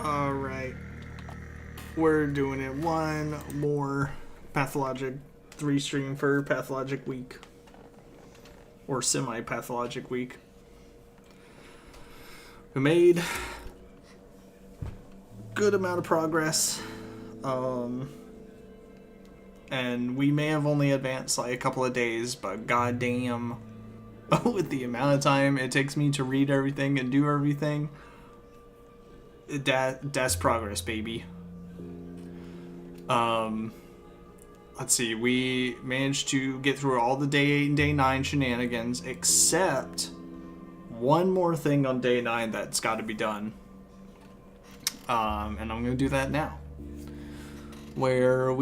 Alright. We're doing it one more Pathologic 3 stream for Pathologic Week. Or semi-Pathologic Week. We made good amount of progress. And we may have only advanced like a couple of days, but goddamn, with the amount of time it takes me to read everything and do everything, that's progress, baby. Let's see, we managed to get through all the day 8 and day 9 shenanigans, except one more thing on day 9 that's got to be done. And I'm going to do that now. Where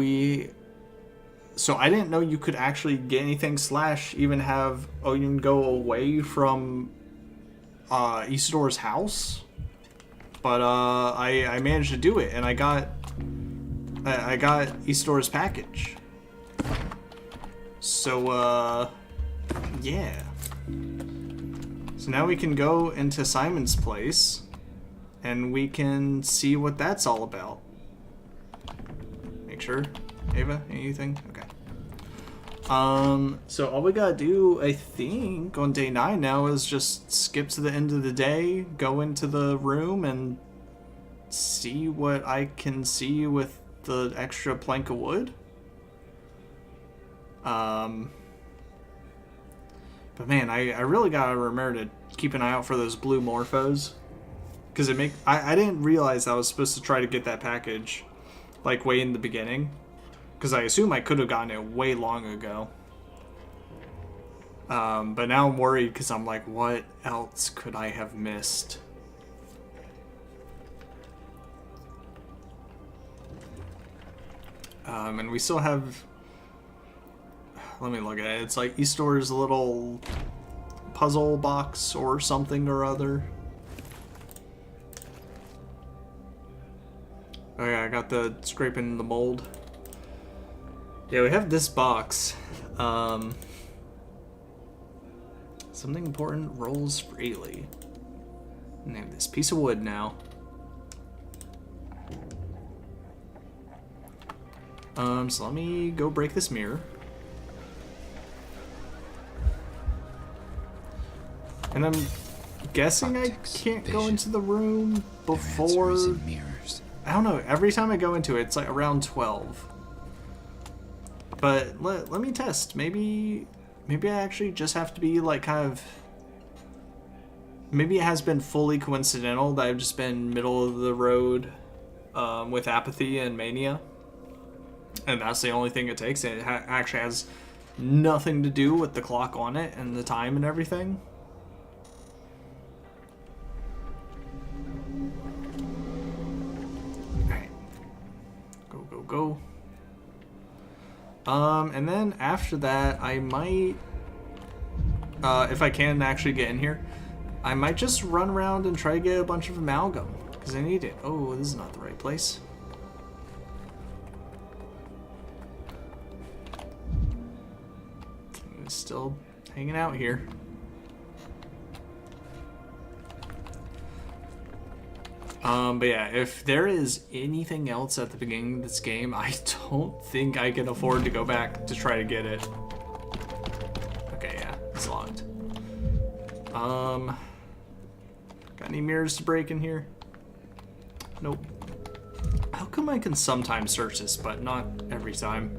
so I didn't know you could actually get anything / even have Odin go away from Isodor's house. But I managed to do it, and I got Isodor's package. So yeah. So now we can go into Simon's place, and we can see what that's all about. Make sure. Ava, anything? Okay. So all we gotta do, I think, on day 9 now is just skip to the end of the day, go into the room, and see what I can see with the extra plank of wood. But man, I really gotta remember to keep an eye out for those blue morphos. Because I didn't realize I was supposed to try to get that package, like, way in the beginning. Because I assume I could have gotten it way long ago. But now I'm worried because I'm like, what else could I have missed? And we still have... Let me look at it. It's like Isodor's little puzzle box or something or other. Oh yeah, I got the scraping the mold. Yeah, we have this box. Something important rolls freely. And they have this piece of wood now. So let me go break this mirror. And I'm guessing I can't go into the room before... I don't know, every time I go into it, it's like around 12. But let me test. Maybe I actually just have to be like kind of... Maybe it has been fully coincidental that I've just been middle of the road with apathy and mania. And that's the only thing it takes. And it actually has nothing to do with the clock on it and the time and everything. Alright. Go. And then after that, I might, if I can actually get in here, I might just run around and try to get a bunch of amalgam, because I need it. Oh, this is not the right place. I'm still hanging out here. But yeah, if there is anything else at the beginning of this game, I don't think I can afford to go back to try to get it. Okay, yeah, it's locked. Got any mirrors to break in here? Nope. How come I can sometimes search this, but not every time?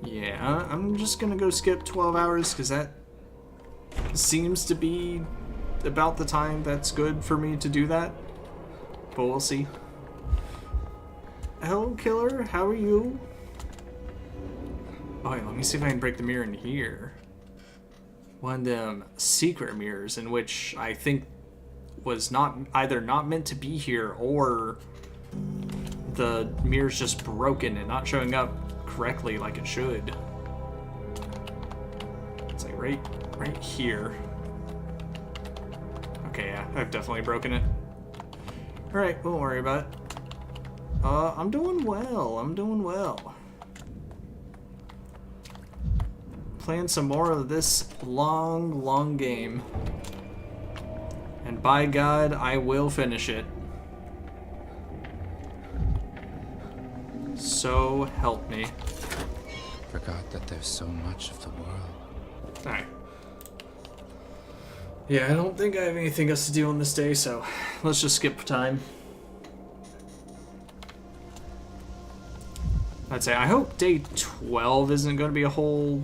Yeah, I'm just gonna go skip 12 hours, because that seems to be about the time that's good for me to do that, but we'll see. Hello, killer, how are you? Oh, yeah, let me see if I can break the mirror in here. One of them secret mirrors, in which I think was either not meant to be here, or the mirror's just broken and not showing up correctly like it should. It's like right here. Okay, yeah, I've definitely broken it. Alright, won't worry about it. I'm doing well. Playing some more of this long game. And by God, I will finish it. So help me. Forgot that there's so much of the world. Alright. Yeah, I don't think I have anything else to do on this day, so let's just skip time. I'd say I hope day 12 isn't going to be a whole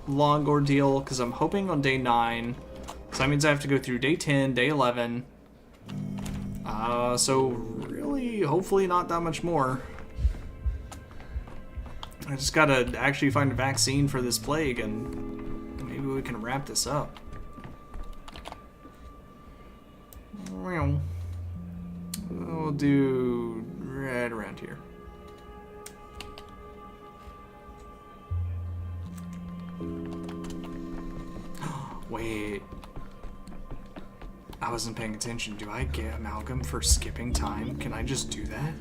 long ordeal, because I'm hoping on day 9. So that means I have to go through day 10, day 11. So really, hopefully not that much more. I just gotta actually find a vaccine for this plague, and maybe we can wrap this up. We'll do right around here. Wait. I wasn't paying attention. Do I get amalgam for skipping time? Can I just do that?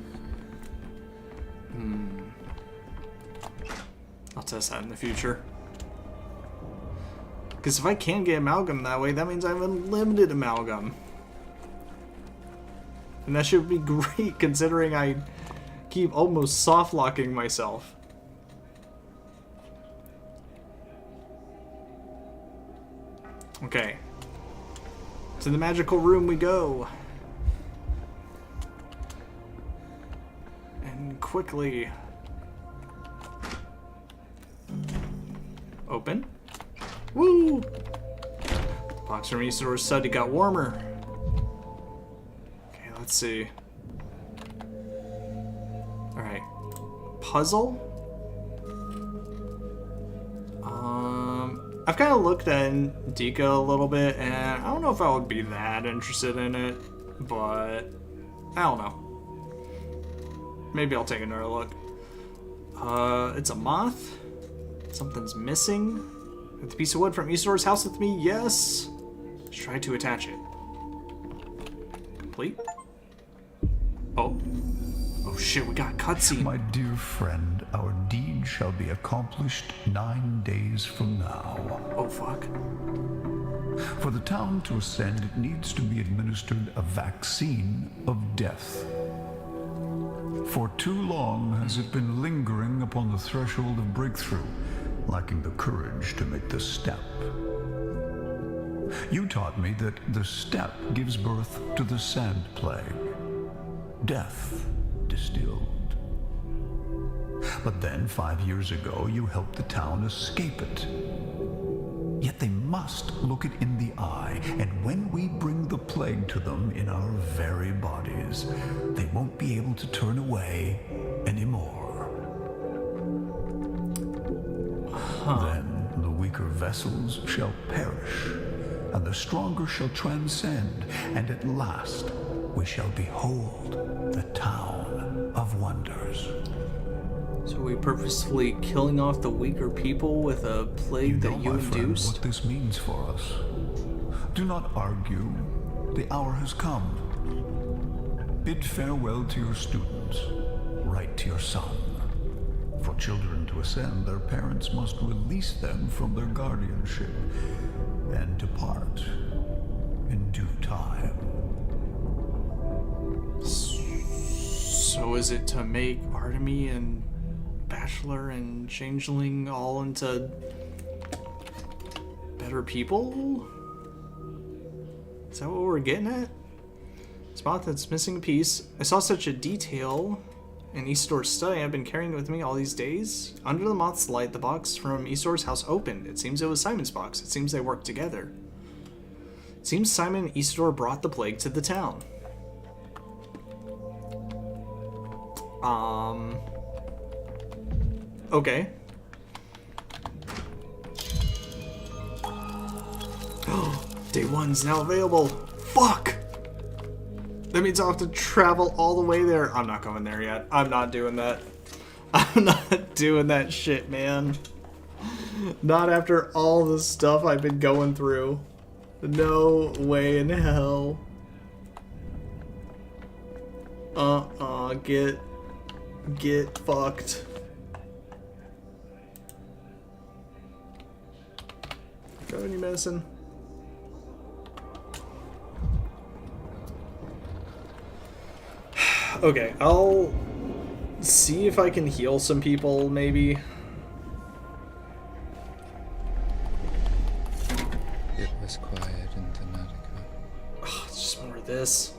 I'll test that in the future. Because if I can get amalgam that way, that means I have unlimited amalgam. And that should be great considering I keep almost soft locking myself. Okay. To the magical room we go. And quickly. Open. Woo! The box from Isidor's study got warmer. Okay, let's see. Alright. Puzzle? I've kind of looked at Indica a little bit, and I don't know if I would be that interested in it, but I don't know. Maybe I'll take another look. It's a moth. Something's missing. With the piece of wood from Isidor's house with me, yes. Let's try to attach it. Complete. Oh. Oh shit, we got a cutscene. My dear friend, our deed shall be accomplished 9 days from now. Oh fuck. For the town to ascend, it needs to be administered a vaccine of death. For too long has it been lingering upon the threshold of breakthrough, lacking the courage to make the step. You taught me that the step gives birth to the sand plague. Death distilled. But then 5 years ago, you helped the town escape it. Yet they must look it in the eye, and when we bring the plague to them in our very bodies, they won't be able to turn away anymore. Then the weaker vessels shall perish, and the stronger shall transcend, and at last we shall behold the town of wonders. So we purposefully killing off the weaker people with a plague that you induced? What this means for us. Do not argue. The hour has come. Bid farewell to your students. Write to your son. For children to ascend, their parents must release them from their guardianship and depart in due time. So is it to make Artemy and Bachelor and Changeling all into better people? Is that what we're getting at? Spot that's missing a piece. I saw such a detail in Isidor's study. I've been carrying it with me all these days. Under the moth's light, the box from Isidor's house opened. It seems it was Simon's box. It seems they worked together. It seems Simon and Isidor brought the plague to the town. Okay. Day 1's now available. Fuck! That means I'll have to travel all the way there. I'm not going there yet. I'm not doing that. I'm not doing that shit, man. Not after all the stuff I've been going through. No way in hell. Get fucked. Got any medicine? Okay, I'll see if I can heal some people, maybe. It was quiet in Tanatica. Oh, it's just more of this.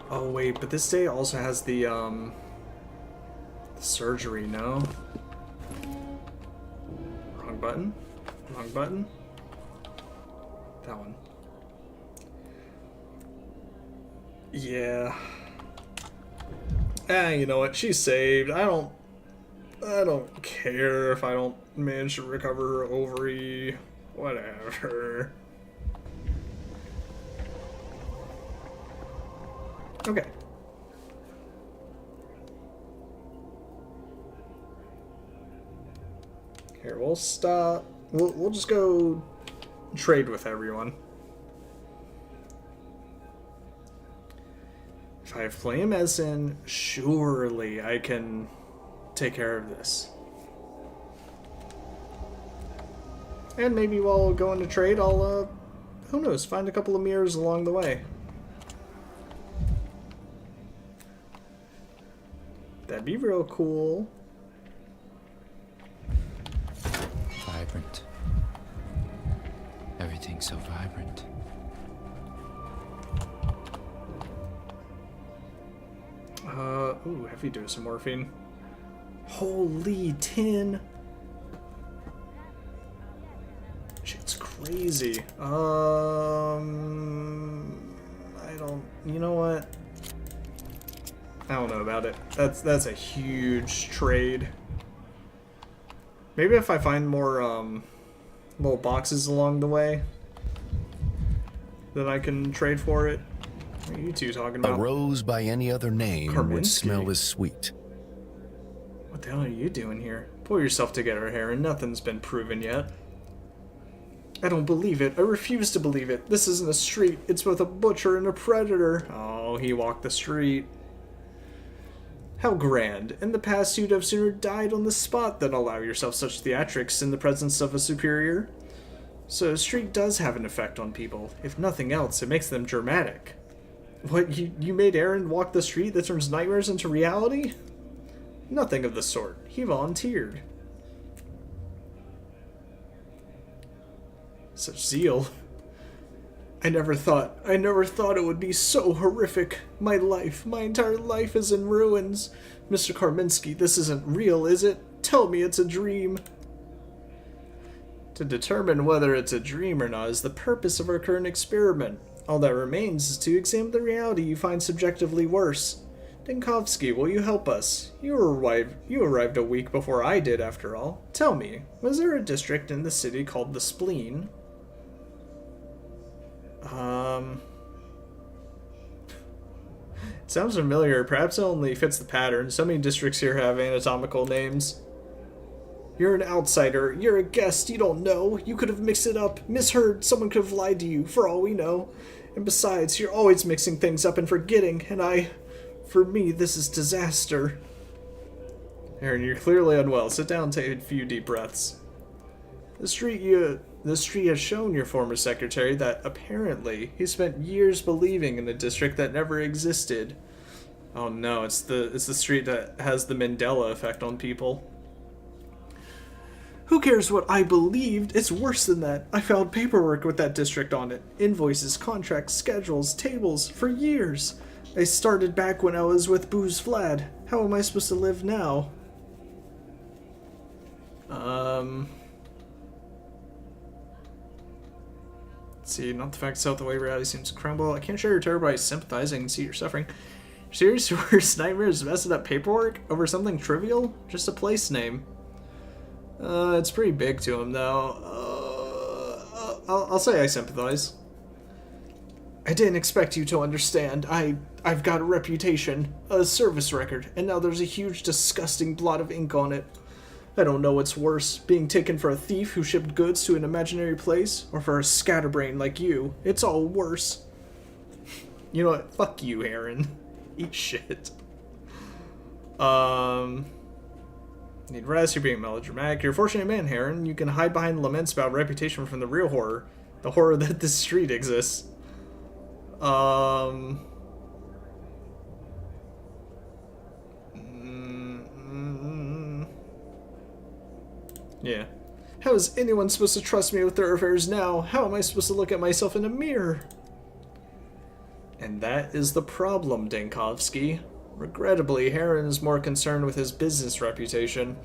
Oh wait, but this day also has the surgery, no? Wrong button? Wrong button? That one. Yeah. You know what? She's saved. I don't care if I don't manage to recover her ovary. Whatever. Okay. Here, we'll stop. We'll just go trade with everyone. If I have flame medicine, surely I can take care of this. And maybe while going to trade, I'll, who knows, find a couple of mirrors along the way. That'd be real cool. Vibrant. Everything's so vibrant. Ooh, heavy dose of morphine. Holy 10. Shit's crazy. I don't, you know what? I don't know about it. That's a huge trade. Maybe if I find more, little boxes along the way, then I can trade for it. What are you two talking about? A rose by any other name would Karminski. smell as sweet. What the hell are you doing here? Pull yourself together, Heron. Nothing's been proven yet. I don't believe it. I refuse to believe it. This isn't a street. It's both a butcher and a predator. Oh, he walked the street. How grand. In the past, you'd have sooner died on the spot than allow yourself such theatrics in the presence of a superior. So a street does have an effect on people. If nothing else, it makes them dramatic. What, you made Aaron walk the street that turns nightmares into reality? Nothing of the sort. He volunteered. Such zeal. I never thought it would be so horrific. My entire life is in ruins. Mr. Karminski, this isn't real, is it? Tell me it's a dream. To determine whether it's a dream or not is the purpose of our current experiment. All that remains is to examine the reality you find subjectively worse. Dinkovsky, will you help us? You arrived a week before I did, after all. Tell me, was there a district in the city called the Spleen? Sounds familiar. Perhaps it only fits the pattern. So many districts here have anatomical names. You're an outsider. You're a guest. You don't know. You could have mixed it up, misheard. Someone could have lied to you, for all we know. And besides, you're always mixing things up and forgetting, and for me, this is disaster. Aaron, you're clearly unwell. Sit down and take a few deep breaths. The street has shown your former secretary that, apparently, he spent years believing in a district that never existed. Oh no, it's the street that has the Mandela effect on people. Who cares what I believed? It's worse than that. I filed paperwork with that district on it. Invoices, contracts, schedules, tables, for years. I started back when I was with Booze Vlad. How am I supposed to live now? Let's see, not the fact itself, the way reality seems to crumble. I can't share your terror by sympathizing and see your suffering. Serious worst nightmares messing up paperwork over something trivial? Just a place name. It's pretty big to him, though. I'll say I sympathize. I didn't expect you to understand. I've got a reputation, a service record, and now there's a huge, disgusting blot of ink on it. I don't know what's worse, being taken for a thief who shipped goods to an imaginary place, or for a scatterbrain like you. It's all worse. You know what? Fuck you, Aaron. Eat shit. Need rest, you're being melodramatic. You're a fortunate man, Heron. You can hide behind laments about reputation from the real horror. The horror that this street exists. Yeah. How is anyone supposed to trust me with their affairs now? How am I supposed to look at myself in a mirror? And that is the problem, Dankovsky. Regrettably, Heron is more concerned with his business reputation.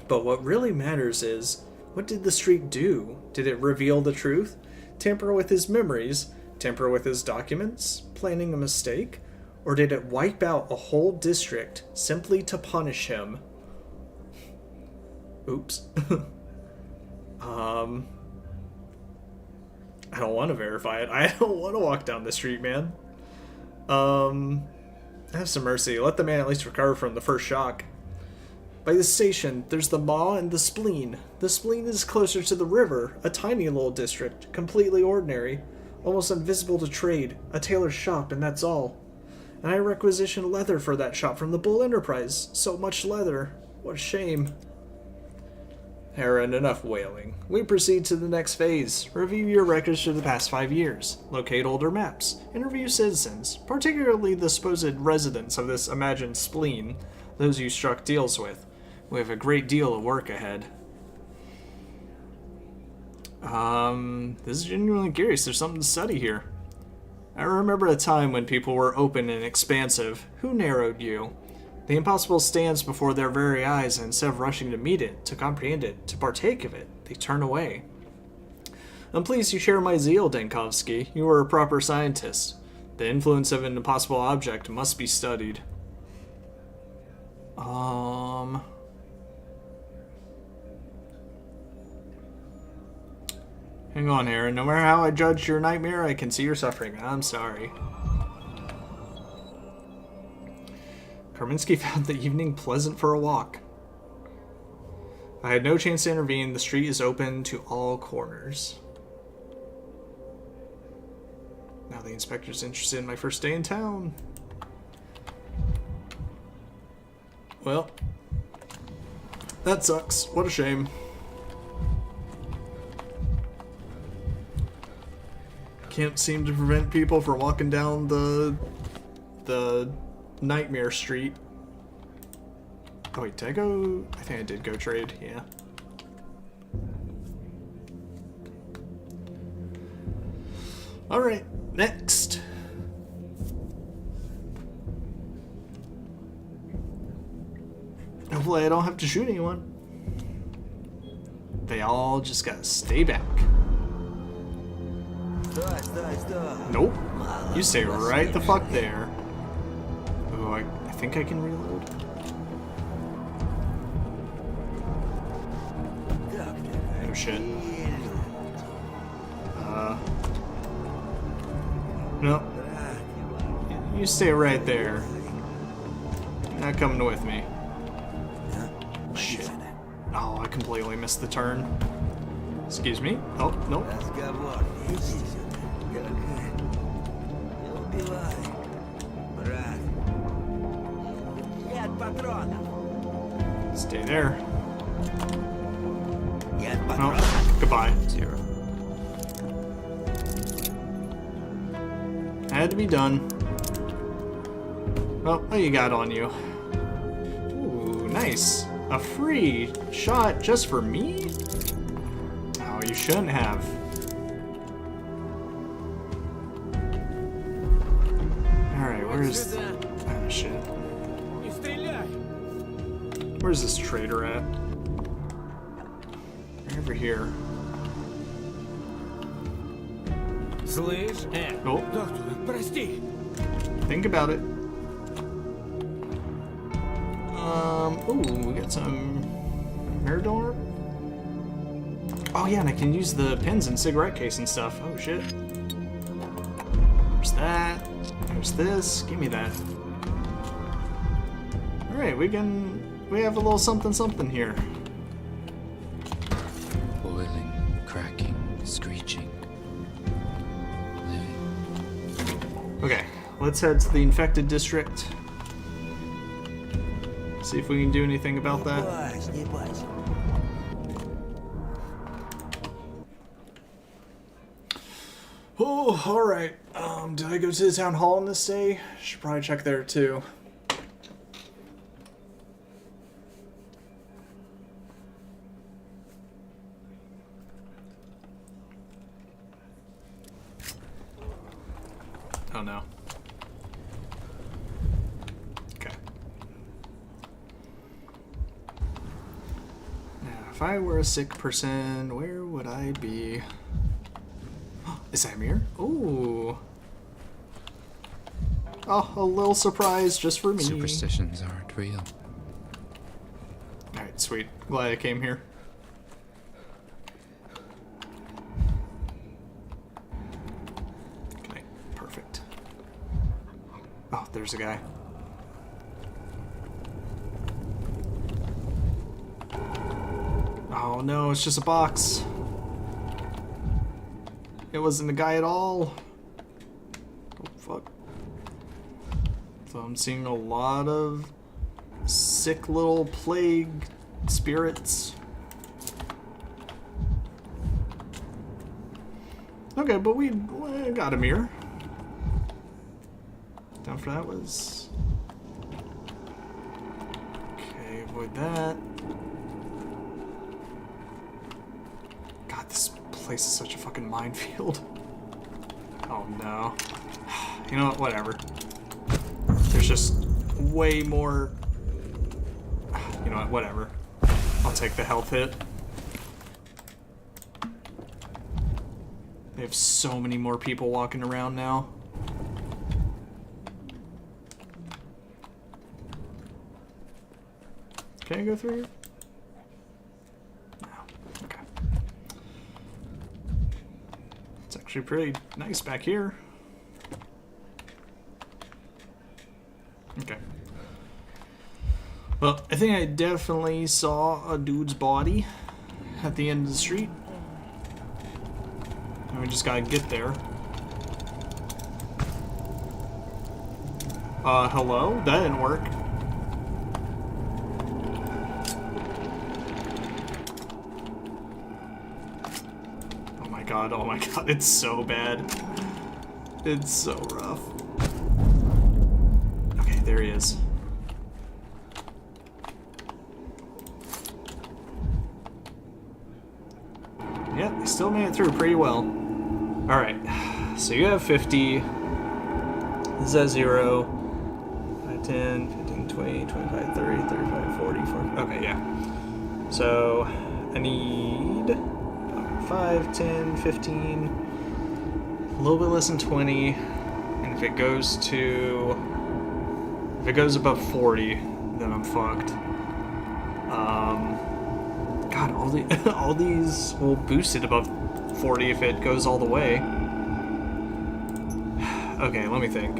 But what really matters is, what did the street do? Did it reveal the truth? Tamper with his memories? Tamper with his documents? Planning a mistake? Or did it wipe out a whole district simply to punish him? Oops. I don't want to verify it. I don't want to walk down the street, man. Have some mercy. Let the man at least recover from the first shock. By the station, there's the maw and the spleen. The spleen is closer to the river, a tiny little district, completely ordinary, almost invisible to trade, a tailor's shop, and that's all. And I requisitioned leather for that shop from the Bull Enterprise. So much leather. What a shame. Heron, enough wailing. We proceed to the next phase. Review your records for the past 5 years. Locate older maps. Interview citizens, particularly the supposed residents of this imagined spleen, those you struck deals with. We have a great deal of work ahead. This is genuinely curious. There's something to study here. I remember a time when people were open and expansive. Who narrowed you? The impossible stands before their very eyes, and instead of rushing to meet it, to comprehend it, to partake of it, they turn away. I'm pleased you share my zeal, Dankovsky. You are a proper scientist. The influence of an impossible object must be studied. Hang on, Aaron. No matter how I judge your nightmare, I can see your suffering. I'm sorry. Karminski found the evening pleasant for a walk. I had no chance to intervene. The street is open to all corners. Now the inspector's interested in my first day in town. Well, that sucks. What a shame. Can't seem to prevent people from walking down the Nightmare Street. Oh wait, did I go? I think I did go trade, yeah. Alright, next. Hopefully I don't have to shoot anyone. They all just gotta stay back. Nope. You stay right the fuck there. Oh, I think I can reload. Oh shit. No. You stay right there. You're not coming with me. Shit. Oh, I completely missed the turn. Excuse me. Oh, nope. Stay there. Oh, goodbye. 0. Had to be done. Well, what you got on you? Ooh, nice. A free shot just for me? Oh, you shouldn't have. Alright, where's... Oh, shit. Where's this trader at? Over here. Oh. Think about it. Ooh, we got some Mirador. Oh yeah, and I can use the pens and cigarette case and stuff. Oh shit. There's that. There's this. Give me that. Alright, we have a little something here. Boiling, cracking, screeching. Living. Okay, let's head to the infected district. See if we can do anything about that. Oh, alright. Did I go to the town hall on this day? Should probably check there too. Oh no. Okay. Now, if I were a sick person, where would I be? Is that a mirror? Ooh. Oh, a little surprise just for me. Superstitions aren't real. Alright, sweet. Glad I came here. Okay, perfect. Oh, there's a guy. Oh no, it's just a box. It wasn't a guy at all. Oh, fuck. So I'm seeing a lot of sick little plague spirits. Okay, but we got a mirror. After that was... Okay, avoid that. God, this place is such a fucking minefield. Oh no. You know what? Whatever. There's just way more... You know what? Whatever. I'll take the health hit. They have so many more people walking around now. Can I go through here? No. Okay. It's actually pretty nice back here. Okay. Well, I think I definitely saw a dude's body at the end of the street. And we just gotta get there. Hello? That didn't work. Oh my god, it's so bad. It's so rough. Okay, there he is. Yep, he still made it through pretty well. Alright, so you have 50. This is at 0. 5, 10, 15, 20, 25, 30, 35, 40, 40. Okay, yeah. So, I need 5, 10, 15, a little bit less than 20, and if it goes above 40, then I'm fucked. God, all these will boost it above 40 if it goes all the way. Okay, let me think.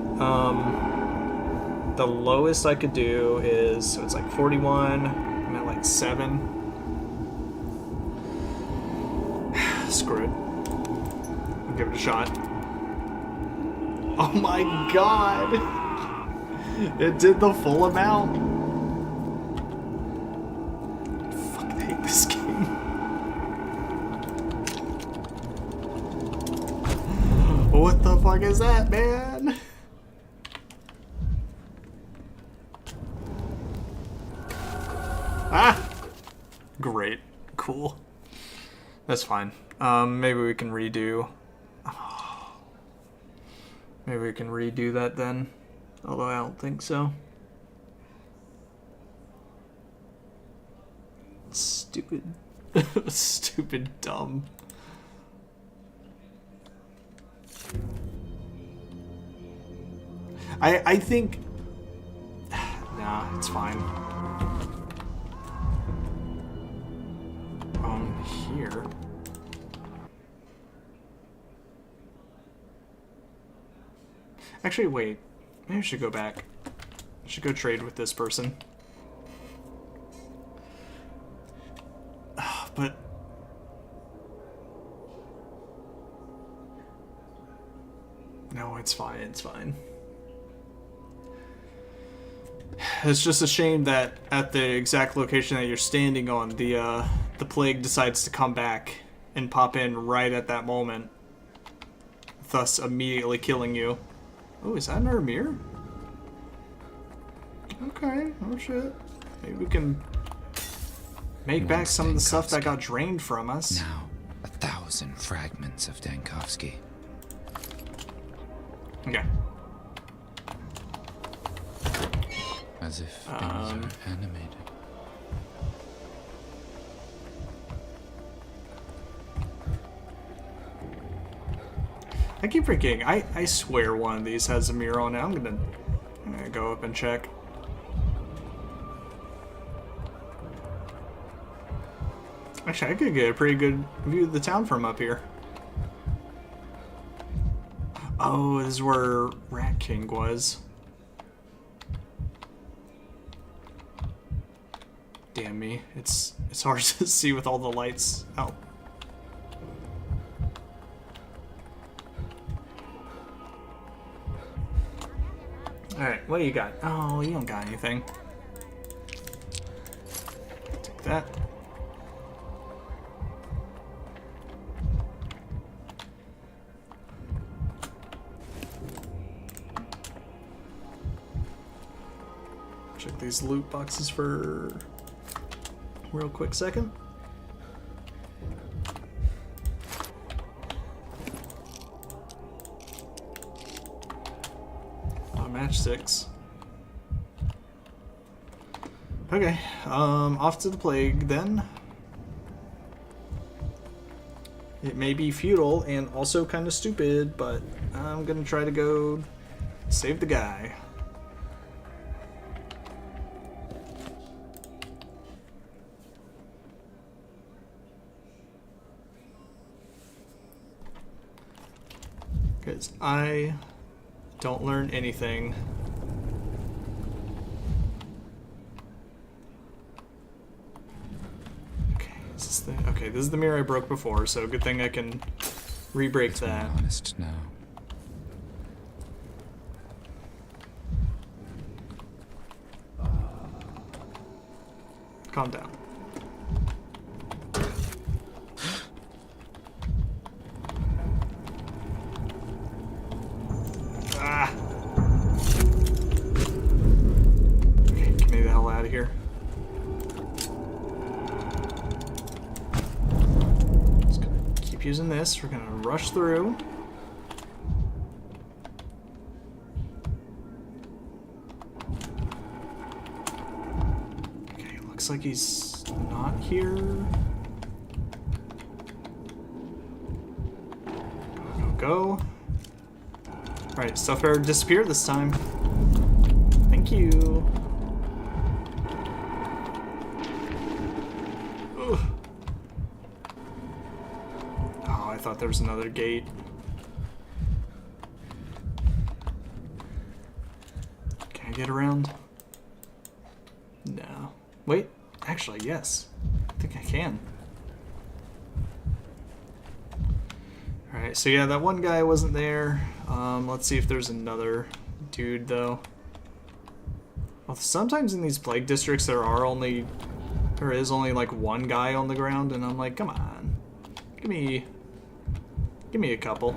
The lowest I could do is, so it's like 41, I'm at like 7. Screw it. I'll give it a shot. Oh my god! It did the full amount. Fuck, I hate this game. What the fuck is that, man? Ah! Great. Cool. That's fine. Maybe we can redo... Maybe we can redo that then. Although I don't think so. Stupid. Stupid dumb. I think... Nah, it's fine. Here... Actually, wait. Maybe I should go back. I should go trade with this person. But... No, it's fine, it's fine. It's just a shame that at the exact location that you're standing on, the plague decides to come back and pop in right at that moment. thus immediately killing you. Oh, is that another mirror? Okay, oh shit. Maybe we can make back some of the stuff that got drained from us. Now, 1,000 fragments of Dankovsky. Okay. As if things are animated. I keep forgetting. I swear one of these has a mirror on it. I'm gonna go up and check. Actually, I could get a pretty good view of the town from up here. Oh, this is where Rat King was. Damn me. It's hard to see with all the lights out. Alright, what do you got? Oh, you don't got anything. Take that. Check these loot boxes for a real quick second. Matchsticks. Okay, off to the plague then. It may be futile and also kind of stupid, but I'm gonna try to go save the guy. Because I don't learn anything. Okay, this is the mirror I broke before, so good thing I can re-break that. I'm honest now. Calm down. Here. Just gonna keep using this. We're gonna rush through. Okay, looks like he's not here. Go. Alright, stuff better disappear this time. Thank you. I thought there was another gate. Can I get around? No. Wait, actually, yes. I think I can. Alright, so yeah, that one guy wasn't there. Let's see if there's another dude, though. Well, sometimes in these plague districts there is only like one guy on the ground, and I'm like, come on. Give me a couple.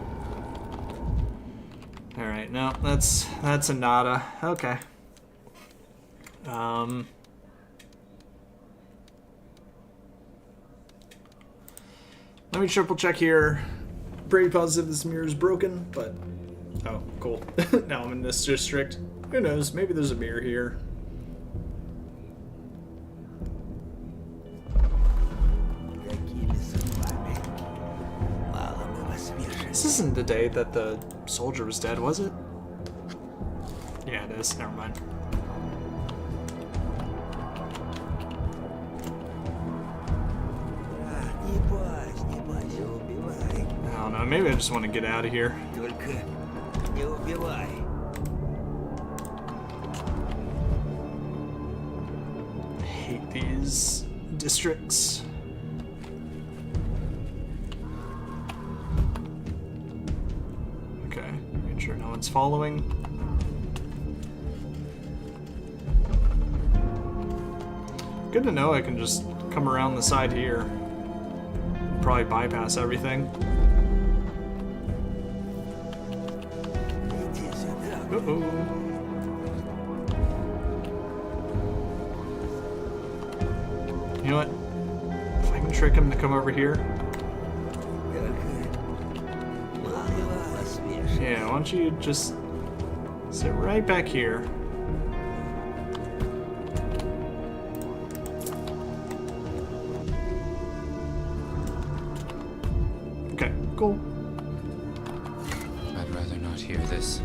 Alright, no, that's a nada. Okay. Let me triple check here. Pretty positive this mirror is broken, but oh, cool. Now I'm in this district. Who knows? Maybe there's a mirror here. This isn't the day that the soldier was dead, was it? Yeah, it is. Never mind. I don't know. Maybe I just want to get out of here. I hate these districts. Okay, make sure no one's following. Good to know I can just come around the side here. Probably bypass everything. Uh-oh. You know what? If I can trick him to come over here. Yeah, why don't you just sit right back here. Okay, cool. I'd rather not hear this.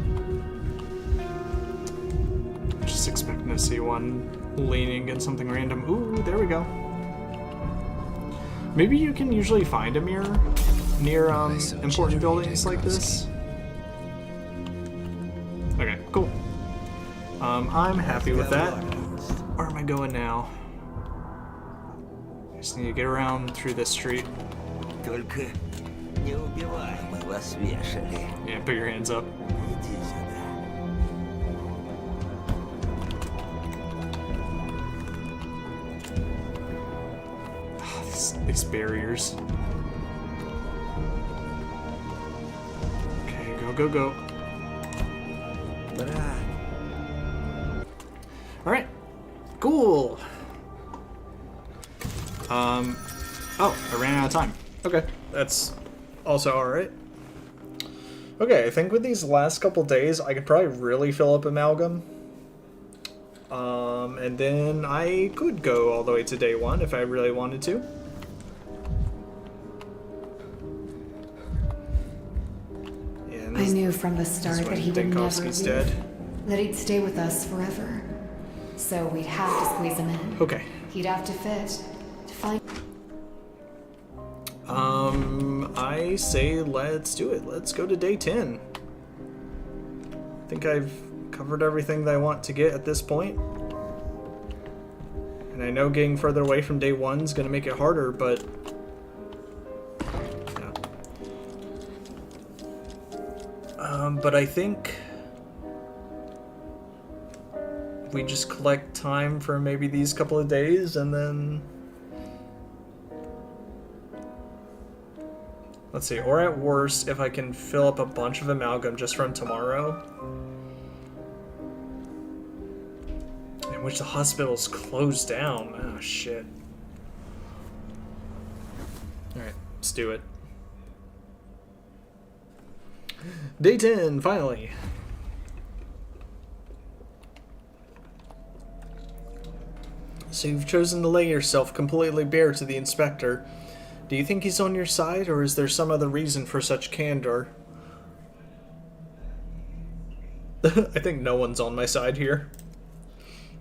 Just expecting to see one leaning against something random. Ooh, there we go. Maybe you can usually find a mirror near important buildings like this. Okay, cool. I'm happy with that. Where am I going now? I just need to get around through this street. Yeah, put your hands up. These barriers. Okay, go, go, go. Alright. Cool. Oh, I ran out of time. Okay, that's also alright. Okay, I think with these last couple days, I could probably really fill up Amalgam. And then I could go all the way to day 1 if I really wanted to. I knew from the start that he would never leave, dead. that he'd stay with us forever. So we'd have to squeeze him in. Okay. He'd have to fit, to find... I say let's do it. Let's go to day 10. I think I've covered everything that I want to get at this point. And I know getting further away from day 1 is going to make it harder, but... but I think we just collect time for maybe these couple of days and then... Let's see, or at worst, if I can fill up a bunch of Amalgam just from tomorrow. In which the hospital's closed down. Oh, shit. Alright, let's do it. Day 10, finally. So you've chosen to lay yourself completely bare to the inspector. Do you think he's on your side, or is there some other reason for such candor? I think no one's on my side here.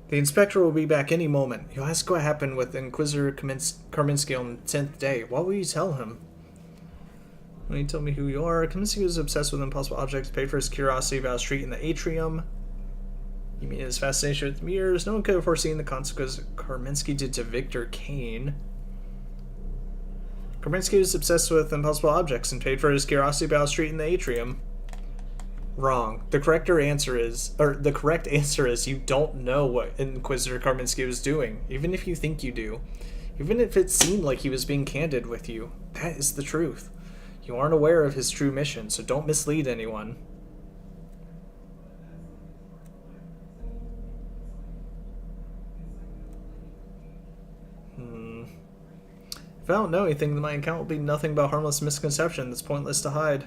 The inspector will be back any moment. You'll ask what happened with Inquisitor Karminski on the 10th day. What will you tell him? When you tell me who you are, Kaminsky was obsessed with impossible objects, paid for his curiosity about a street in the atrium. You mean his fascination with mirrors? No one could have foreseen the consequences Karminski did to Victor Kane. Karminski was obsessed with impossible objects and paid for his curiosity about a street in the atrium. Wrong. The correct answer is you don't know what Inquisitor Karminski was doing, even if you think you do. Even if it seemed like he was being candid with you. That is the truth. You aren't aware of his true mission, so don't mislead anyone. If I don't know anything, then my account will be nothing but harmless misconception that's pointless to hide.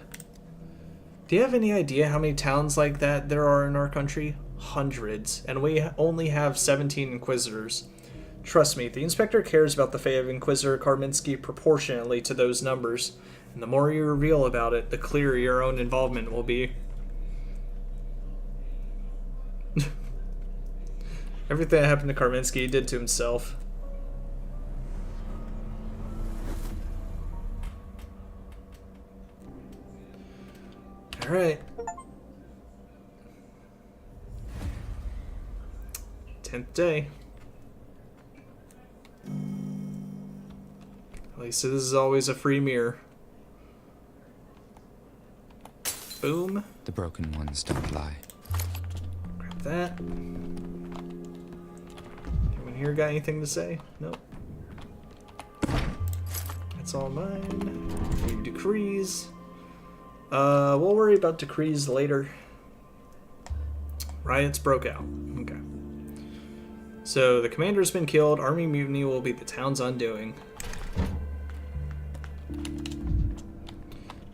Do you have any idea how many towns like that there are in our country? Hundreds, and we only have 17 Inquisitors. Trust me, the Inspector cares about the fate of Inquisitor Karminski proportionately to those numbers, and the more you reveal about it, the clearer your own involvement will be. Everything that happened to Karminski he did to himself. Alright. 10th day. At least this is always a free mirror. Boom. The broken ones don't lie. Grab that. Anyone here got anything to say? Nope. That's all mine. Need decrees. We'll worry about decrees later. Riots broke out. Okay. So the commander's been killed. Army mutiny will be the town's undoing.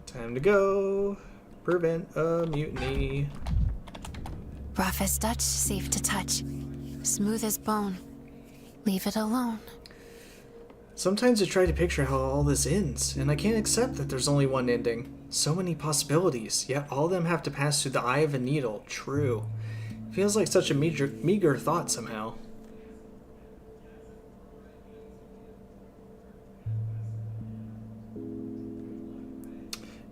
Time to go. Prevent a mutiny. Rough as Dutch, safe to touch. Smooth as bone. Leave it alone. Sometimes I try to picture how all this ends, and I can't accept that there's only one ending. So many possibilities, yet all of them have to pass through the eye of a needle. True. Feels like such a meager thought somehow.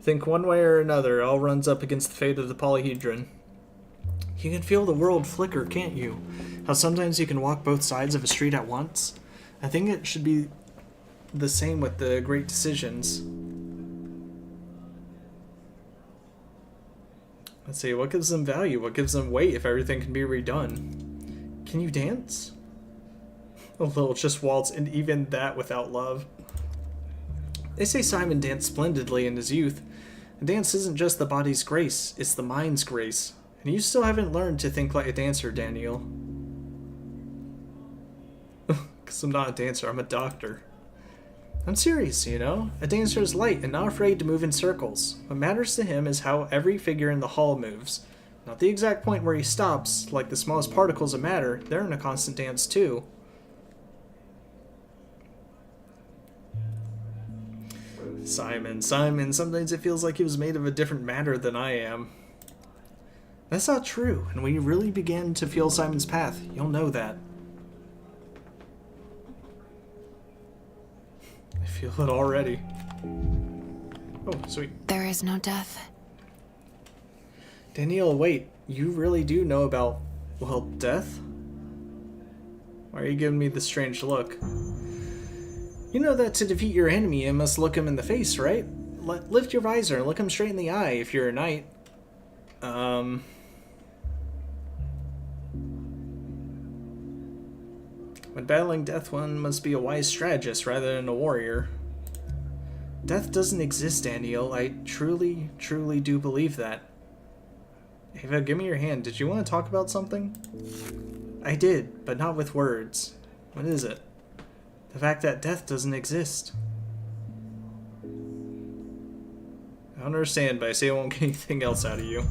Think one way or another, all runs up against the fate of the polyhedron. You can feel the world flicker, can't you? How sometimes you can walk both sides of a street at once? I think it should be the same with the great decisions. Let's see, what gives them value? What gives them weight if everything can be redone? Can you dance? A little just waltz, and even that without love. They say Simon danced splendidly in his youth. A dance isn't just the body's grace, it's the mind's grace. And you still haven't learned to think like a dancer, Daniel. Because I'm not a dancer, I'm a doctor. I'm serious, you know? A dancer is light and not afraid to move in circles. What matters to him is how every figure in the hall moves. Not the exact point where he stops, like the smallest particles of matter, they're in a constant dance too. Simon, sometimes it feels like he was made of a different matter than I am. That's not true, and when you really begin to feel Simon's path, you'll know that. I feel it already. Oh, sweet. There is no death. Daniel, wait. You really do know about, well, death? Why are you giving me this strange look? You know that to defeat your enemy, you must look him in the face, right? Lift your visor and look him straight in the eye if you're a knight. When battling death, one must be a wise strategist rather than a warrior. Death doesn't exist, Daniel. I truly, truly do believe that. Ava, give me your hand. Did you want to talk about something? I did, but not with words. What is it? The fact that death doesn't exist. I don't understand, but I say I won't get anything else out of you.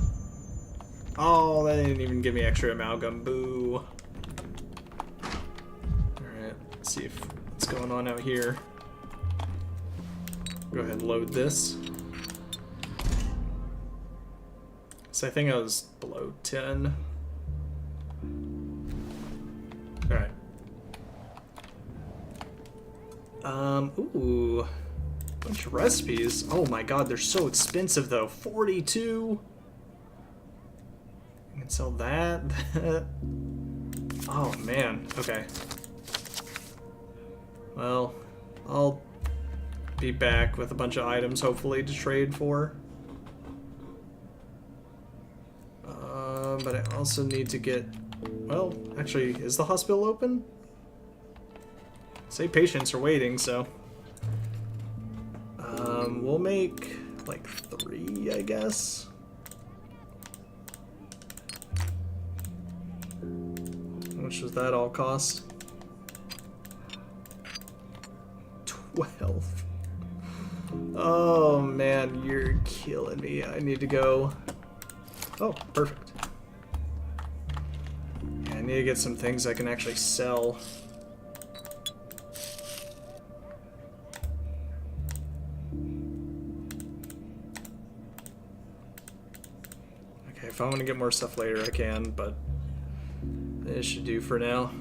Oh, that didn't even give me extra amalgam. Boo. Alright, let's see what's going on out here. Go ahead and load this. So I think I was below 10. Alright. Ooh. Bunch of recipes. Oh my god, they're so expensive though. 42. I can sell that. Oh man. Okay. Well, I'll be back with a bunch of items hopefully to trade for. But I also need to get... Well, actually, is the hospital open? Say patients are waiting, so... we'll make, like, 3, I guess. How much does that all cost? 12. Oh, man, you're killing me. I need to go... Oh, perfect. Yeah, I need to get some things I can actually sell. If I want to get more stuff later, I can, but this should do for now.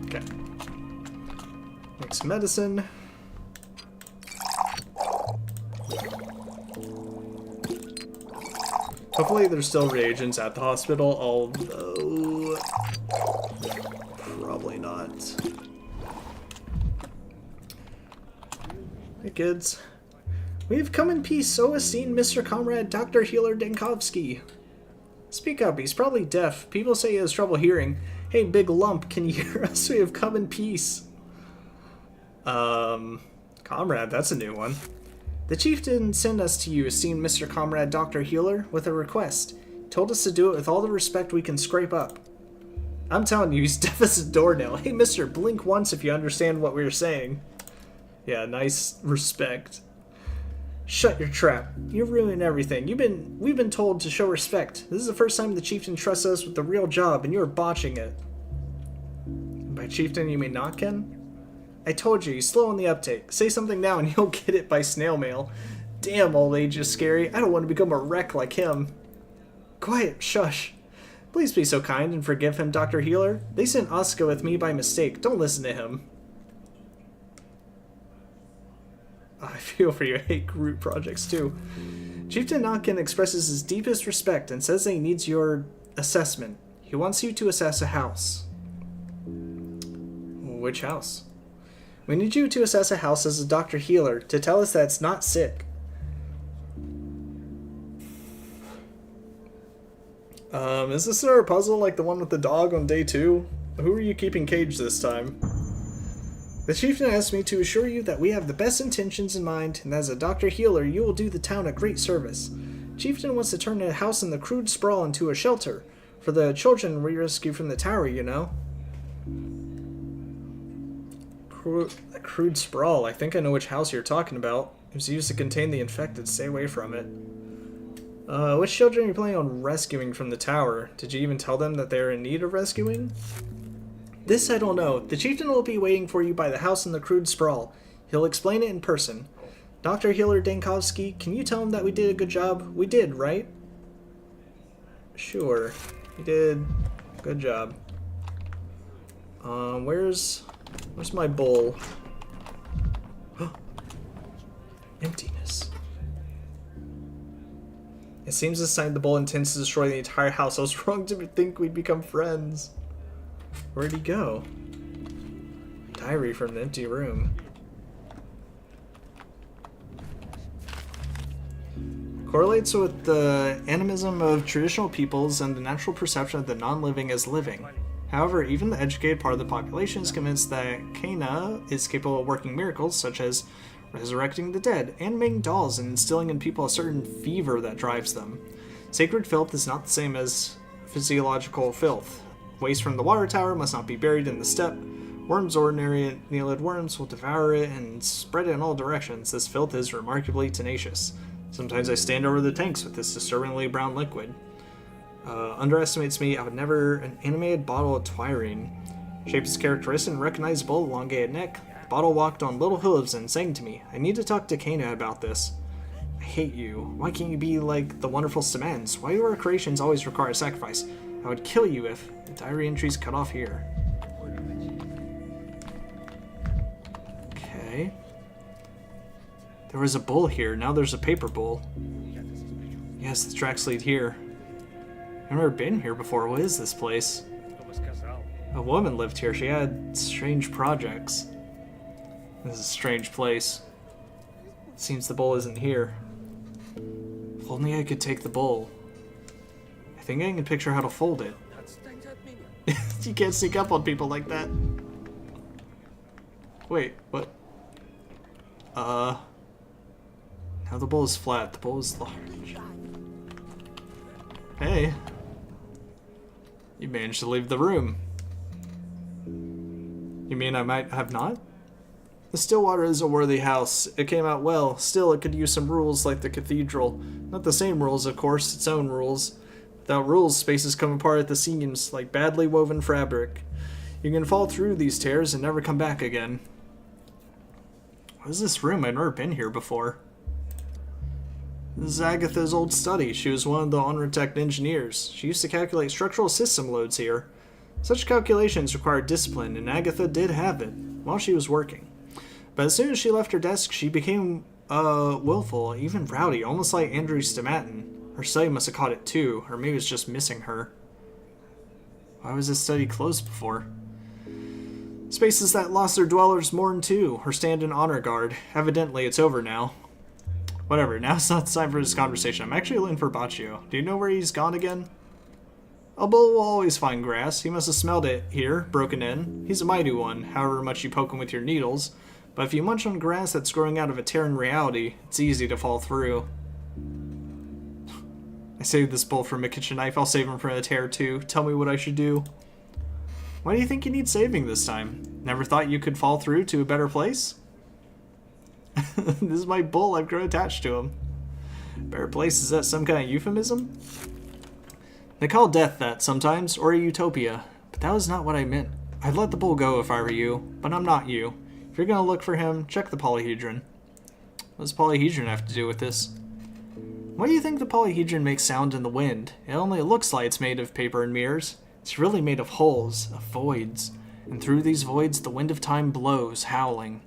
Okay. Make some medicine. Hopefully there's still reagents at the hospital, although probably not. Hey kids. We have come in peace, so has seen Mr. Comrade Dr. Healer Denkovsky. Speak up, he's probably deaf. People say he has trouble hearing. Hey, big lump, can you hear us? We have come in peace. Comrade, that's a new one. The chief didn't send us to you, esteemed Mr. Comrade Dr. Healer, with a request. He told us to do it with all the respect we can scrape up. I'm telling you, he's deaf as a doornail. Hey, mister, blink once if you understand what we were saying. Yeah, nice respect. Shut your trap. You're ruining everything. We've been told to show respect. This is the first time the chieftain trusts us with the real job, and you're botching it. By chieftain, you mean Notkin? I told you, he's slow on the uptake. Say something now and you'll get it by snail mail. Damn, old age is scary. I don't want to become a wreck like him. Quiet, shush. Please be so kind and forgive him, Dr. Healer. They sent Asuka with me by mistake. Don't listen to him. I feel for your hate group projects too. Chieftain Notkin expresses his deepest respect and says that he needs your assessment. He wants you to assess a house. Which house? We need you to assess a house as a Dr. Healer to tell us that it's not sick. Is this another puzzle like the one with the dog on day 2? Who are you keeping caged this time? The chieftain asked me to assure you that we have the best intentions in mind, and as a Dr. Healer, you will do the town a great service. Chieftain wants to turn a house in the crude sprawl into a shelter for the children we rescued from the tower, you know. Crude sprawl. I think I know which house you're talking about. It was used to contain the infected. Stay away from it. Which children are you planning on rescuing from the tower? Did you even tell them that they are in need of rescuing? This I don't know. The chieftain will be waiting for you by the house in the crude sprawl. He'll explain it in person. Dr. Healer Dankovsky, can you tell him that we did a good job? We did, right? Sure. We did. Good job. Where's my bowl? Emptiness. It seems this time the bowl intends to destroy the entire house. I was wrong to think we'd become friends. Where'd he go? Diary from an empty room. Correlates with the animism of traditional peoples and the natural perception of the non-living as living. However, even the educated part of the population is convinced that Kana is capable of working miracles such as resurrecting the dead, animating dolls, and instilling in people a certain fever that drives them. Sacred filth is not the same as physiological filth. Waste from the water tower must not be buried in the steppe. Worms, ordinary neelid worms, will devour it and spread it in all directions. This filth is remarkably tenacious. Sometimes I stand over the tanks with this disturbingly brown liquid. Underestimates me, I would never... An animated bottle of twirine. Shape is characteristic and recognizable, elongated neck. The bottle walked on little hooves and sang to me. I need to talk to Kana about this. I hate you. Why can't you be like the wonderful Samans? Why do our creations always require a sacrifice? I would kill you if... The diary entries cut off here. Okay. There was a bowl here, now there's a paper bowl. Yes, the tracks lead here. I've never been here before. What is this place? A woman lived here. She had strange projects. This is a strange place. It seems the bowl isn't here. If only I could take the bowl. I think I can picture how to fold it. You can't sneak up on people like that. Wait, what? Now the bowl is flat. The bowl is large. Hey. You managed to leave the room. You mean I might have not? The Stillwater is a worthy house. It came out well. Still, it could use some rules like the cathedral. Not the same rules, of course, its own rules. Without rules, spaces come apart at the seams like badly woven fabric. You can fall through these tears and never come back again. What is this room? I've never been here before. This is Agatha's old study. She was one of the Onratech engineers. She used to calculate structural system loads here. Such calculations required discipline, and Agatha did have it while she was working. But as soon as she left her desk, she became willful, even rowdy, almost like Andrew Stamatin. Her study must have caught it too, or maybe it's just missing her. Why was this study closed before? Spaces that lost their dwellers mourn too, or stand in honor guard. Evidently, it's over now. Whatever, now's not the time for this conversation. I'm actually looking for Baccio. Do you know where he's gone again? A bull will always find grass. He must have smelled it here, broken in. He's a mighty one, however much you poke him with your needles. But if you munch on grass that's growing out of a tear in reality, it's easy to fall through. I saved this bowl from a kitchen knife. I'll save him from a tear too. Tell me what I should do. Why do you think you need saving this time? Never thought you could fall through to a better place? This is my bull. I've grown attached to him. Better place? Is that some kind of euphemism? They call death that sometimes, or a utopia. But that was not what I meant. I'd let the bull go if I were you, but I'm not you. If you're gonna look for him, check the polyhedron. What does polyhedron have to do with this? Why do you think the polyhedron makes sound in the wind? It only looks like it's made of paper and mirrors. It's really made of holes, of voids. And through these voids, the wind of time blows, howling.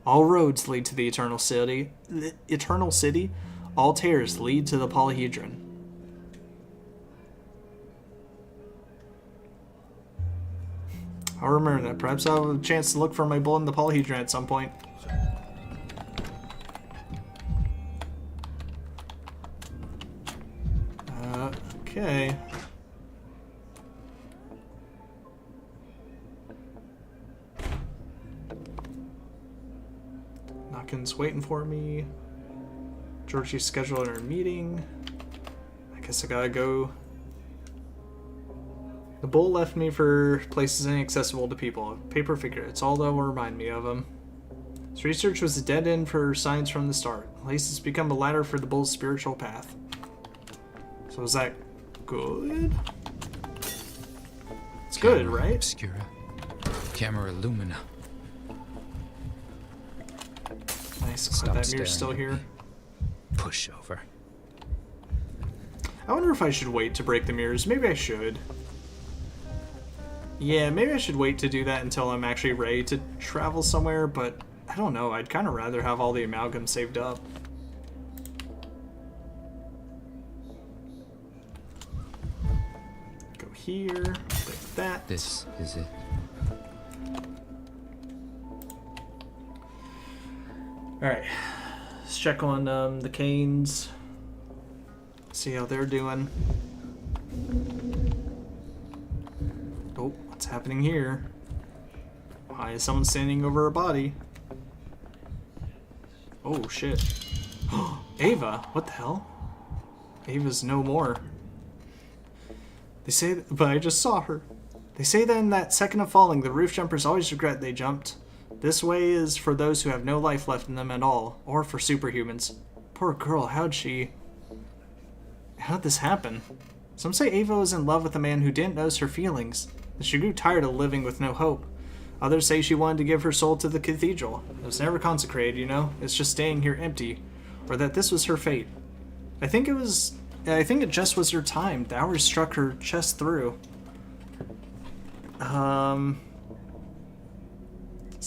All roads lead to the eternal city. All tears lead to the polyhedron. I'll remember that. Perhaps I'll have a chance to look for my bull in the polyhedron at some point. Okay. Knockin's waiting for me. Georgie's scheduled our meeting. I guess I gotta go. The bull left me for places inaccessible to people. A paper figure. It's all that will remind me of him. His research was a dead end for science from the start. At least it's become a ladder for the bull's spiritual path. So is that good? It's good, right? Obscura. Camera Lumina. Nice. Stop That mirror's staring still at here. me. Push over. I wonder if I should wait to break the mirrors. Maybe I should. Yeah, maybe I should wait to do that until I'm actually ready to travel somewhere, but I don't know. I'd kind of rather have all the amalgam saved up. Go here, break that. This is it. Alright, let's check on the Canes. See how they're doing. Oh, what's happening here? Why is someone standing over a body? Oh shit. Ava, what the hell? Ava's no more. They say, but I just saw her. They say that in that second of falling, the roof jumpers always regret they jumped. This way is for those who have no life left in them at all, or for superhumans. Poor girl, how'd this happen? Some say Ava was in love with a man who didn't notice her feelings, that she grew tired of living with no hope. Others say she wanted to give her soul to the cathedral. It was never consecrated, you know? It's just staying here empty. Or that this was her fate. I think it just was her time. The hours struck her chest through.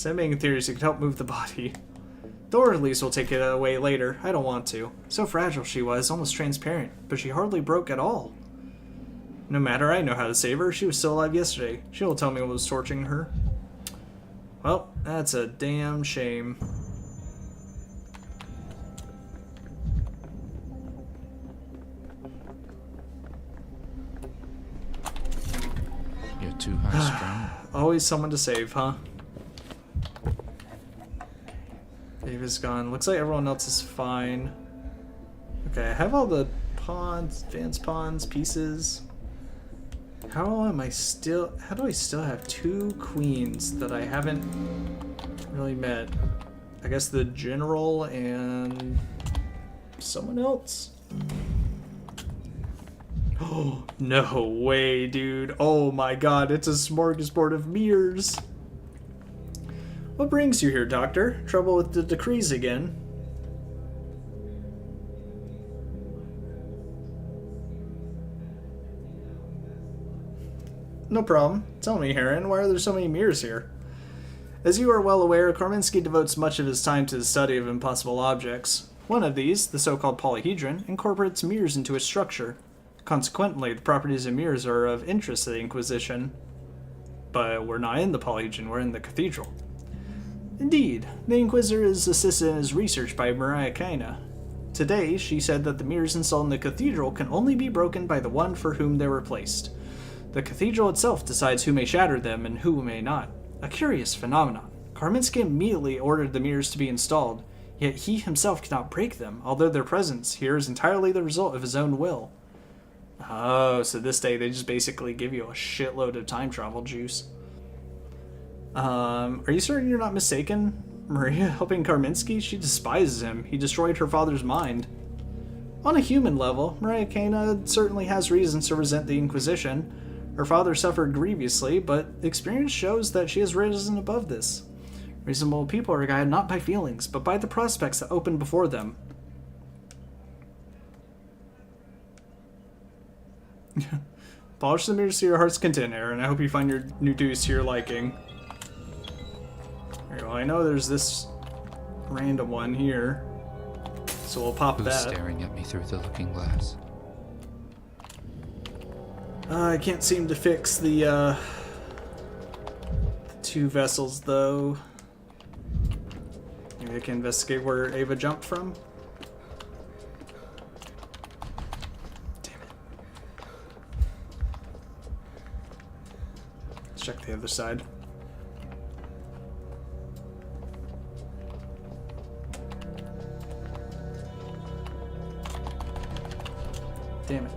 Making theories that could help move the body. Thor at least will take it away later. I don't want to. So fragile she was, almost transparent, but she hardly broke at all. No matter, I know how to save her. She was still alive yesterday. She will tell me what was torturing her. Well, that's a damn shame. You're too high strung. Always someone to save, huh? Ava's gone. Looks like everyone else is fine. Okay, I have all the pawns, advanced pawns, pieces. How do I still have 2 queens that I haven't really met? I guess the general and someone else? Oh, no way, dude. Oh my god, it's a smorgasbord of mirrors. What brings you here, Doctor? Trouble with the decrees again? No problem. Tell me, Heron, why are there so many mirrors here? As you are well aware, Korminski devotes much of his time to the study of impossible objects. One of these, the so-called polyhedron, incorporates mirrors into its structure. Consequently, the properties of mirrors are of interest to the Inquisition. But we're not in the polyhedron, we're in the cathedral. Indeed, the Inquisitor is assisted in his research by Mariah Kaina. Today, she said that the mirrors installed in the cathedral can only be broken by the one for whom they were placed. The cathedral itself decides who may shatter them and who may not. A curious phenomenon. Karminski immediately ordered the mirrors to be installed, yet he himself cannot break them, although their presence here is entirely the result of his own will. Oh, so this day they just basically give you a shitload of time travel juice. Are you certain you're not mistaken? Maria helping Karminski? She despises him. He destroyed her father's mind. On a human level, Maria Kana certainly has reasons to resent the Inquisition. Her father suffered grievously, but experience shows that she has risen above this. Reasonable people are guided not by feelings, but by the prospects that open before them. Polish the mirrors to your heart's content, Aaron. I hope you find your new dues to your liking. Alright, well, I know there's this random one here, so we'll pop Who's that. staring at me through the looking glass? I can't seem to fix the two vessels, though. Maybe I can investigate where Ava jumped from. Damn it. Let's check the other side. Damn it.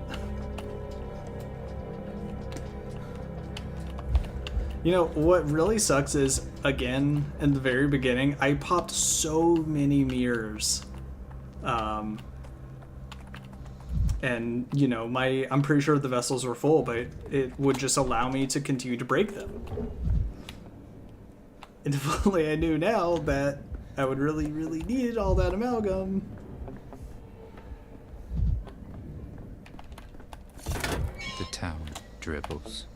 You know, what really sucks is, again, in the very beginning, I popped so many mirrors. And, you know, I'm pretty sure the vessels were full, but it would just allow me to continue to break them. And if only I knew now that I would really, really need all that amalgam. The town dribbles.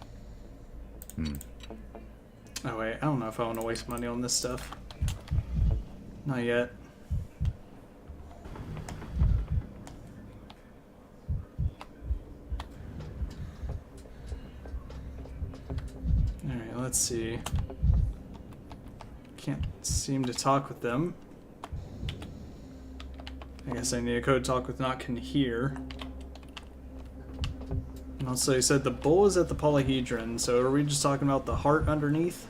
Oh wait, I don't know if I want to waste money on this stuff. Not yet. Alright, let's see. Can't seem to talk with them. I guess I need a code talk with not can hear. And also, he said the bull is at the polyhedron, so are we just talking about the heart underneath?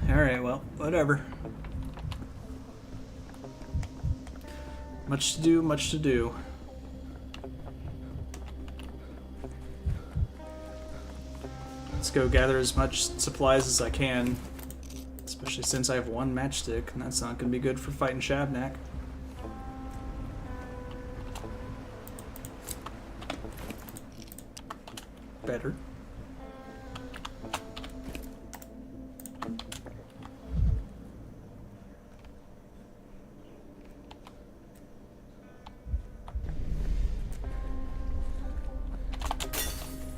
Alright, well, whatever. Much to do, much to do. Let's go gather as much supplies as I can. Especially since I have one matchstick, and that's not going to be good for fighting Shabnak. Better.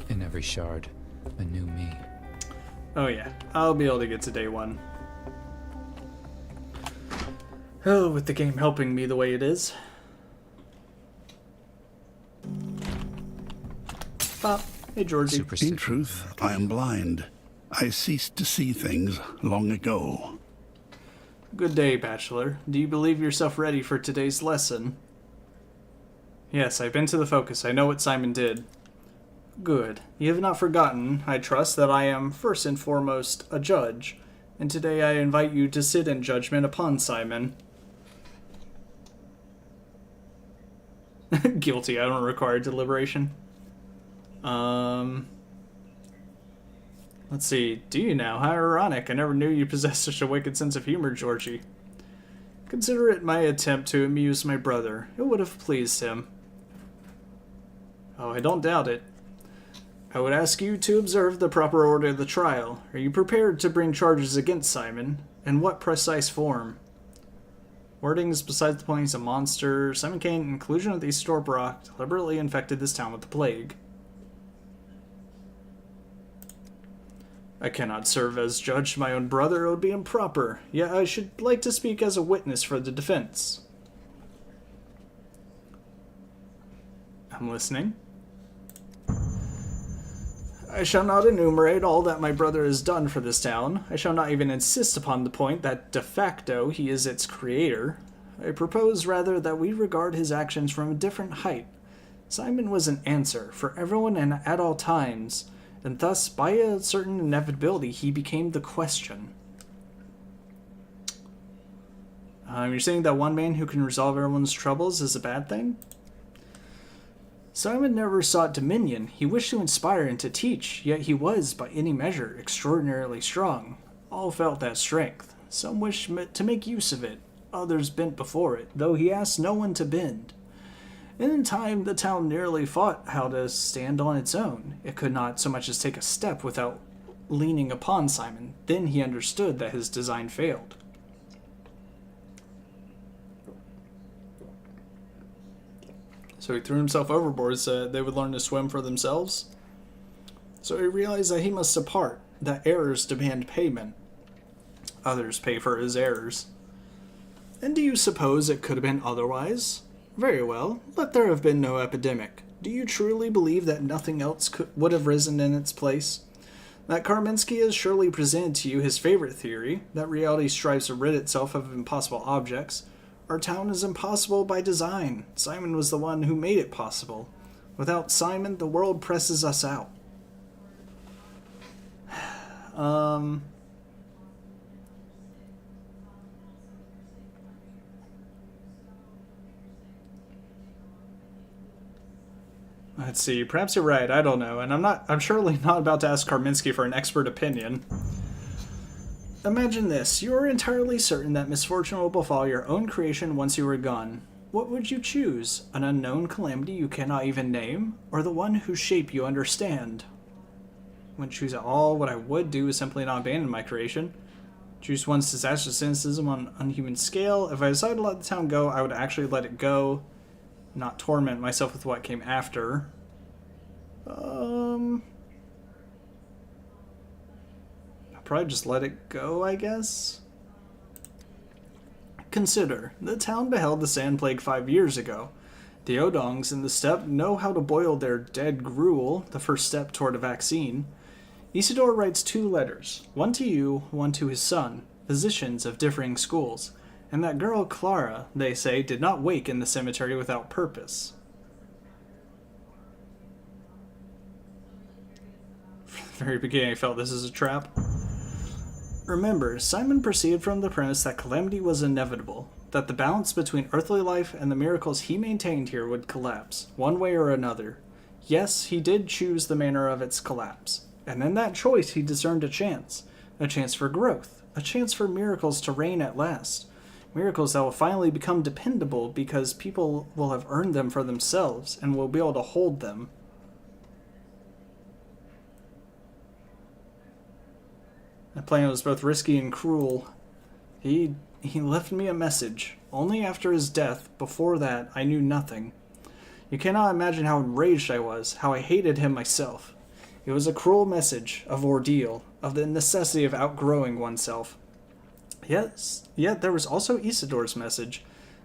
In every shard, a new me. Oh yeah, I'll be able to get to day one. Oh, with the game helping me the way it is. Pop. Hey, Georgie. In truth, I am blind. I ceased to see things long ago. Good day, Bachelor. Do you believe yourself ready for today's lesson? Yes, I've been to the focus. I know what Simon did. Good. You have not forgotten, I trust, that I am, first and foremost, a judge, and today I invite you to sit in judgment upon Simon. Guilty. I don't require deliberation. Let's see. Do you now? How ironic. I never knew you possessed such a wicked sense of humor, Georgie. Consider it my attempt to amuse my brother. It would have pleased him. Oh, I don't doubt it. I would ask you to observe the proper order of the trial. Are you prepared to bring charges against Simon? In what precise form? Wording is besides the point. He's a monster. Simon Kane, inclusion of the East Storp Rock, deliberately infected this town with the plague. I cannot serve as judge to my own brother. It would be improper. Yet I should like to speak as a witness for the defense. I'm listening. I shall not enumerate all that my brother has done for this town. I shall not even insist upon the point that de facto he is its creator. I propose rather that we regard his actions from a different height, Simon was an answer for everyone and at all times, and thus, by a certain inevitability, he became the question. You're saying that one man who can resolve everyone's troubles is a bad thing? Simon never sought dominion. He wished to inspire and to teach, yet he was, by any measure, extraordinarily strong. All felt that strength. Some wished to make use of it. Others bent before it, though he asked no one to bend. And in time, the town nearly fought how to stand on its own. It could not so much as take a step without leaning upon Simon. Then he understood that his design failed. So he threw himself overboard so they would learn to swim for themselves. So he realized that he must depart, that errors demand payment. Others pay for his errors. And do you suppose it could have been otherwise? Very well, let there have been no epidemic. Do you truly believe that nothing else would have risen in its place? That Kaminsky has surely presented to you his favorite theory, that reality strives to rid itself of impossible objects. Our town is impossible by design. Simon was the one who made it possible. Without Simon, the world presses us out. Let's see, perhaps you're right, I don't know, and I'm surely not about to ask Kaminsky for an expert opinion. Imagine this, you are entirely certain that misfortune will befall your own creation once you are gone. What would you choose? An unknown calamity you cannot even name? Or the one whose shape you understand? I wouldn't choose at all. What I would do is simply not abandon my creation. Choose one's disastrous cynicism on an unhuman scale. If I decided to let the town go, I would actually let it go. Not torment myself with what came after. I'll probably just let it go, I guess. Consider, the town beheld the sand plague 5 years ago. The Odongs in the steppe know how to boil their dead gruel, the first step toward a vaccine. Isidore writes 2 letters, one to you, one to his son, physicians of differing schools. And that girl, Clara, they say, did not wake in the cemetery without purpose. From the very beginning, I felt this is a trap. Remember, Simon proceeded from the premise that calamity was inevitable, that the balance between earthly life and the miracles he maintained here would collapse, one way or another. Yes, he did choose the manner of its collapse, and in that choice he discerned a chance for growth, a chance for miracles to reign at last. Miracles that will finally become dependable because people will have earned them for themselves and will be able to hold them. That plan was both risky and cruel. He left me a message. Only after his death, before that, I knew nothing. You cannot imagine how enraged I was, how I hated him myself. It was a cruel message of ordeal, of the necessity of outgrowing oneself. Yes, yet there was also Isidore's message,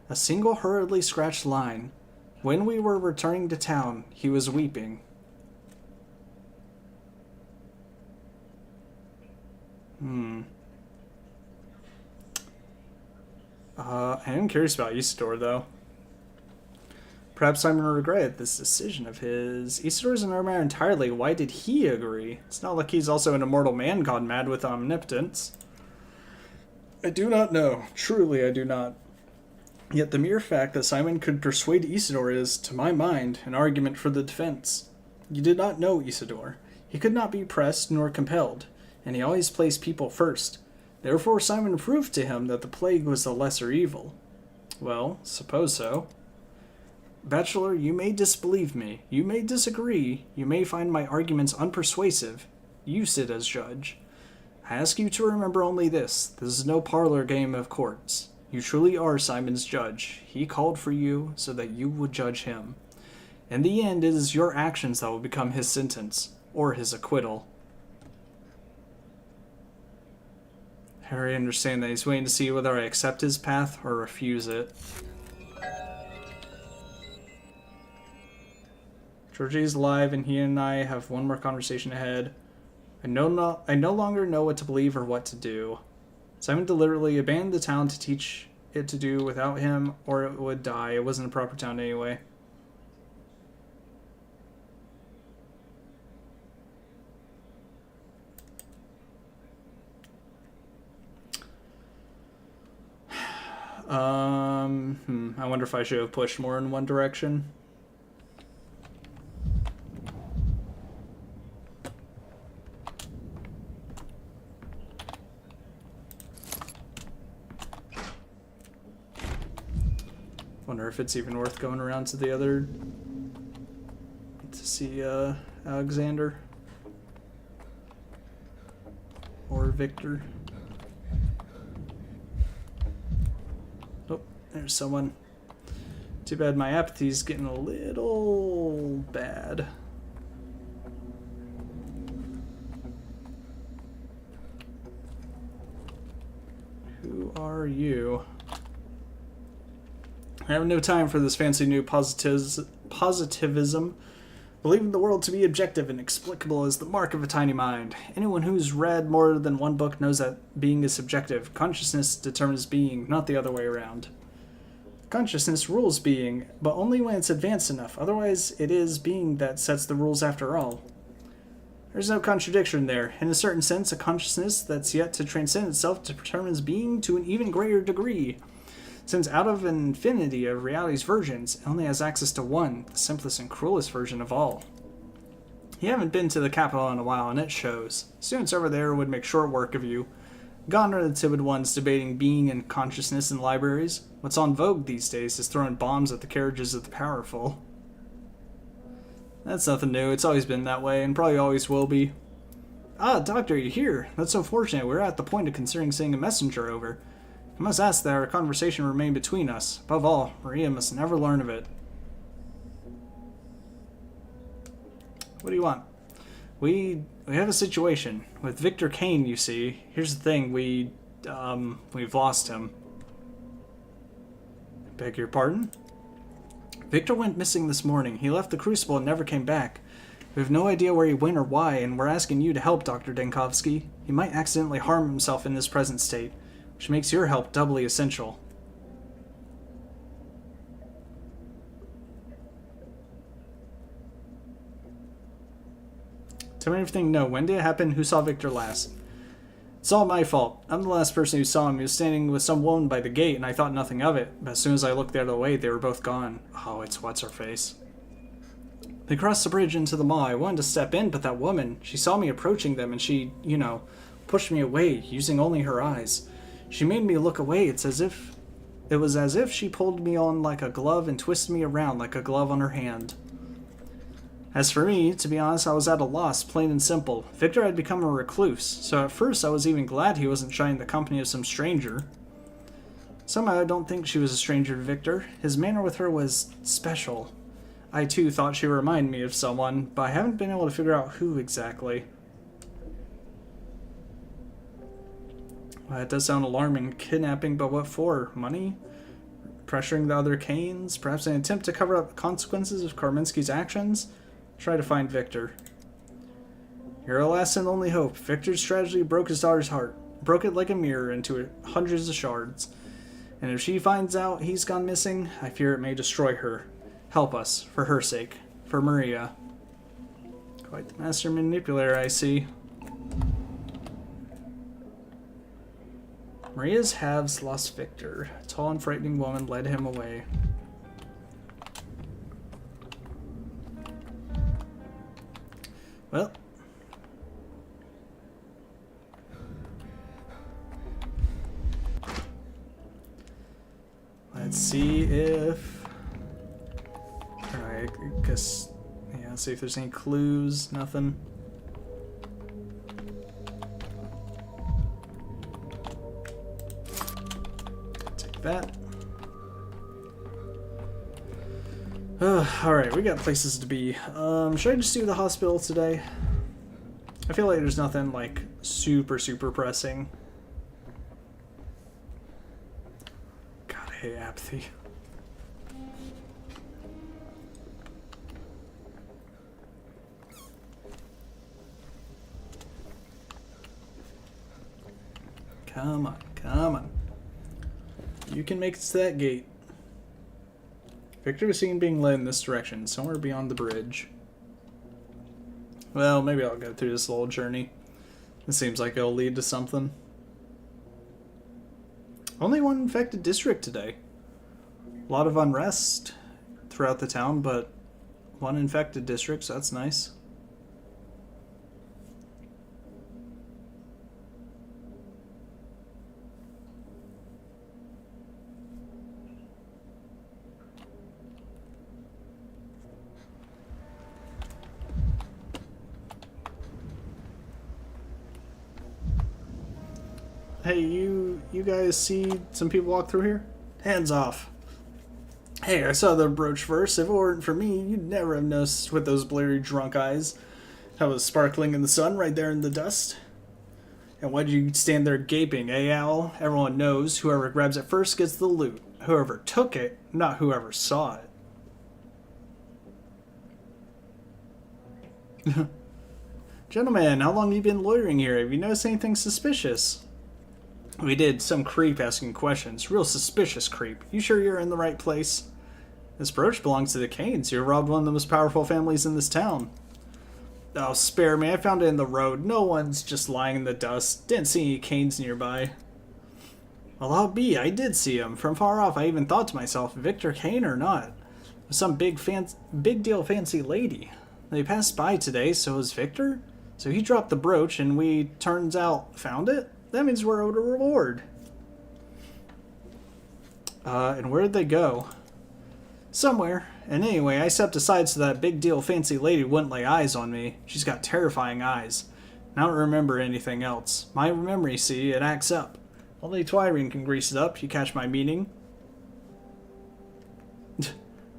a single hurriedly scratched line. When we were returning to town, he was weeping. I am curious about Isidore, though. Perhaps Simon will regret this decision of his. Isidore's another matter entirely. Why did he agree? It's not like he's also an immortal man gone mad with omnipotence. I do not know. Truly, I do not. Yet the mere fact that Simon could persuade Isidore is, to my mind, an argument for the defense. You did not know Isidore. He could not be pressed nor compelled, and he always placed people first. Therefore Simon proved to him that the plague was the lesser evil. Well, suppose so. Bachelor, you may disbelieve me. You may disagree. You may find my arguments unpersuasive. You sit as judge. I ask you to remember only this. This is no parlor game of courts. You truly are Simon's judge. He called for you so that you would judge him. In the end, it is your actions that will become his sentence, or his acquittal. Harry understands that he's waiting to see whether I accept his path or refuse it. Georgie's alive, and he and I have one more conversation ahead. I no longer know what to believe or what to do. Simon deliberately abandoned the town to teach it to do without him, or it would die. It wasn't a proper town anyway. I wonder if I should have pushed more in one direction. Wonder if it's even worth going around to the other to see Alexander or Victor. Oh, there's someone. Too bad my apathy's getting a little bad. Who are you? I have no time for this fancy new positivism. Believing the world to be objective and explicable is the mark of a tiny mind. Anyone who's read more than one book knows that being is subjective. Consciousness determines being, not the other way around. Consciousness rules being, but only when it's advanced enough. Otherwise, it is being that sets the rules after all. There's no contradiction there. In a certain sense, a consciousness that's yet to transcend itself determines being to an even greater degree. Since out of an infinity of reality's versions, it only has access to one, the simplest and cruelest version of all. You haven't been to the capital in a while, and it shows. Students over there would make short work of you. Gone are the timid ones debating being and consciousness in libraries. What's on vogue these days is throwing bombs at the carriages of the powerful. That's nothing new. It's always been that way, and probably always will be. Ah, Doctor, you're here. That's so fortunate. We're at the point of considering sending a messenger over. I must ask that our conversation remain between us. Above all, Maria must never learn of it. What do you want? We have a situation. With Victor Kane, you see. Here's the thing, we've lost him. Beg your pardon? Victor went missing this morning. He left the Crucible and never came back. We have no idea where he went or why, and we're asking you to help, Dr. Denkovsky. He might accidentally harm himself in his present state, which makes your help doubly essential. Tell me everything. No. When did it happen? Who saw Victor last? It's all my fault. I'm the last person who saw him. He was standing with some woman by the gate, and I thought nothing of it. But as soon as I looked the other way, they were both gone. Oh, it's what's-her-face. They crossed the bridge into the mall. I wanted to step in, but that woman, she saw me approaching them, and she, pushed me away, using only her eyes. She made me look away. It was as if she pulled me on like a glove and twisted me around like a glove on her hand. As for me, to be honest, I was at a loss, plain and simple. Victor had become a recluse, so at first I was even glad he wasn't shying the company of some stranger. Somehow I don't think she was a stranger to Victor. His manner with her was special. I too thought she reminded me of someone, but I haven't been able to figure out who exactly. Well, that does sound alarming. Kidnapping, but what for? Money? Pressuring the other Kanes? Perhaps an attempt to cover up the consequences of Karminski's actions? Try to find Victor. You're our last and only hope. Victor's tragedy broke his daughter's heart. Broke it like a mirror into hundreds of shards. And if she finds out he's gone missing, I fear it may destroy her. Help us, for her sake. For Maria. Quite the master manipulator, I see. Maria's halves lost Victor. A tall and frightening woman led him away. Well. Let's see if... Alright, I guess... Yeah, let's see if there's any clues. Nothing. Take that. Alright, we got places to be. Should I just do the hospital today? I feel like there's nothing, like, super pressing. God, I hate apathy. Come on, come on. You can make it to that gate. Victor was seen being led in this direction, somewhere beyond the bridge. Well, maybe I'll go through this little journey. It seems like it'll lead to something. Only one infected district today. A lot of unrest throughout the town, but one infected district, so that's nice. Hey, you guys see some people walk through here? Hands off. Hey, I saw the brooch first. If it weren't for me, you'd never have noticed with those blurry drunk eyes how it was sparkling in the sun right there in the dust. And why'd you stand there gaping, eh, Owl? Everyone knows whoever grabs it first gets the loot. Whoever took it, not whoever saw it. Gentlemen, how long have you been loitering here? Have you noticed anything suspicious? We did. Some creep asking questions. Real suspicious creep. You sure you're in the right place? This brooch belongs to the Canes. You robbed one of the most powerful families in this town. Oh, spare me. I found it in the road. No one's just lying in the dust. Didn't see any Canes nearby. Well, I'll be. I did see him. From far off, I even thought to myself, Victor Kane or not? Some big deal fancy lady. They passed by today, so it was Victor? So he dropped the brooch and we, turns out, found it? That means we're owed a reward. And where did they go? Somewhere. And anyway, I stepped aside so that big deal fancy lady wouldn't lay eyes on me. She's got terrifying eyes. And I don't remember anything else. My memory, see, it acts up. Only Twyrene can grease it up, you catch my meaning?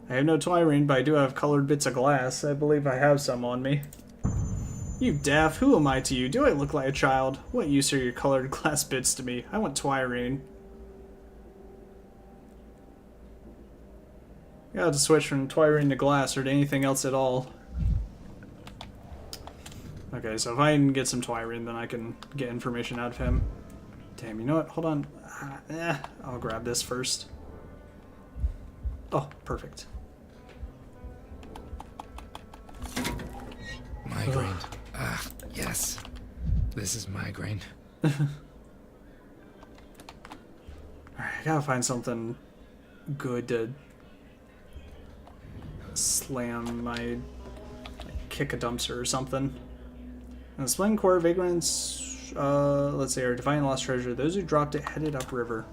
I have no Twyrene, but I do have colored bits of glass. I believe I have some on me. You daft, who am I to you? Do I look like a child? What use are your colored glass bits to me? I want Twyrene. You have to switch from Twyrene to glass or to anything else at all. Okay, so if I can get some Twyrene, then I can get information out of him. Damn, you know what? Hold on. I'll grab this first. Oh, perfect. Migraine. Ah, yes. This is migraine. Alright, I gotta find something good to slam my... kick a dumpster or something. And the Splendid Core Vagrants, let's see, our Divine Lost Treasure. Those who dropped it headed upriver.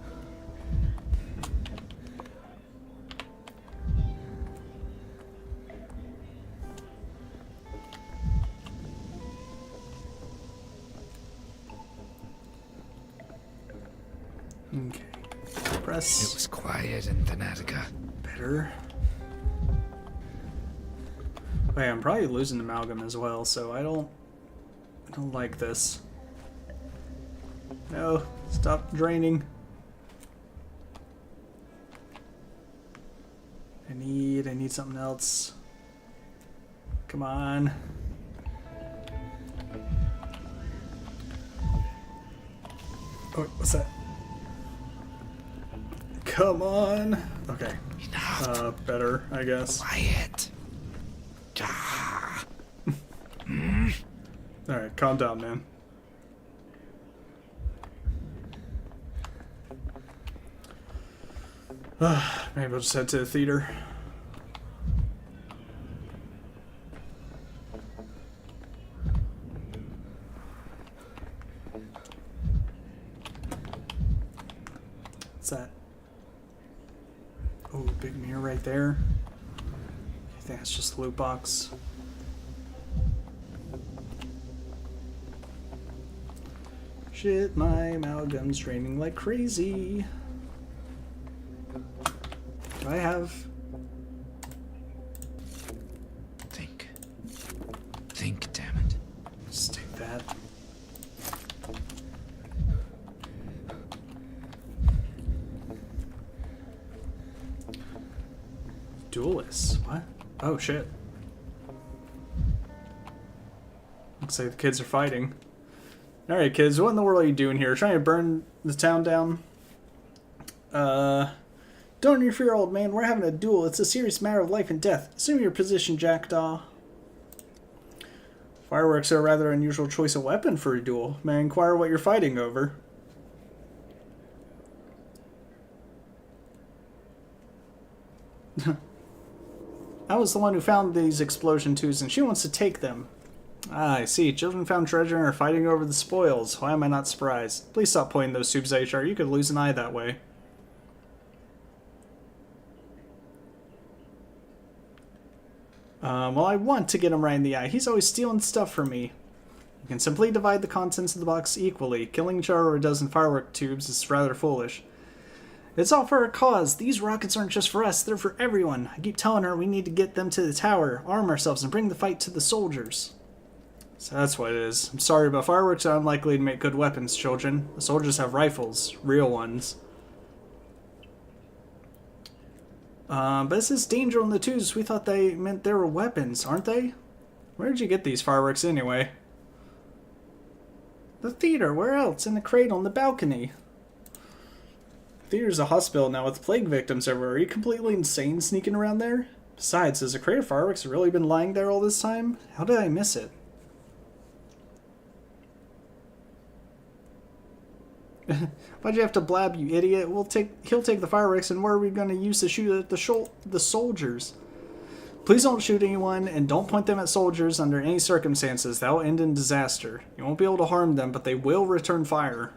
Okay. Press. It was quiet in Thanatica. Better. Wait, I'm probably losing amalgam as well, so I don't like this. No, stop draining. I need something else. Come on. Oh, what's that? Come on. Okay. Enough. Better, I guess. Quiet. Ah. Alright, calm down, man. Maybe I'll just head to the theater. What's that? Oh, big mirror right there. I think that's just a loot box. Shit, my amalgam's draining like crazy. Do I have... Think. Think, damn it. Just take that. Duelists? What? Oh, shit. Looks like the kids are fighting. Alright, kids, what in the world are you doing here? Trying to burn the town down? Don't interfere, old man. We're having a duel. It's a serious matter of life and death. Assume your position, Jackdaw. Fireworks are a rather unusual choice of weapon for a duel. May I inquire what you're fighting over? I was the one who found these explosion tubes, and she wants to take them. Ah, I see. Children found treasure and are fighting over the spoils. Why am I not surprised? Please stop pointing those tubes at each other. You could lose an eye that way. Well, I want to get him right in the eye. He's always stealing stuff from me. You can simply divide the contents of the box equally. Killing each other over a dozen firework tubes is rather foolish. It's all for a cause. These rockets aren't just for us, they're for everyone. I keep telling her we need to get them to the tower, arm ourselves, and bring the fight to the soldiers. So that's what it is. I'm sorry, but fireworks are unlikely to make good weapons, children. The soldiers have rifles, real ones. But this is danger on the tubes. We thought they meant they were weapons, aren't they? Where did you get these fireworks anyway? The theater, where else? In the crate on the balcony. The theater's a hospital now with plague victims everywhere. Are you completely insane sneaking around there? Besides, has a crate of fireworks really been lying there all this time? How did I miss it? Why'd you have to blab, you idiot? He'll take the fireworks, and where are we going to use to shoot at the soldiers? Please don't shoot anyone, and don't point them at soldiers under any circumstances. That will end in disaster. You won't be able to harm them, but they will return fire.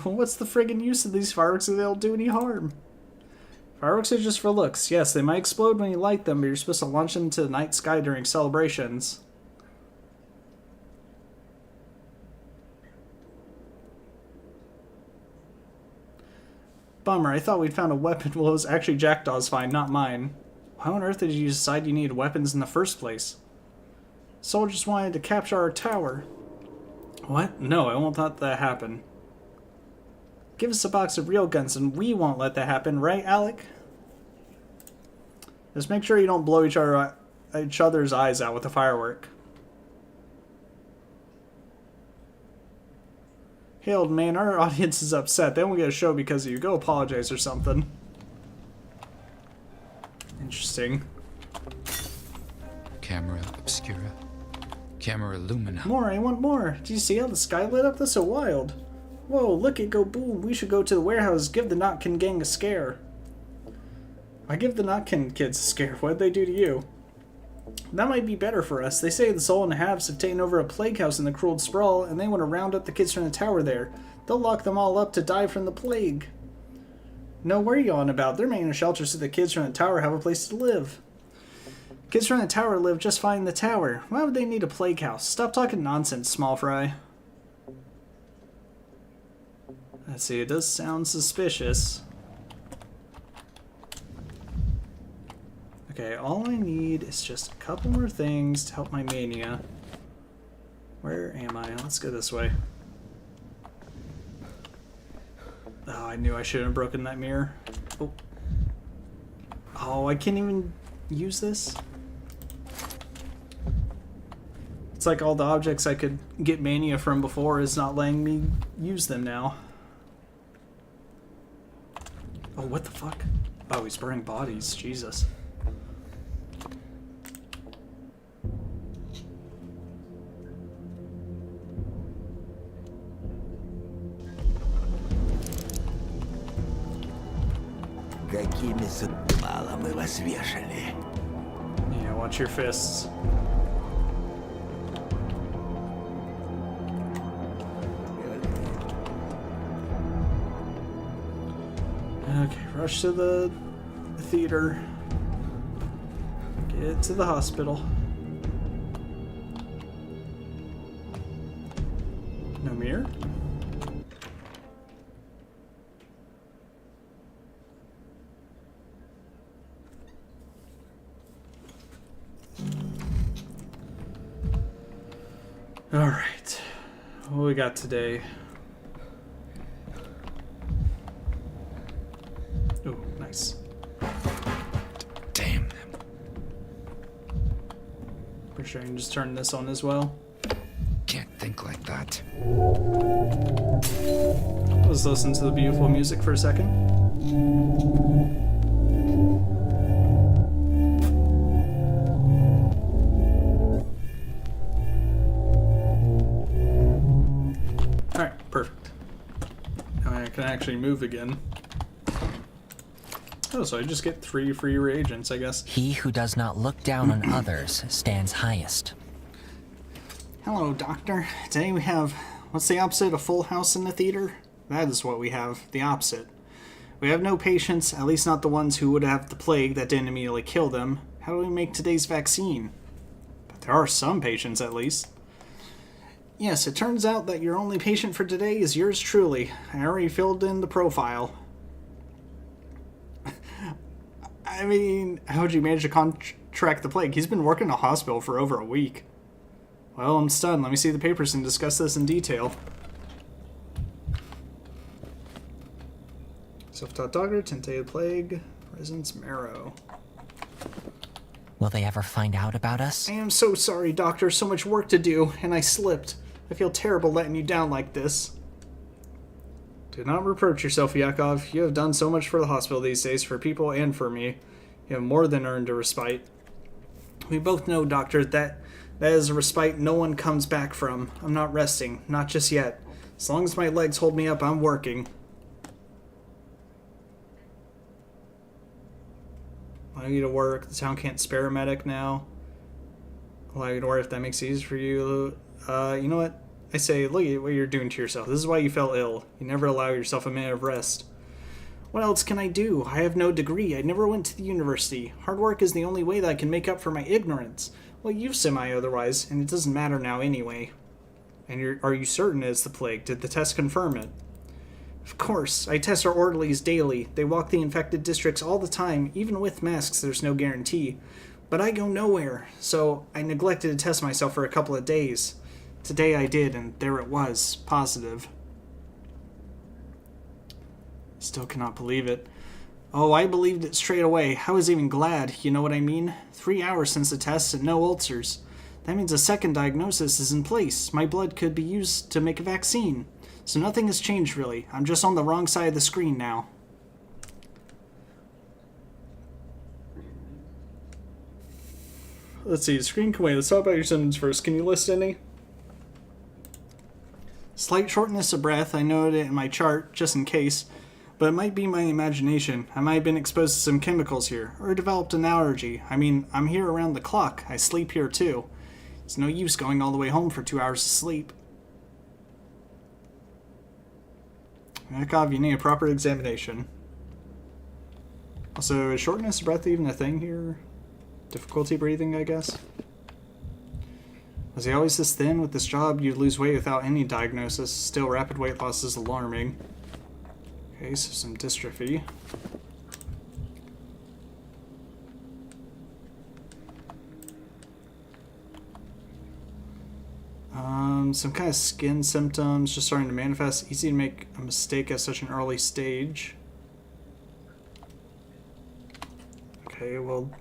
What's the friggin' use of these fireworks if they don't do any harm? Fireworks are just for looks. Yes, they might explode when you light them, but you're supposed to launch them into the night sky during celebrations. Bummer, I thought we'd found a weapon. Well, it was actually Jackdaw's find, not mine. Why on earth did you decide you needed weapons in the first place? Soldiers wanted to capture our tower. What? No, I won't let that happen. Give us a box of real guns and we won't let that happen, right, Alec? Just make sure you don't blow each other's eyes out with a firework. Hey, old man, our audience is upset. They won't get a show because of you. Go apologize or something. Interesting. Camera obscura. Camera lumina. More, I want more. Do you see how the sky lit up? That's so wild. Whoa, look it go boom. We should go to the warehouse. Give the Notkin gang a scare. I give the Notkin kids a scare. What did they do to you? That might be better for us. They say the Soul and the Halves have taken over a plague house in the Cruel Sprawl, and they want to round up the kids from the tower there. They'll lock them all up to die from the plague. No, what are you on about? They're making a shelter so the kids from the tower have a place to live. Kids from the tower live just fine in the tower. Why would they need a plague house? Stop talking nonsense, small fry. Let's see, it does sound suspicious. Okay, all I need is just a couple more things to help my mania. Where am I? Let's go this way. Oh, I knew I shouldn't have broken that mirror. Oh, I can't even use this? It's like all the objects I could get mania from before is not letting me use them now. Oh, what the fuck? Oh, he's burning bodies. Jesus. Какими судьбами мы вас вешали? Yeah, watch your fists. Okay, rush to the theater. Get to the hospital. No mirror? Alright. What we got today? Oh, nice. Damn them. Pretty sure I can just turn this on as well. Can't think like that. Let's listen to the beautiful music for a second. Alright, perfect. Now I can actually move again. Oh, so I just get 3 free reagents, I guess. He who does not look down on others stands highest. Hello, Doctor. Today we have, what's the opposite of Full House in the theater? That is what we have, the opposite. We have no patients, at least not the ones who would have the plague that didn't immediately kill them. How do we make today's vaccine? But there are some patients, at least. Yes, it turns out that your only patient for today is yours truly. I already filled in the profile. I mean, how'd you manage to contract the plague? He's been working in a hospital for over a week. Well, I'm stunned. Let me see the papers and discuss this in detail. Self-taught doctor, tentative plague, presence marrow. Will they ever find out about us? I am so sorry, Doctor. So much work to do, and I slipped. I feel terrible letting you down like this. Do not reproach yourself, Yakov. You have done so much for the hospital these days, for people and for me. You have more than earned a respite. We both know, Doctor, that is a respite no one comes back from. I'm not resting. Not just yet. As long as my legs hold me up, I'm working. Allow you to work. The town can't spare a medic now. Allow you to work if that makes it easier for you. You know what? I say, look at what you're doing to yourself. This is why you fell ill. You never allow yourself a minute of rest. What else can I do? I have no degree. I never went to the university. Hard work is the only way that I can make up for my ignorance. Well, you semi-otherwise, and it doesn't matter now anyway. And are you certain it's the plague? Did the test confirm it? Of course. I test our orderlies daily. They walk the infected districts all the time. Even with masks, there's no guarantee. But I go nowhere, so I neglected to test myself for a couple of days. Today I did, and there it was, positive. Still cannot believe it. Oh, I believed it straight away. I was even glad, you know what I mean? 3 hours since the test and no ulcers. That means a second diagnosis is in place. My blood could be used to make a vaccine. So nothing has changed really. I'm just on the wrong side of the screen now. Let's see, screen can wait. Let's talk about your symptoms first. Can you list any? Slight shortness of breath. I noted it in my chart, just in case. But it might be my imagination. I might have been exposed to some chemicals here, or developed an allergy. I mean, I'm here around the clock. I sleep here too. It's no use going all the way home for 2 hours of sleep. Yakov, you need a proper examination. Also, is shortness of breath even a thing here? Difficulty breathing, I guess? Was he always this thin? With this job, you'd lose weight without any diagnosis. Still, rapid weight loss is alarming. Okay, so some dystrophy. Some kind of skin symptoms just starting to manifest. Easy to make a mistake at such an early stage. Okay, well...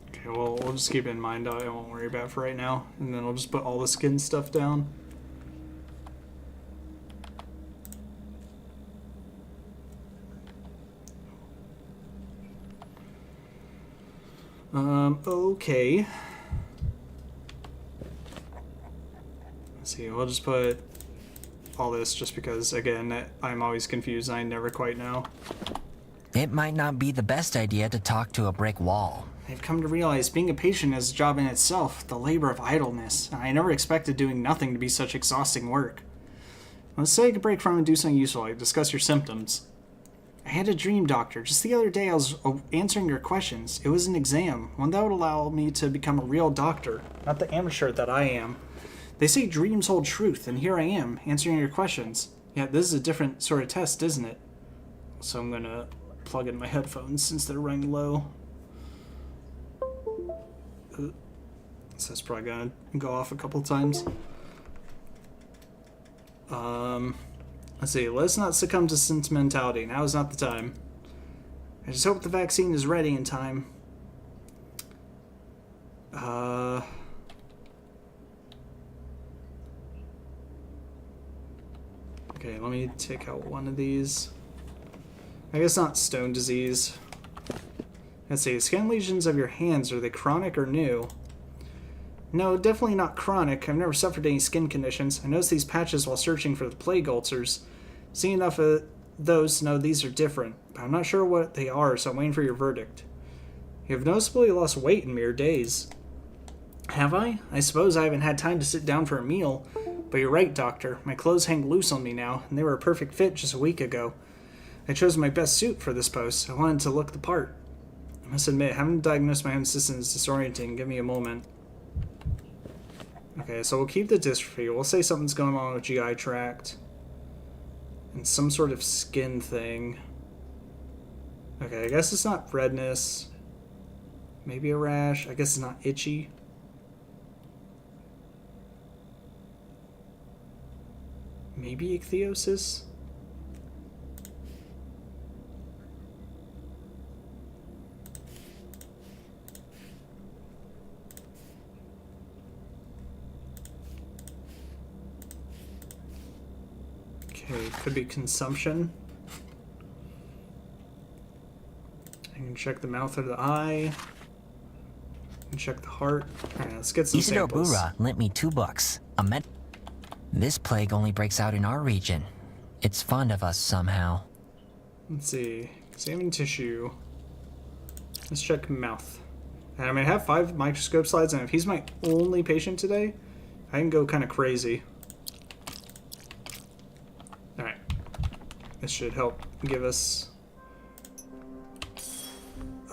Okay, well, we'll just keep it in mind. I won't worry about it for right now. And then I'll just put all the skin stuff down. Okay. Let's see, we'll just put all this just because, again, I'm always confused. I never quite know. It might not be the best idea to talk to a brick wall. I've come to realize being a patient is a job in itself, the labor of idleness. I never expected doing nothing to be such exhausting work. Let's take a break from it and do something useful, like discuss your symptoms. I had a dream, Doctor. Just the other day I was answering your questions. It was an exam, one that would allow me to become a real doctor, not the amateur that I am. They say dreams hold truth, and here I am, answering your questions. Yeah, this is a different sort of test, isn't it? So I'm gonna plug in my headphones since they're running low. So that's probably gonna go off a couple times. Let's see, let's not succumb to sentimentality. Now is not the time. I just hope the vaccine is ready in time. Okay, let me take out one of these. I guess not stone disease. Let's see, skin lesions of your hands, are they chronic or new? No, definitely not chronic. I've never suffered any skin conditions. I noticed these patches while searching for the plague ulcers. Seen enough of those to know these are different, but I'm not sure what they are, so I'm waiting for your verdict. You have noticeably lost weight in mere days. Have I? I suppose I haven't had time to sit down for a meal. But you're right, Doctor. My clothes hang loose on me now, and they were a perfect fit just a week ago. I chose my best suit for this post. I wanted to look the part. I must admit, having to diagnose my own system is disorienting. Give me a moment. Okay, so we'll keep the dystrophy. We'll say something's going on with GI tract. And some sort of skin thing. Okay, I guess it's not redness. Maybe a rash. I guess it's not itchy. Maybe ichthyosis? Okay, could be consumption. I can check the mouth or the eye. I can check the heart. Alright, let's get some Isidore samples. Bura lent me $2. This plague only breaks out in our region. It's fond of us somehow. Let's see. Examine tissue. Let's check mouth. And I mean, I have 5 microscope slides, and if he's my only patient today, I can go kind of crazy. Alright. This should help give us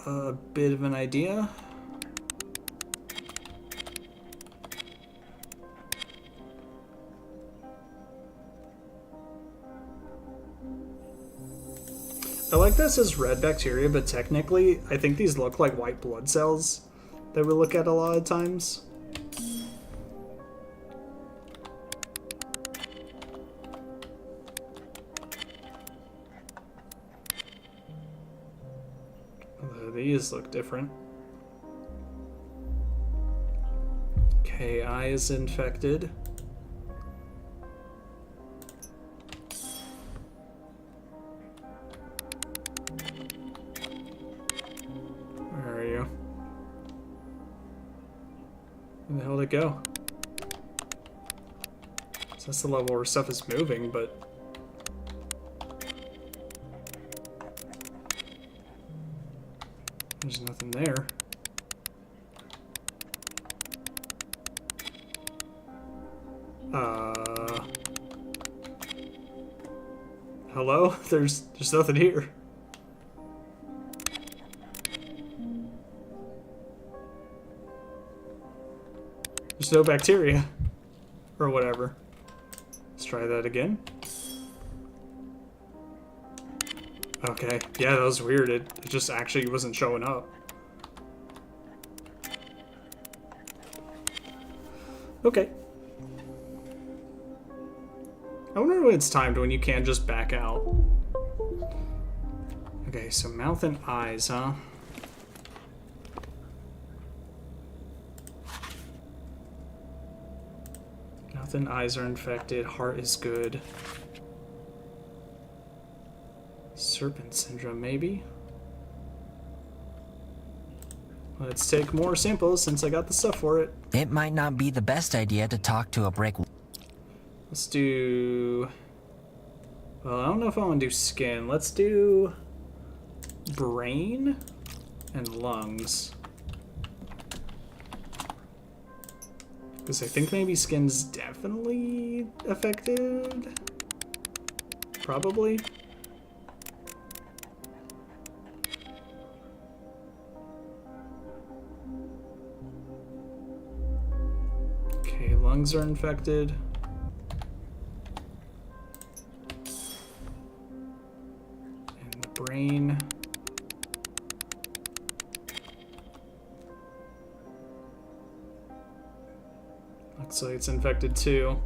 a bit of an idea. I like this as red bacteria, but technically, I think these look like white blood cells that we look at a lot of times. Although these look different. Okay, eye is infected. Where the hell did it go? So that's the level where stuff is moving, but... there's nothing there. Hello? There's nothing here. There's no bacteria. Or whatever. Let's try that again. Okay. Yeah, that was weird. It just actually wasn't showing up. Okay. I wonder when it's timed, when you can just back out. Okay, so mouth and eyes, huh? Mouth and eyes are infected. Heart is good. Serpent syndrome, maybe? Let's take more samples since I got the stuff for it. It might not be the best idea to talk to a brick wall. Let's do... well, I don't know if I want to do skin. Let's do brain and lungs. Because I think maybe skin's definitely affected. Probably. Okay, lungs are infected. And the brain. Looks like it's infected too.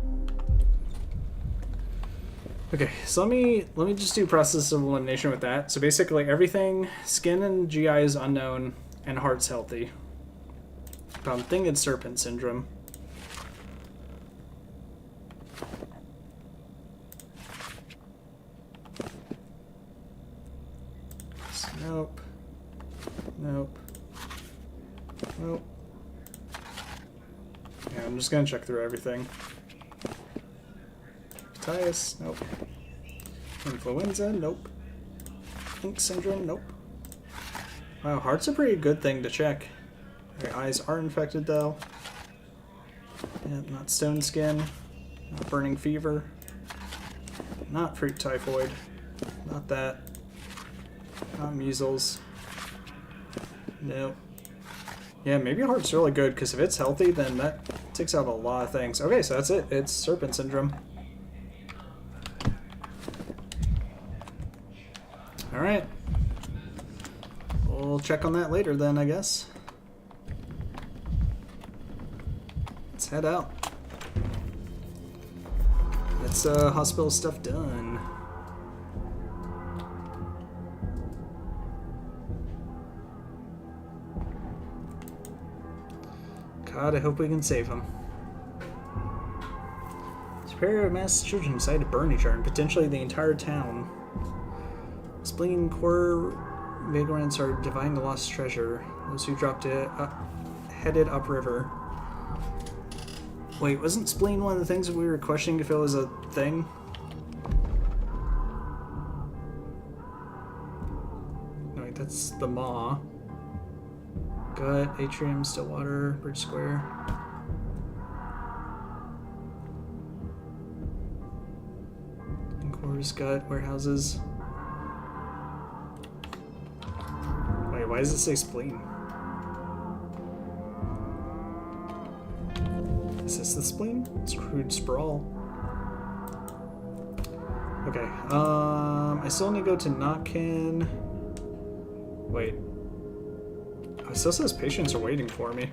Okay, so let me just do process of elimination with that. So basically everything, skin and GI is unknown, and heart's healthy. But I'm thinking it's serpent syndrome. Nope. Nope. Nope. Yeah, I'm just gonna check through everything. Hepatitis, nope. Influenza, nope. Ink syndrome, nope. Wow, heart's a pretty good thing to check. Your eyes are infected though. Yeah, not stone skin. Not burning fever. Not fruit typhoid. Not that. Not measles. No. Yeah, maybe heart's really good, because if it's healthy, then that takes out a lot of things. Okay, so that's it. It's serpent syndrome. Alright. We'll check on that later then, I guess. Let's head out. That's hospital stuff done. God, I hope we can save him. Prepare a mass destruction site to burn each other and potentially the entire town. Spleen core vagrants are dividing the lost treasure. Those who dropped it headed upriver. Wait, wasn't spleen one of the things that we were questioning if it was a thing? No, wait, that's the maw. Gut, atrium, Stillwater, Bridge Square. Cores, gut, warehouses. Wait, why does it say spleen? Is this the spleen? It's crude sprawl. Okay, I still need to go to Notkin. Wait. It still says patients are waiting for me.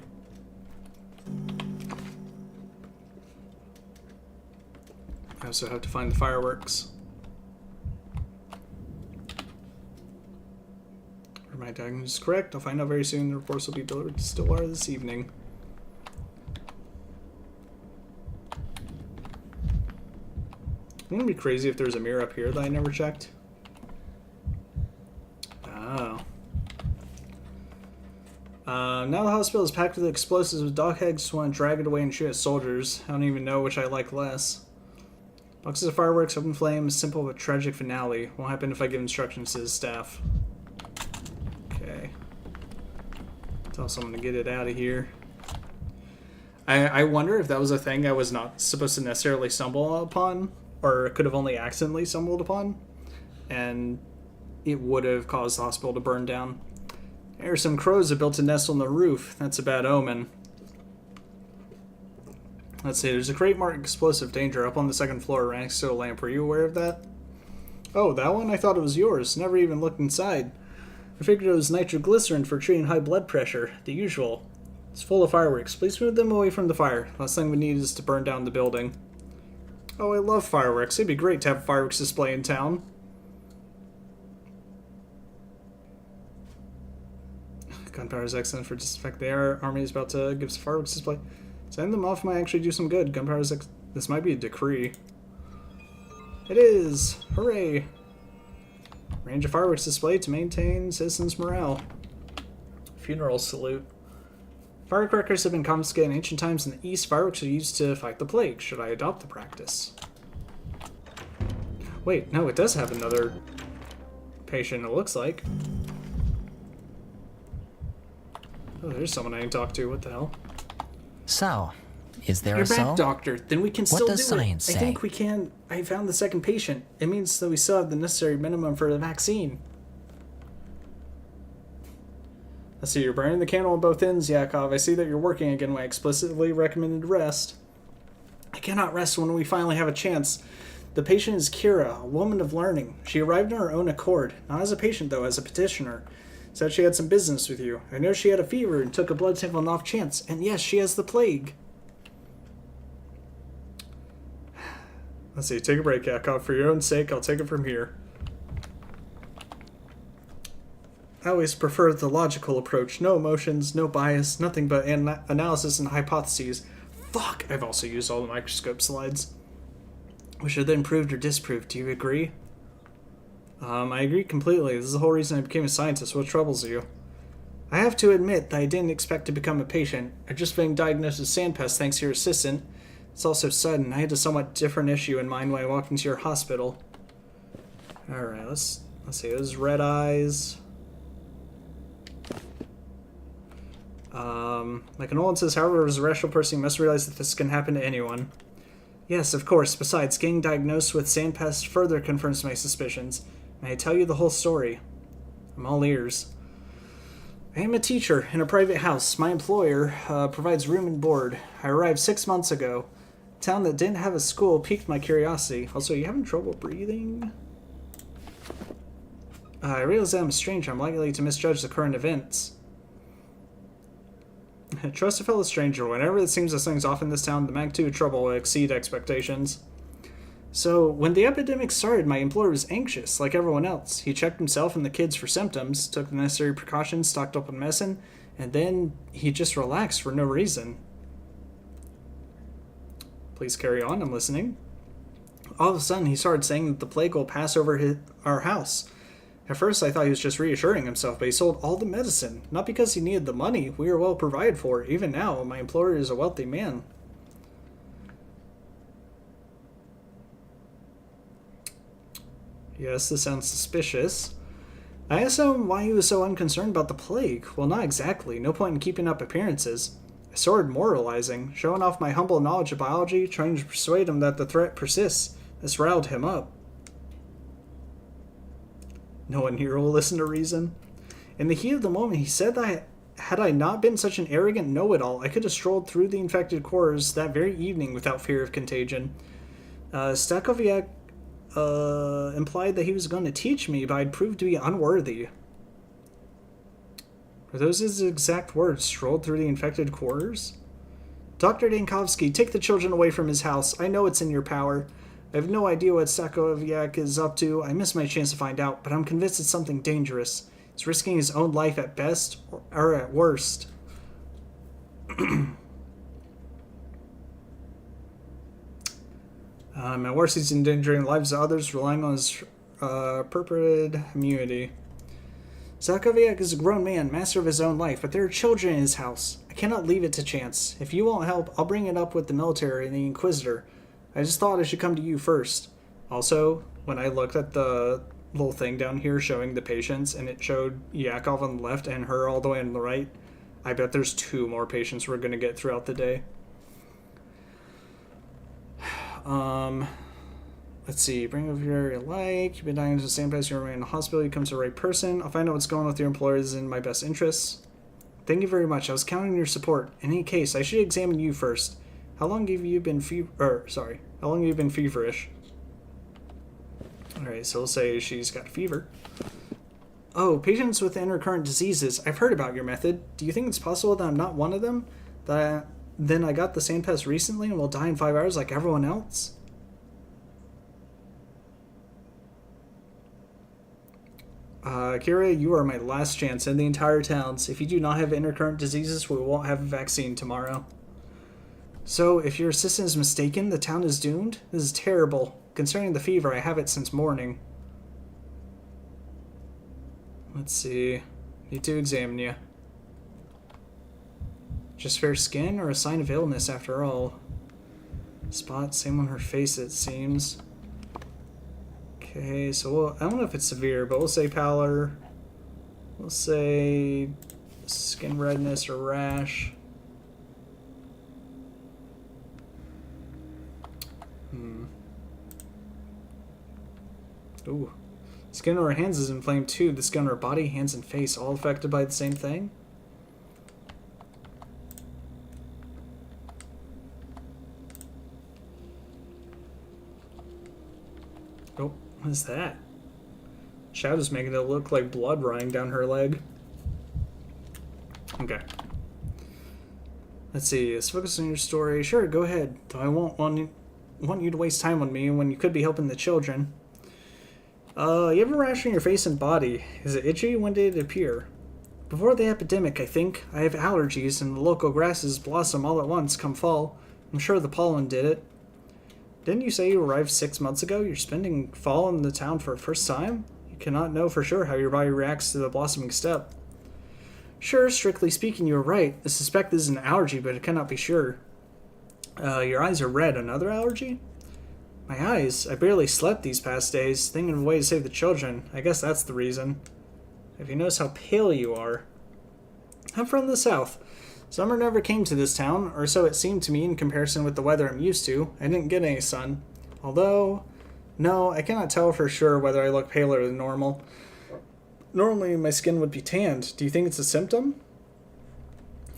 I also have to find the fireworks. Are my diagnosis correct? I'll find out very soon. The reports will be delivered to Stillwater this evening. Wouldn't it be crazy if there's a mirror up here that I never checked? Oh. Now the hospital is packed with explosives with dogheads just want to drag it away and shoot at soldiers. I don't even know which I like less. Boxes of fireworks, open flames, simple but tragic finale. Won't happen if I give instructions to his staff. Okay. Tell someone to get it out of here. I wonder if that was a thing I was not supposed to necessarily stumble upon, or could have only accidentally stumbled upon, and it would have caused the hospital to burn down. There are some crows that built a nest on the roof. That's a bad omen. Let's see, there's a crate marked explosive danger up on the second floor right next to a lamp. Were you aware of that? Oh, that one? I thought it was yours. Never even looked inside. I figured it was nitroglycerin for treating high blood pressure. The usual. It's full of fireworks. Please move them away from the fire. Last thing we need is to burn down the building. Oh, I love fireworks. It'd be great to have a fireworks display in town. Gunpowder is excellent for disinfect the air. Army is about to give us a fireworks display. Send them off might actually do some good. Gunpowder is this might be a decree. It is! Hooray! Range of fireworks display to maintain citizens' morale. Funeral salute. Firecrackers have been confiscated in ancient times in the East. Fireworks are used to fight the plague. Should I adopt the practice? Wait, no, it does have another patient, it looks like. Oh, there's someone I can talk to. What the hell? So, is there You're a back, so? doctor. Then we can What still does do it. science I say? think we can. I found the second patient. It means that we still have the necessary minimum for the vaccine. Let's see, you're burning the candle on both ends, Yakov. I see that you're working again when I explicitly recommended rest. I cannot rest when we finally have a chance. The patient is Kira, a woman of learning. She arrived on her own accord. Not as a patient, though, as a petitioner. Said she had some business with you. I know she had a fever and took a blood sample on the off chance. And yes, she has the plague. Let's see, take a break, Yakov. For your own sake, I'll take it from here. I always prefer the logical approach. No emotions, no bias, nothing but analysis and hypotheses. Fuck! I've also used all the microscope slides. Which are then proved or disproved. Do you agree? I agree completely. This is the whole reason I became a scientist. What troubles you? I have to admit that I didn't expect to become a patient. I've just been diagnosed with sandpest thanks to your assistant. It's also sudden. I had a somewhat different issue in mind when I walked into your hospital. Alright, let's see. Those red eyes. Like Nolan says, however, as a rational person, you must realize that this can happen to anyone. Yes, of course. Besides, getting diagnosed with sandpest further confirms my suspicions. May I tell you the whole story? I'm all ears. I am a teacher in a private house. My employer provides room and board. I arrived 6 months ago. A town that didn't have a school piqued my curiosity. Also, you having trouble breathing? I realize that I'm a stranger. I'm likely to misjudge the current events. Trust a fellow stranger. Whenever it seems that something's off in this town, the magnitude of trouble will exceed expectations. So, when the epidemic started, my employer was anxious, like everyone else. He checked himself and the kids for symptoms, took the necessary precautions, stocked up on medicine, and then he just relaxed for no reason. Please carry on, I'm listening. All of a sudden, he started saying that the plague will pass over our house. At first, I thought he was just reassuring himself, but he sold all the medicine. Not because he needed the money. We are well provided for. Even now, my employer is a wealthy man. Yes, this sounds suspicious. I asked him why he was so unconcerned about the plague. Well, not exactly. No point in keeping up appearances. I started moralizing, showing off my humble knowledge of biology, trying to persuade him that the threat persists. This riled him up. No one here will listen to reason. In the heat of the moment, he said that had I not been such an arrogant know-it-all, I could have strolled through the infected quarters that very evening without fear of contagion. Stakoviak implied that he was going to teach me, but I'd proved to be unworthy. Were those his exact words? Strolled through the infected quarters? Dr. Dankovsky, take the children away from his house. I know it's in your power. I have no idea what Stakoviak is up to. I missed my chance to find out, but I'm convinced it's something dangerous. He's risking his own life at best, or at worst. At worst, he's endangering the lives of others, relying on his purported immunity. Stakoviak is a grown man, master of his own life, but there are children in his house. I cannot leave it to chance. If you won't help, I'll bring it up with the military and the Inquisitor. I just thought I should come to you first. Also, when I looked at the little thing down here showing the patients, and it showed Yakov on the left and her all the way on the right, I bet there's 2 more patients we're going to get throughout the day. Let's see. Bring over your like. You've been diagnosed with the same place. You remain in the hospital. You come to the right person. I'll find out what's going on with your employer. Is in my best interests. Thank you very much. I was counting on your support. In any case, I should examine you first. How long have you been how long have you been feverish? Alright, so we'll say she's got fever. Oh, patients with intercurrent diseases. I've heard about your method. Do you think it's possible that I'm not one of them? Then I got the sandpest recently and will die in 5 hours like everyone else? Kira, you are my last chance in the entire towns. If you do not have intercurrent diseases, we won't have a vaccine tomorrow. So, if your assistant is mistaken, the town is doomed? This is terrible. Concerning the fever, I have it since morning. Let's see. Need to examine you. Just fair skin or a sign of illness after all? Spot, same on her face it seems. Okay, so I don't know if it's severe, but we'll say pallor. We'll say skin redness or rash. Ooh. Skin on her hands is inflamed too. The skin on her body, hands, and face, all affected by the same thing? Oh, what is that? Shadow's making it look like blood running down her leg. Okay. Let's see. Let's focus on your story. Sure, go ahead. Though I won't want you to waste time on me when you could be helping the children. You have a rash on your face and body. Is it itchy? When did it appear? Before the epidemic, I think. I have allergies, and the local grasses blossom all at once come fall. I'm sure the pollen did it. Didn't you say you arrived 6 months ago? You're spending fall in the town for the first time? You cannot know for sure how your body reacts to the blossoming steppe. Sure, strictly speaking, you are right. I suspect this is an allergy, but I cannot be sure. Your eyes are red. Another allergy? My eyes? I barely slept these past days, thinking of a way to save the children. I guess that's the reason. If you notice how pale you are. I'm from the south. Summer never came to this town, or so it seemed to me in comparison with the weather I'm used to. I didn't get any sun. Although, no, I cannot tell for sure whether I look paler than normal. Normally, my skin would be tanned. Do you think it's a symptom?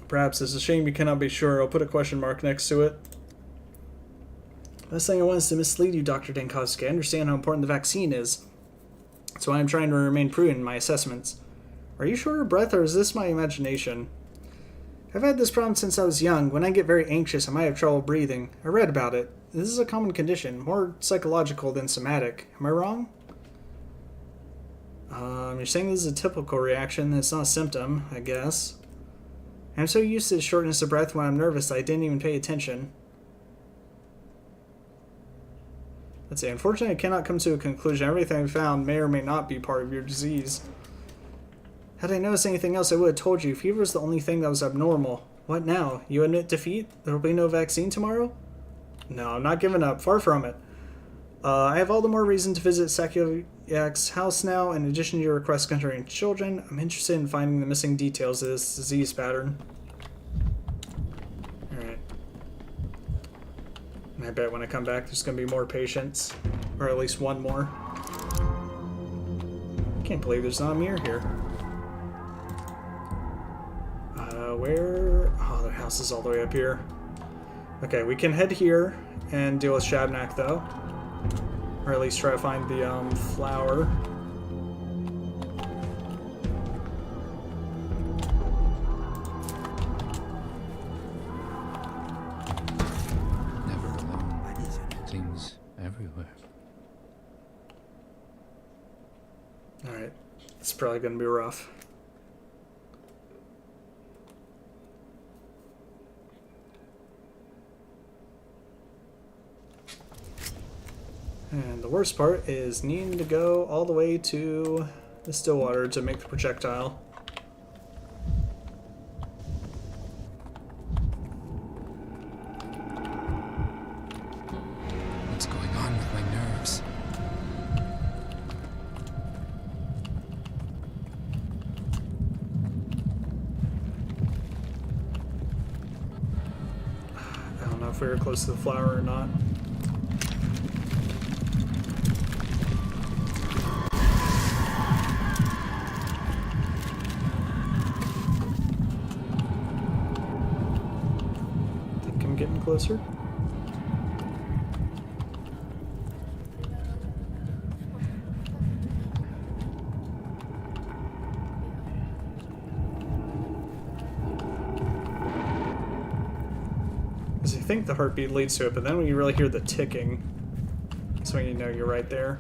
Perhaps it's a shame you cannot be sure. I'll put a question mark next to it. Last thing I want is to mislead you, Dr. Dankovsky. I understand how important the vaccine is. That's why I'm trying to remain prudent in my assessments. Are you short of breath, or is this my imagination? I've had this problem since I was young. When I get very anxious, I might have trouble breathing. I read about it. This is a common condition, more psychological than somatic. Am I wrong? You're saying this is a typical reaction. It's not a symptom, I guess. I'm so used to shortness of breath when I'm nervous that I didn't even pay attention. Let's see. Unfortunately, I cannot come to a conclusion. Everything I found may or may not be part of your disease. Had I noticed anything else, I would have told you. Fever is the only thing that was abnormal. What now? You admit defeat? There will be no vaccine tomorrow? No, I'm not giving up. Far from it. I have all the more reason to visit Sakurak's house now. In addition to your request concerning children, I'm interested in finding the missing details of this disease pattern. Alright. And I bet when I come back there's going to be more patients. Or at least one more. I can't believe there's not a mirror here. Where? Oh, their house is all the way up here. Okay, we can head here and deal with Shabnak, though. Or at least try to find the flower. Never alone. Things everywhere. Alright. It's probably going to be rough. And the worst part is needing to go all the way to the Stillwater to make the projectile. What's going on with my nerves? I don't know if we were close to the flower or not. Closer. Because you think the heartbeat leads to it, but then when you really hear the ticking, that's when you know you're right there.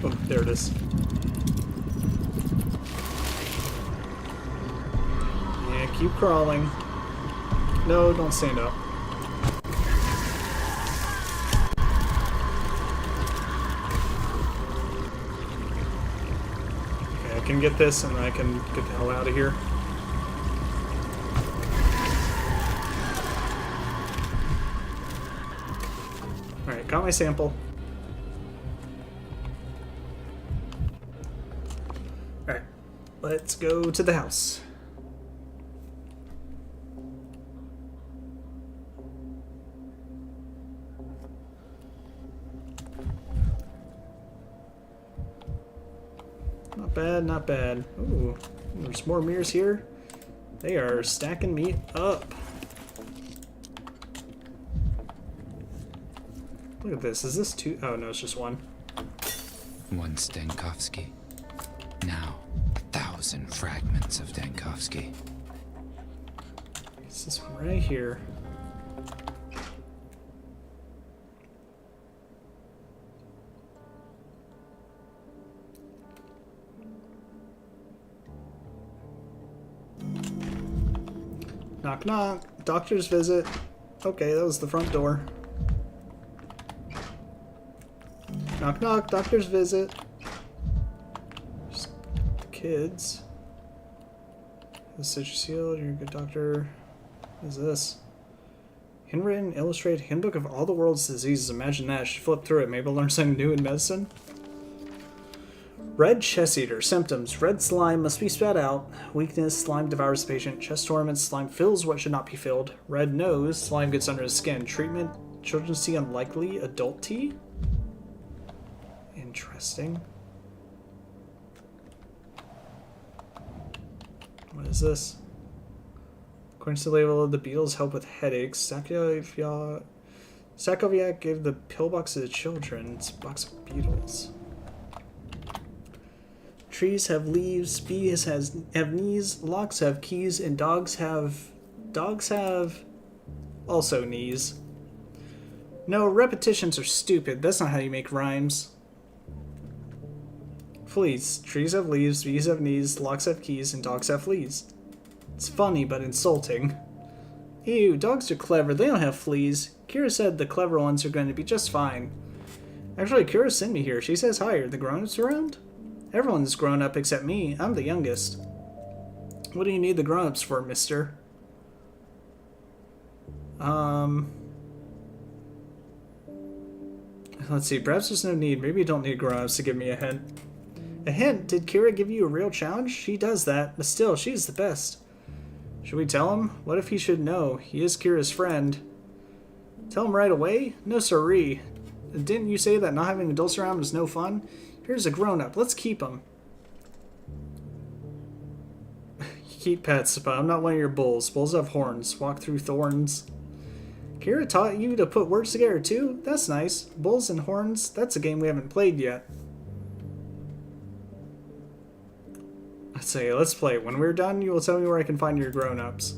Oh, there it is. Keep crawling. No, don't stand up. Okay, I can get this and I can get the hell out of here. Alright, got my sample. Alright, let's go to the house. Not bad, not bad. Ooh, there's more mirrors here. They are stacking me up. Look at this. Is this two? Oh, no, it's just one. Once Dankovsky. Now, 1,000 fragments of Dankovsky. It's this one right here. Knock, knock. Doctor's visit. Okay, that was the front door. Knock knock, doctor's visit. Just kids. The stitch sealed, you're a good doctor. What is this? Handwritten, illustrated handbook of all the world's diseases. Imagine that. Should flip through it. Maybe I'll learn something new in medicine. Red chest eater. Symptoms. Red slime must be spat out. Weakness. Slime devours the patient. Chest torments. Slime fills what should not be filled. Red nose. Slime gets under the skin. Treatment. Children's tea unlikely. Adult tea? Interesting. What is this? According to the label, the beetles help with headaches. Sakoviak gave the pillbox to the children. It's a box of beetles. Trees have leaves, bees have knees, locks have keys, and dogs have also knees. No, repetitions are stupid. That's not how you make rhymes. Fleas. Trees have leaves, bees have knees, locks have keys, and dogs have fleas. It's funny, but insulting. Ew, dogs are clever. They don't have fleas. Kira said the clever ones are going to be just fine. Actually, Kira sent me here. She says hi. Are the grown-ups around? Everyone's grown up except me. I'm the youngest. What do you need the grown-ups for, mister? Let's see. Perhaps there's no need. Maybe you don't need grown-ups to give me a hint. A hint? Did Kira give you a real challenge? She does that, but still, she's the best. Should we tell him? What if he should know? He is Kira's friend. Tell him right away? No siree. Didn't you say that not having adults around is no fun? Here's a grown-up. Let's keep him. Keep pets, but I'm not one of your bulls. Bulls have horns. Walk through thorns. Kira taught you to put words together too? That's nice. Bulls and horns? That's a game we haven't played yet. I'd say, let's play. When we're done, you will tell me where I can find your grown-ups.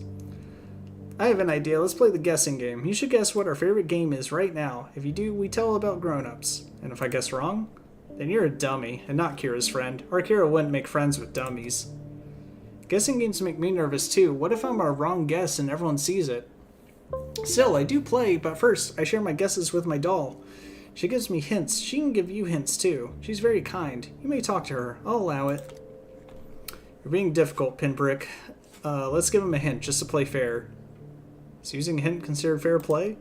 I have an idea. Let's play the guessing game. You should guess what our favorite game is right now. If you do, we tell about grown-ups. And if I guess wrong, then you're a dummy and not Kira's friend. Or Kira wouldn't make friends with dummies. Guessing games make me nervous too. What if I'm a wrong guess and everyone sees it? Still, I do play, but first, I share my guesses with my doll. She gives me hints. She can give you hints too. She's very kind. You may talk to her. I'll allow it. You're being difficult, Pinprick. Let's give him a hint, just to play fair. Is using a hint considered fair play?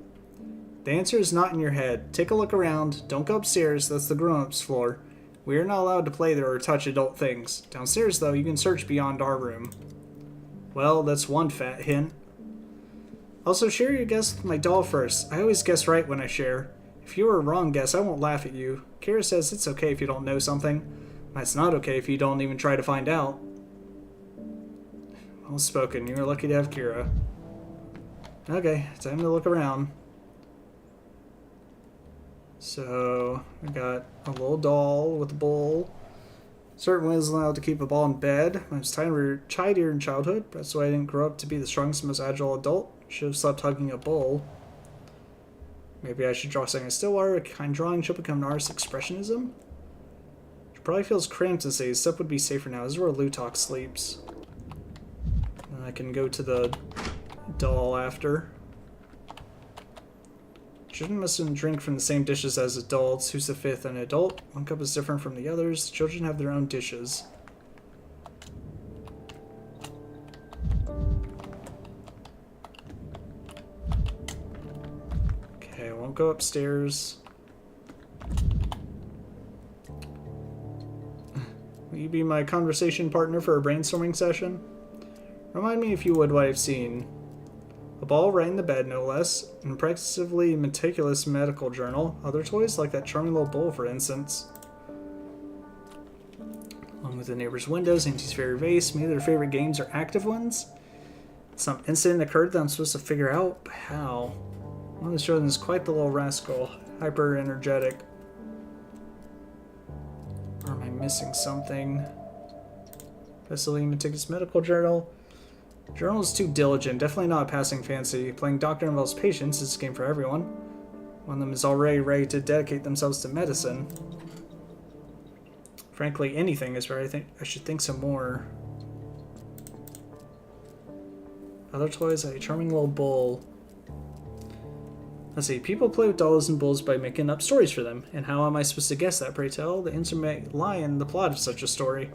The answer is not in your head. Take a look around. Don't go upstairs. That's the grown-ups floor. We are not allowed to play there or touch adult things. Downstairs, though, you can search beyond our room. Well, that's one fat hint. Also, share your guess with my doll first. I always guess right when I share. If you were a wrong guess, I won't laugh at you. Kira says it's okay if you don't know something. It's not okay if you don't even try to find out. Well spoken. You're lucky to have Kira. Okay, time to look around. So, we got a little doll with a bowl. Certainly is allowed to keep a ball in bed. I was tidier in childhood. That's why I didn't grow up to be the strongest, most agile adult. Should have slept hugging a bowl. Maybe I should draw something in Stillwater. A kind drawing should become an artist's expressionism. She probably feels cramped to say. Step would be safer now. This is where Lutok sleeps. And I can go to the doll after. Children mustn't drink from the same dishes as adults. Who's the fifth? An adult? One cup is different from the others. Children have their own dishes. Okay, I won't go upstairs. Will you be my conversation partner for a brainstorming session? Remind me, if you would, what I've seen. A ball right in the bed, no less. An impressively meticulous medical journal. Other toys, like that charming little bowl, for instance. Along with the neighbor's windows, Auntie's favorite vase. Maybe their favorite games are active ones. Some incident occurred that I'm supposed to figure out, but how? One of the children is quite the little rascal. Hyper energetic. Or am I missing something? Impressively meticulous medical journal. Journal is too diligent, definitely not a passing fancy. Playing doctor involves patience, it's a game for everyone. One of them is already ready to dedicate themselves to medicine. Frankly, anything is where I should think some more. Other toys, a charming little bull. Let's see. People play with dolls and bulls by making up stories for them. And how am I supposed to guess that, pray tell? The answer may lie in the plot of such a story.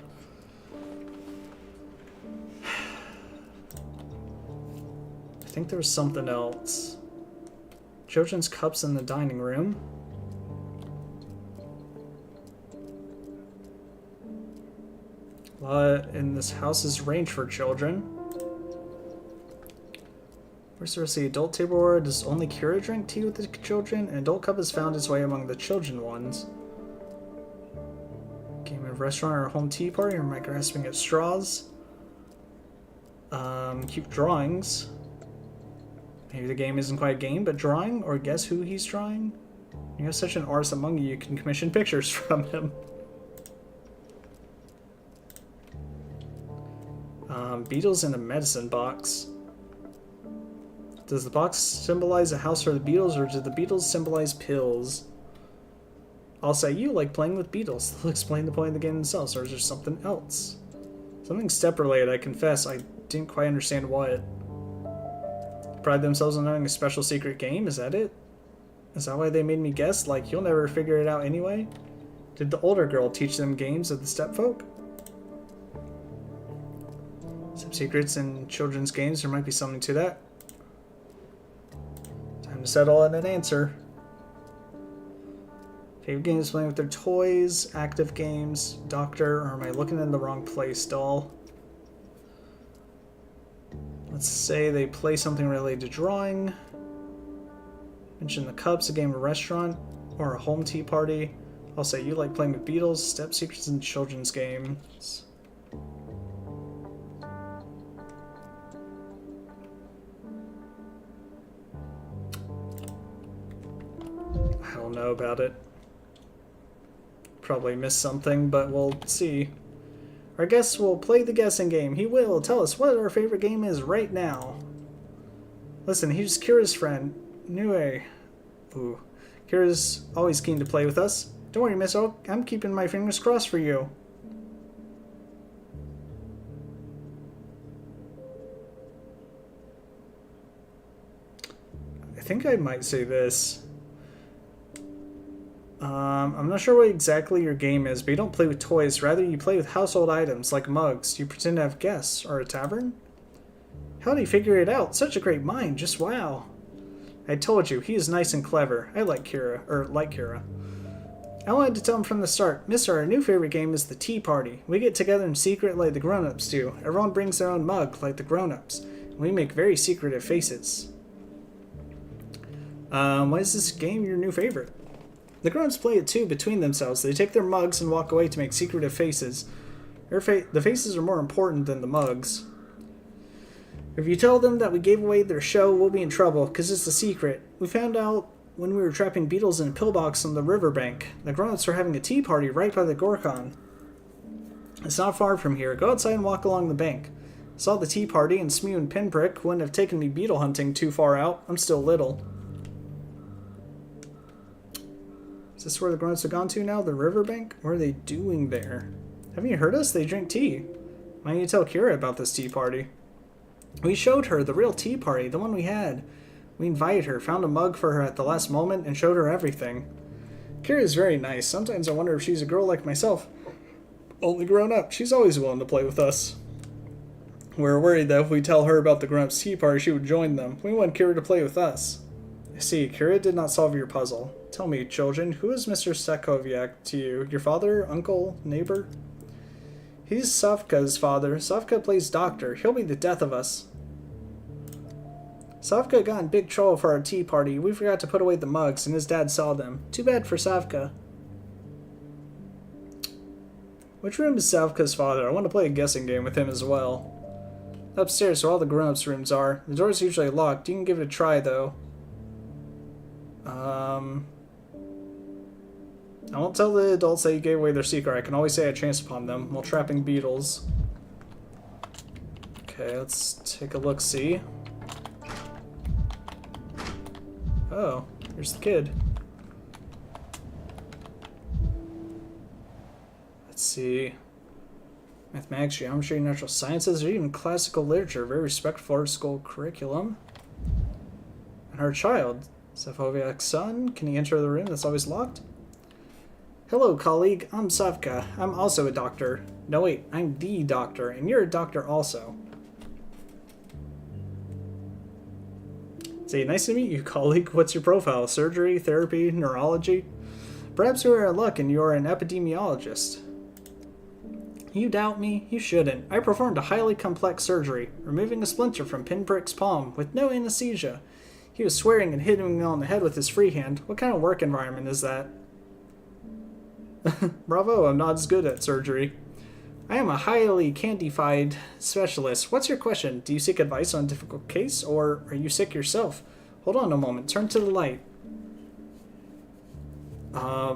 I think there was something else. Children's cups in the dining room. A lot in this house is range for children. Where's the rest of the adult tableware? Does only Kira drink tea with the children? An adult cup has found its way among the children ones. Game of restaurant or home tea party, or am I grasping at straws? Cute drawings. Maybe the game isn't quite a game, but drawing, or guess who he's drawing? You have such an artist among you can commission pictures from him. Beetles in a medicine box. Does the box symbolize a house for the beetles, or do the beetles symbolize pills? I'll say you like playing with beetles. They'll explain the point of the game themselves, or is there something else? Something step-related, I confess. I didn't quite understand what. Pride themselves on knowing a special secret game? Is that it? Is that why they made me guess? Like, you'll never figure it out anyway? Did the older girl teach them games of the stepfolk? Some secrets in children's games, there might be something to that. Time to settle on an answer. Favorite games playing with their toys, active games, doctor, or am I looking in the wrong place, doll? Let's say they play something related to drawing. Mention the cups, a game of restaurant, or a home tea party. I'll say you like playing with beetles, step secrets in children's games. I don't know about it. Probably missed something, but we'll see. Our guest will play the guessing game. He will tell us what our favorite game is right now. Listen, he's Kira's friend, Nue. Ooh. Kira's always keen to play with us. Don't worry, Miss Oak. I'm keeping my fingers crossed for you. I think I might say this. I'm not sure what exactly your game is, but you don't play with toys. Rather, you play with household items like mugs. You pretend to have guests, or a tavern? How did he figure it out? Such a great mind. Just wow. I told you, he is nice and clever. I like Kira. I wanted to tell him from the start. Mister, our new favorite game is the tea party. We get together in secret like the grown-ups do. Everyone brings their own mug like the grown-ups. We make very secretive faces. Why is this game your new favorite? The grown-ups play it too between themselves. They take their mugs and walk away to make secretive faces. The faces are more important than the mugs. If you tell them that we gave away their show, we'll be in trouble, because it's a secret. We found out when we were trapping beetles in a pillbox on the riverbank. The grown-ups are having a tea party right by the Gorkon. It's not far from here. Go outside and walk along the bank. I saw the tea party, and Smew and Pinprick wouldn't have taken me beetle hunting too far out. I'm still little. Is this where the grown-ups have gone to now? The riverbank? What are they doing there? Haven't you heard us? They drink tea. Why don't you tell Kira about this tea party? We showed her the real tea party, the one we had. We invited her, found a mug for her at the last moment, and showed her everything. Kira is very nice. Sometimes I wonder if she's a girl like myself. Only grown up. She's always willing to play with us. We're worried that if we tell her about the grown-ups tea party, she would join them. We want Kira to play with us. I see, Kira did not solve your puzzle. Tell me, children, who is Mr. Stakoviak to you? Your father, uncle, neighbor? He's Savka's father. Savka plays doctor. He'll be the death of us. Savka got in big trouble for our tea party. We forgot to put away the mugs, and his dad saw them. Too bad for Savka. Which room is Savka's father? I want to play a guessing game with him as well. Upstairs, where all the grown-ups' rooms are. The door's usually locked. You can give it a try, though. I won't tell the adults that you gave away their secret. I can always say I chanced upon them while trapping beetles. Okay, let's take a look-see. Oh, here's the kid. Let's see. Mathematics, geometry, natural sciences, or even classical literature. Very respectful art school curriculum. And her child, Safoviak's son, can he enter the room that's always locked? Hello, colleague. I'm Savka. I'm also a doctor. No, wait, I'm the doctor, and you're a doctor also. Say, nice to meet you, colleague. What's your profile? Surgery, therapy, neurology? Perhaps you are in luck and you're an epidemiologist. You doubt me? You shouldn't. I performed a highly complex surgery, removing a splinter from Pinprick's palm with no anesthesia. He was swearing and hitting me on the head with his free hand. What kind of work environment is that? Bravo, I'm not as good at surgery. I am a highly candified specialist. What's your question? Do you seek advice on a difficult case, or are you sick yourself? Hold on a moment. Turn to the light. Are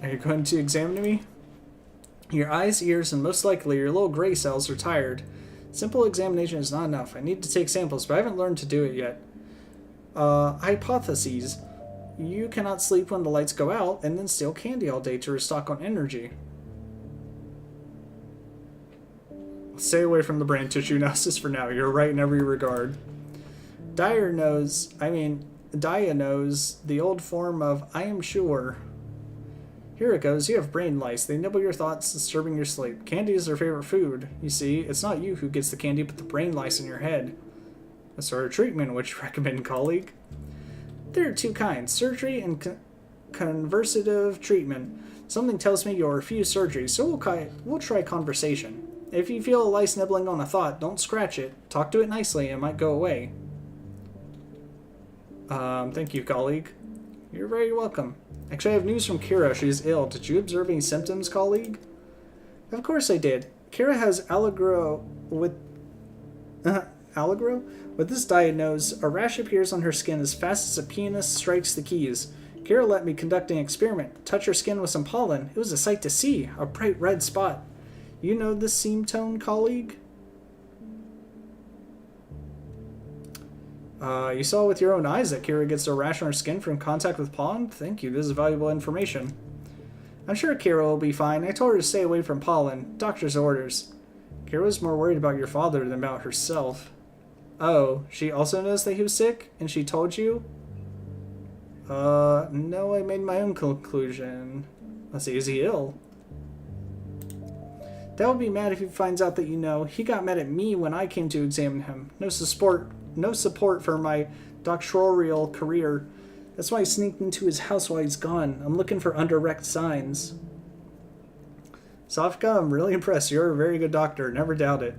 you going to examine me? Your eyes, ears, and most likely your little gray cells are tired. Simple examination is not enough. I need to take samples, but I haven't learned to do it yet. Hypotheses. You cannot sleep when the lights go out, and then steal candy all day to restock on energy. Stay away from the brain tissue analysis for now. You're right in every regard. Diagnose, the old form of I am sure. Here it goes. You have brain lice. They nibble your thoughts, disturbing your sleep. Candy is their favorite food. You see, it's not you who gets the candy, but the brain lice in your head. What sort of treatment would you recommend, colleague? There are two kinds, surgery and conversative treatment. Something tells me you'll refuse surgery, so we'll try conversation. If you feel a lice nibbling on a thought, don't scratch it. Talk to it nicely, it might go away. Thank you, colleague. You're very welcome. Actually, I have news from Kira. She's ill. Did you observe any symptoms, colleague? Of course I did. Kira has allegro with... allegro? With this diagnosis, a rash appears on her skin as fast as a pianist strikes the keys. Kira let me conduct an experiment. Touch her skin with some pollen. It was a sight to see. A bright red spot. You know this seam tone, colleague? You saw with your own eyes that Kira gets a rash on her skin from contact with pollen? Thank you, this is valuable information. I'm sure Kira will be fine. I told her to stay away from pollen. Doctor's orders. Kira was more worried about your father than about herself. Oh, she also knows that he was sick? And she told you? No, I made my own conclusion. Let's see, is he ill? That would be mad if he finds out that you know. He got mad at me when I came to examine him. No support for my doctoral career. That's why I sneaked into his house while he's gone. I'm looking for indirect signs. Sofka, I'm really impressed. You're a very good doctor. Never doubt it.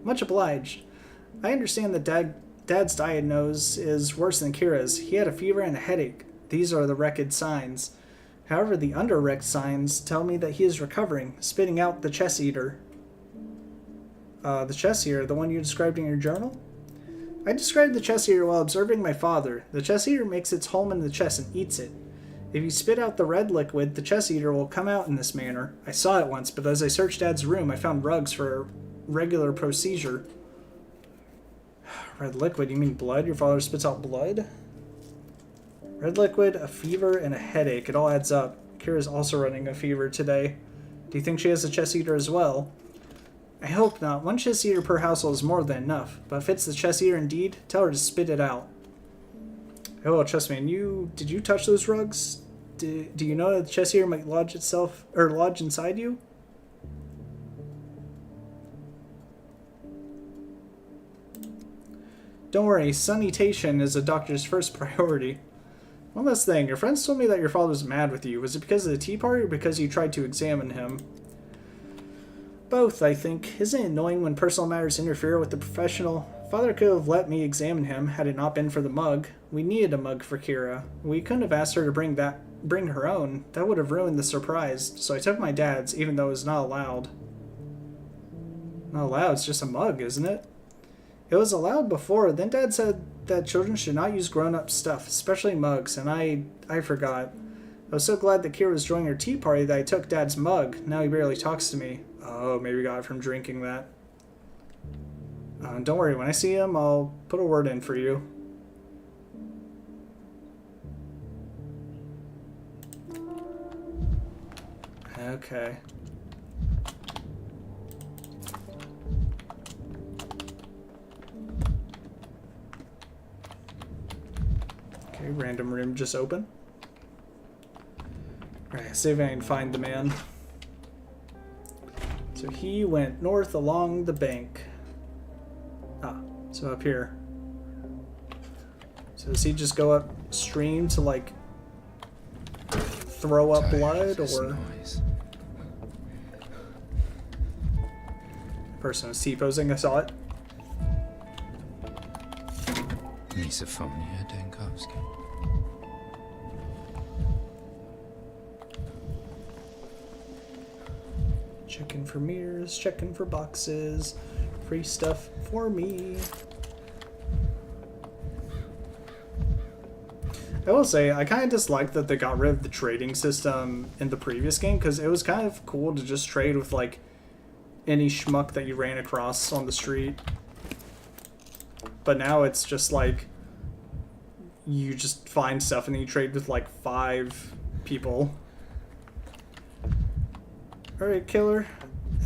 Much obliged. I understand that Dad's diagnosis is worse than Kira's. He had a fever and a headache. These are the record signs. However, the indirect signs tell me that he is recovering, spitting out the chess eater. The chess eater, the one you described in your journal? I described the chess eater while observing my father. The chess eater makes its home in the chess and eats it. If you spit out the red liquid, the chess eater will come out in this manner. I saw it once, but as I searched Dad's room, I found rugs for a regular procedure. Red liquid? You mean blood? Your father spits out blood? Red liquid, a fever, and a headache. It all adds up. Kira's also running a fever today. Do you think she has a chess eater as well? I hope not. One chess eater per household is more than enough. But if it's the chess eater indeed, tell her to spit it out. Oh, trust me. Did you touch those rugs? Do you know that the chess eater might lodge inside you? Don't worry. Sanitation is a doctor's first priority. One last thing. Your friends told me that your father was mad with you. Was it because of the tea party or because you tried to examine him? Both, I think. Isn't it annoying when personal matters interfere with the professional? Father could have let me examine him had it not been for the mug. We needed a mug for Kira. We couldn't have asked her to bring her own. That would have ruined the surprise. So I took my dad's, even though it was not allowed. Not allowed? It's just a mug, isn't it? It was allowed before. Then Dad said that children should not use grown-up stuff, especially mugs, and I forgot. I was so glad that Kira was joining her tea party that I took Dad's mug. Now he barely talks to me. Oh, maybe got it from drinking that. Don't worry, when I see him, I'll put a word in for you. Okay. Okay, random room just open. Alright, see if I can find the man. So he went north along the bank. Ah, so up here. So does he just go upstream to like throw up blood, or person was T-posing? I saw it. Misophonia, Dankowski. Checking for mirrors, checking for boxes, free stuff for me. I will say, I kind of dislike that they got rid of the trading system in the previous game, because it was kind of cool to just trade with, like, any schmuck that you ran across on the street. But now it's just, like, you just find stuff and then you trade with, like, 5 people. Alright, killer.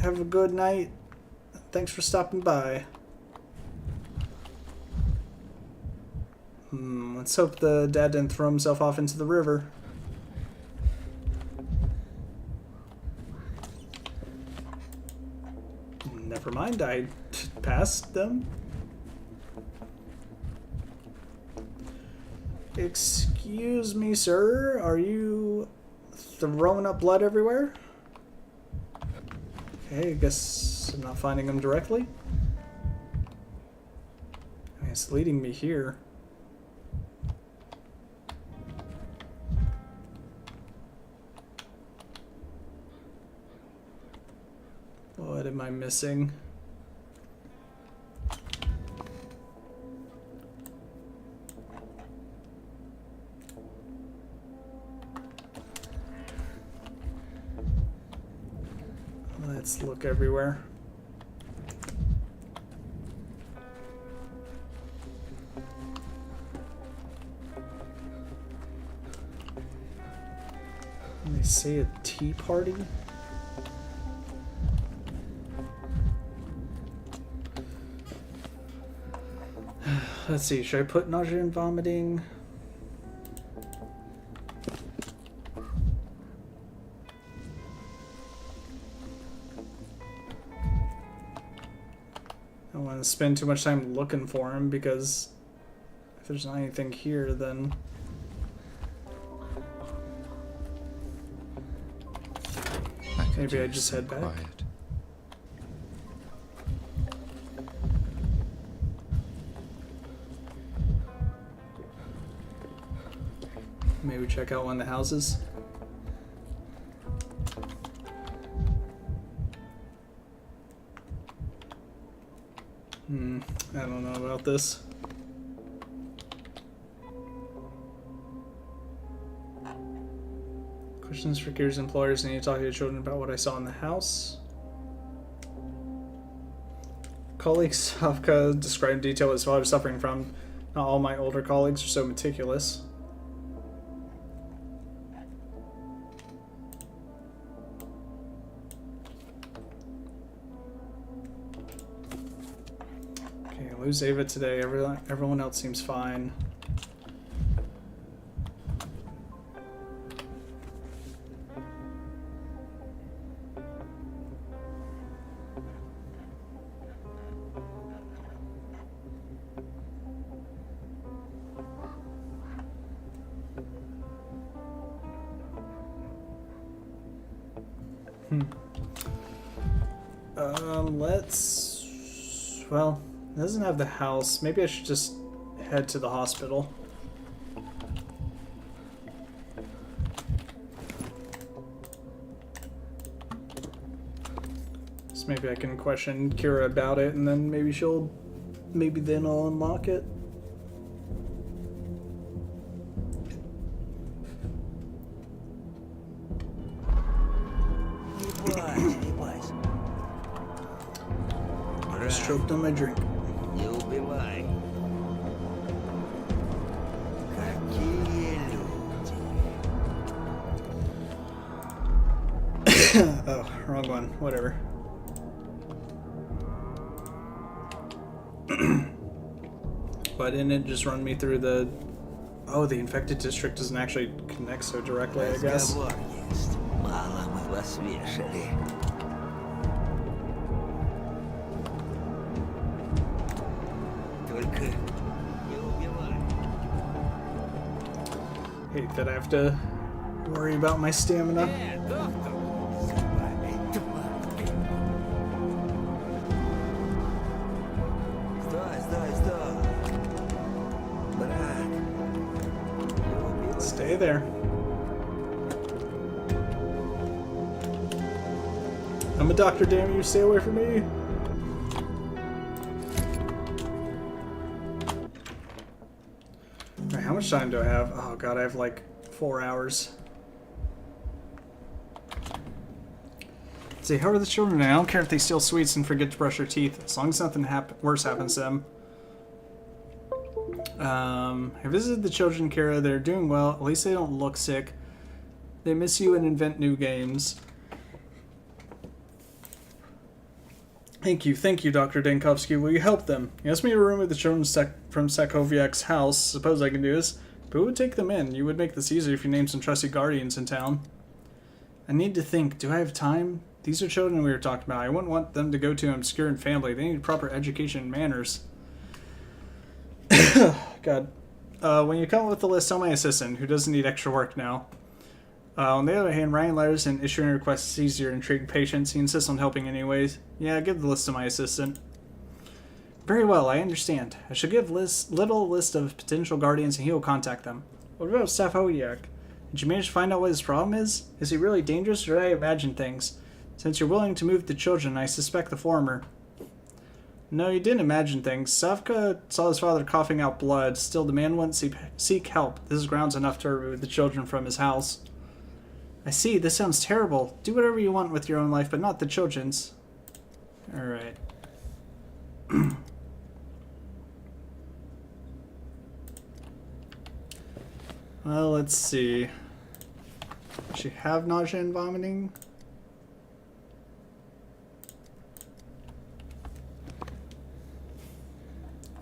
Have a good night. Thanks for stopping by. Let's hope the dad didn't throw himself off into the river. Never mind, I passed them. Excuse me, sir. Are you throwing up blood everywhere? Okay, I guess I'm not finding him directly. I mean, it's leading me here. What am I missing? Let's look everywhere. They say a tea party? Let's see, should I put nausea and vomiting? I don't want to spend too much time looking for him, because if there's not anything here, then maybe I just head back. Quiet. Maybe check out one of the houses. I don't know about this. Questions for curious employers. I need to talk to your children about what I saw in the house. Colleagues Safka described in detail what his father was suffering from. Not all my older colleagues are so meticulous. Lose Ava today. Everyone else seems fine. Well, it doesn't have the house. Maybe I should just head to the hospital. So maybe I can question Kira about it, and then maybe then I'll unlock it. Just choked on my drink. Не убивай. Какие люди. Oh, wrong one. Whatever. Why didn't it just run me through the Oh, the infected district doesn't actually connect so directly, I guess. Разговор есть. Мало мы вас вешали. Только не убивай. Hate that I have to worry about my stamina. Доктор! Стой! Брат! Не убивай. Stay there. I'm a doctor, damn you, stay away from me. Alright, how much time do I have? Oh god, I have like 4 hours. Let's see, how are the children? I don't care if they steal sweets and forget to brush their teeth, as long as nothing worse happens to them. I visited the children, Kara. They're doing well. At least they don't look sick. They miss you and invent new games. Thank you, Dr. Dankovsky. Will you help them? You asked me to remove the children from Sakoviak's house. Suppose I can do this. But who would take them in? You would make this easier if you named some trusty guardians in town. I need to think. Do I have time? These are children we were talking about. I wouldn't want them to go to an obscure family. They need proper education and manners. God. When you come up with the list, tell my assistant, who doesn't need extra work now. On the other hand, writing letters and issuing requests is easier to intrigue patients. He insists on helping anyways. Yeah, give the list to my assistant. Very well, I understand. I should give little list of potential guardians and he will contact them. What about Safoyak? Did you manage to find out what his problem is? Is he really dangerous or did I imagine things? Since you're willing to move the children, I suspect the former. No, you didn't imagine things. Savka saw his father coughing out blood. Still, the man wouldn't seek help. This is grounds enough to remove the children from his house. I see, this sounds terrible. Do whatever you want with your own life, but not the children's. Alright. Well, let's see. Does she have nausea and vomiting?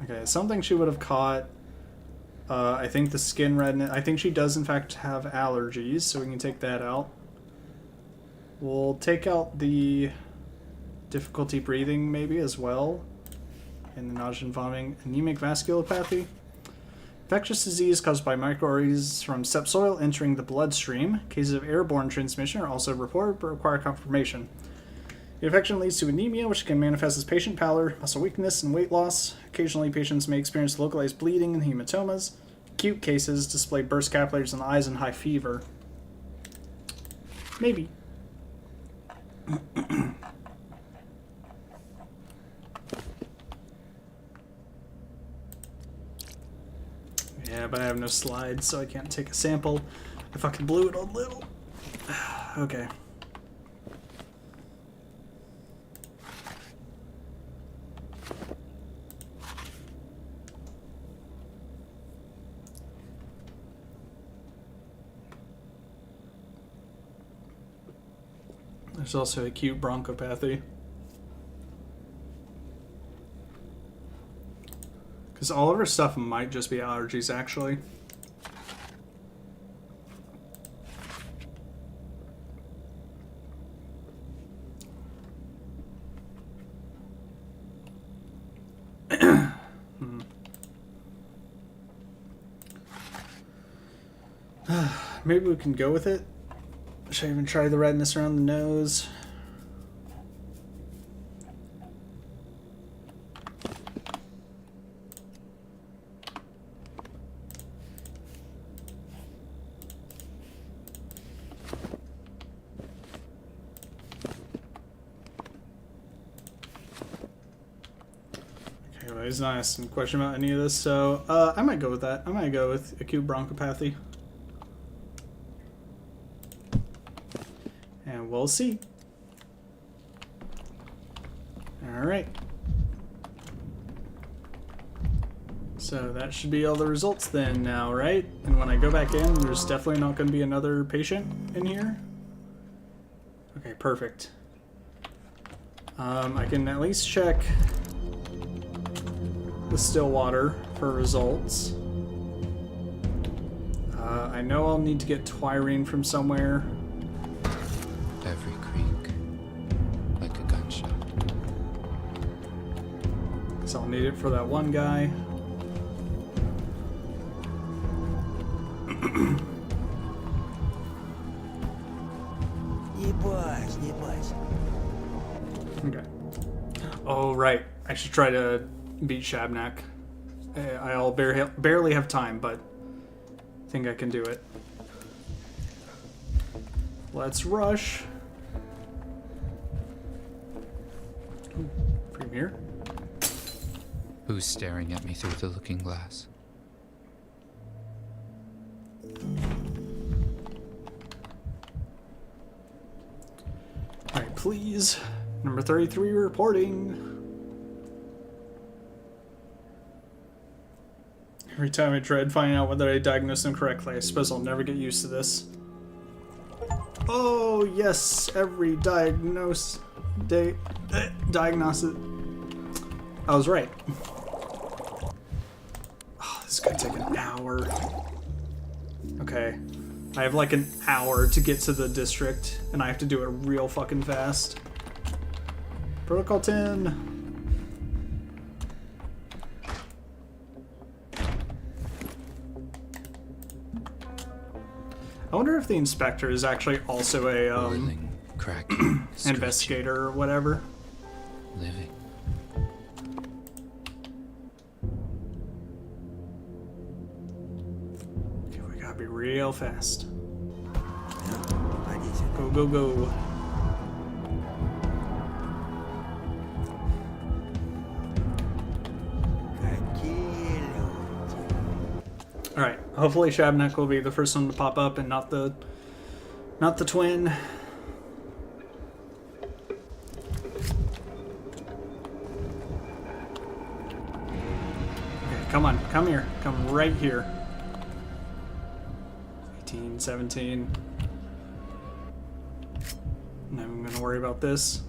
Okay, something she would have caught. I think the skin redness. I think she does in fact have allergies, so we can take that out. We'll take out the difficulty breathing maybe as well. And the nausea and vomiting. Anemic vasculopathy. Infectious disease caused by microorganisms from subsoil entering the bloodstream. Cases of airborne transmission are also reported but require confirmation. The infection leads to anemia, which can manifest as patient pallor, muscle weakness, and weight loss. Occasionally, patients may experience localized bleeding and hematomas. Acute cases display burst capillaries in the eyes and high fever. Maybe. Yeah, but I have no slides, so I can't take a sample. I fucking blew it a little. Okay. There's also acute bronchopathy. Because all of her stuff might just be allergies, actually. Maybe we can go with it. Should I even try the redness around the nose? Okay, well, he's not asking a question about any of this, so I might go with that. I might go with acute bronchopathy. And we'll see. Alright. So that should be all the results then now, right? And when I go back in, there's definitely not going to be another patient in here. Okay, perfect. I can at least check the still water for results. I know I'll need to get Twirene from somewhere. Every creak, like a gunshot. So I'll need it for that one guy. Не бойся. Okay. Oh, right. I should try to beat Shabnak. I'll barely have time, but I think I can do it. Let's rush. Ooh, Premier? Who's staring at me through the looking glass? Alright, please. Number 33 reporting. Every time I dread finding out whether I diagnosed them correctly, I suppose I'll never get used to this. Oh, yes, every diagnosis. I was right. Oh, this is gonna take an hour. Okay. I have like an hour to get to the district, and I have to do it real fucking fast. Protocol 10. I wonder if the inspector is actually also a Boiling, cracking, investigator or whatever. living. Okay, we gotta be real fast. Пойдите. Go, go, go. Какие люди. Alright, hopefully Shabnak will be the first one to pop up and not the twin. Okay, come on, come here. Come right here. 18, 17. Not even gonna worry about this.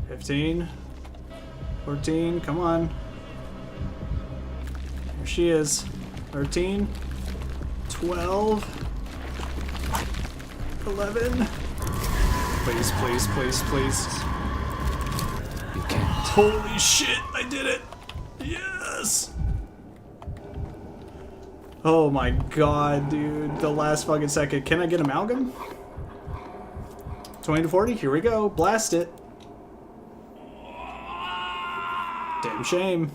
15. 14, come on. There she is. 13. 12. 11. Please, please, please, please. You can't. Holy shit, I did it! Yes! Oh my god, dude. The last fucking second. Can I get amalgam? 20 to 40, here we go. Blast it. Damn shame.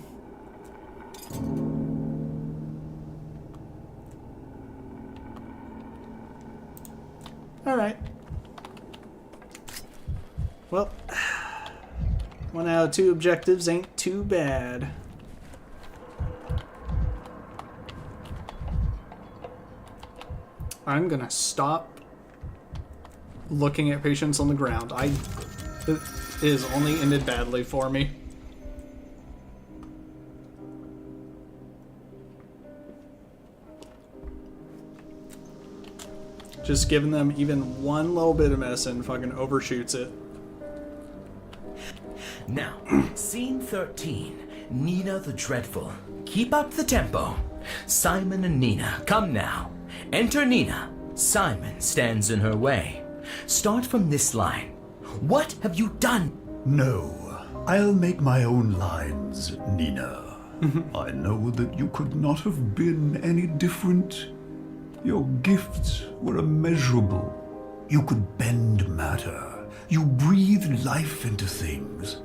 Alright. Well, 1 out of 2 objectives ain't too bad. I'm gonna stop looking at patients on the ground. It is only ended badly for me. Just giving them even one little bit of medicine fucking overshoots it. Now, scene 13. Nina the Dreadful. Keep up the tempo. Simon and Nina, come now. Enter Nina. Simon stands in her way. Start from this line. What have you done? No, I'll make my own lines, Nina. I know that you could not have been any different. Your gifts were immeasurable. You could bend matter. You breathed life into things.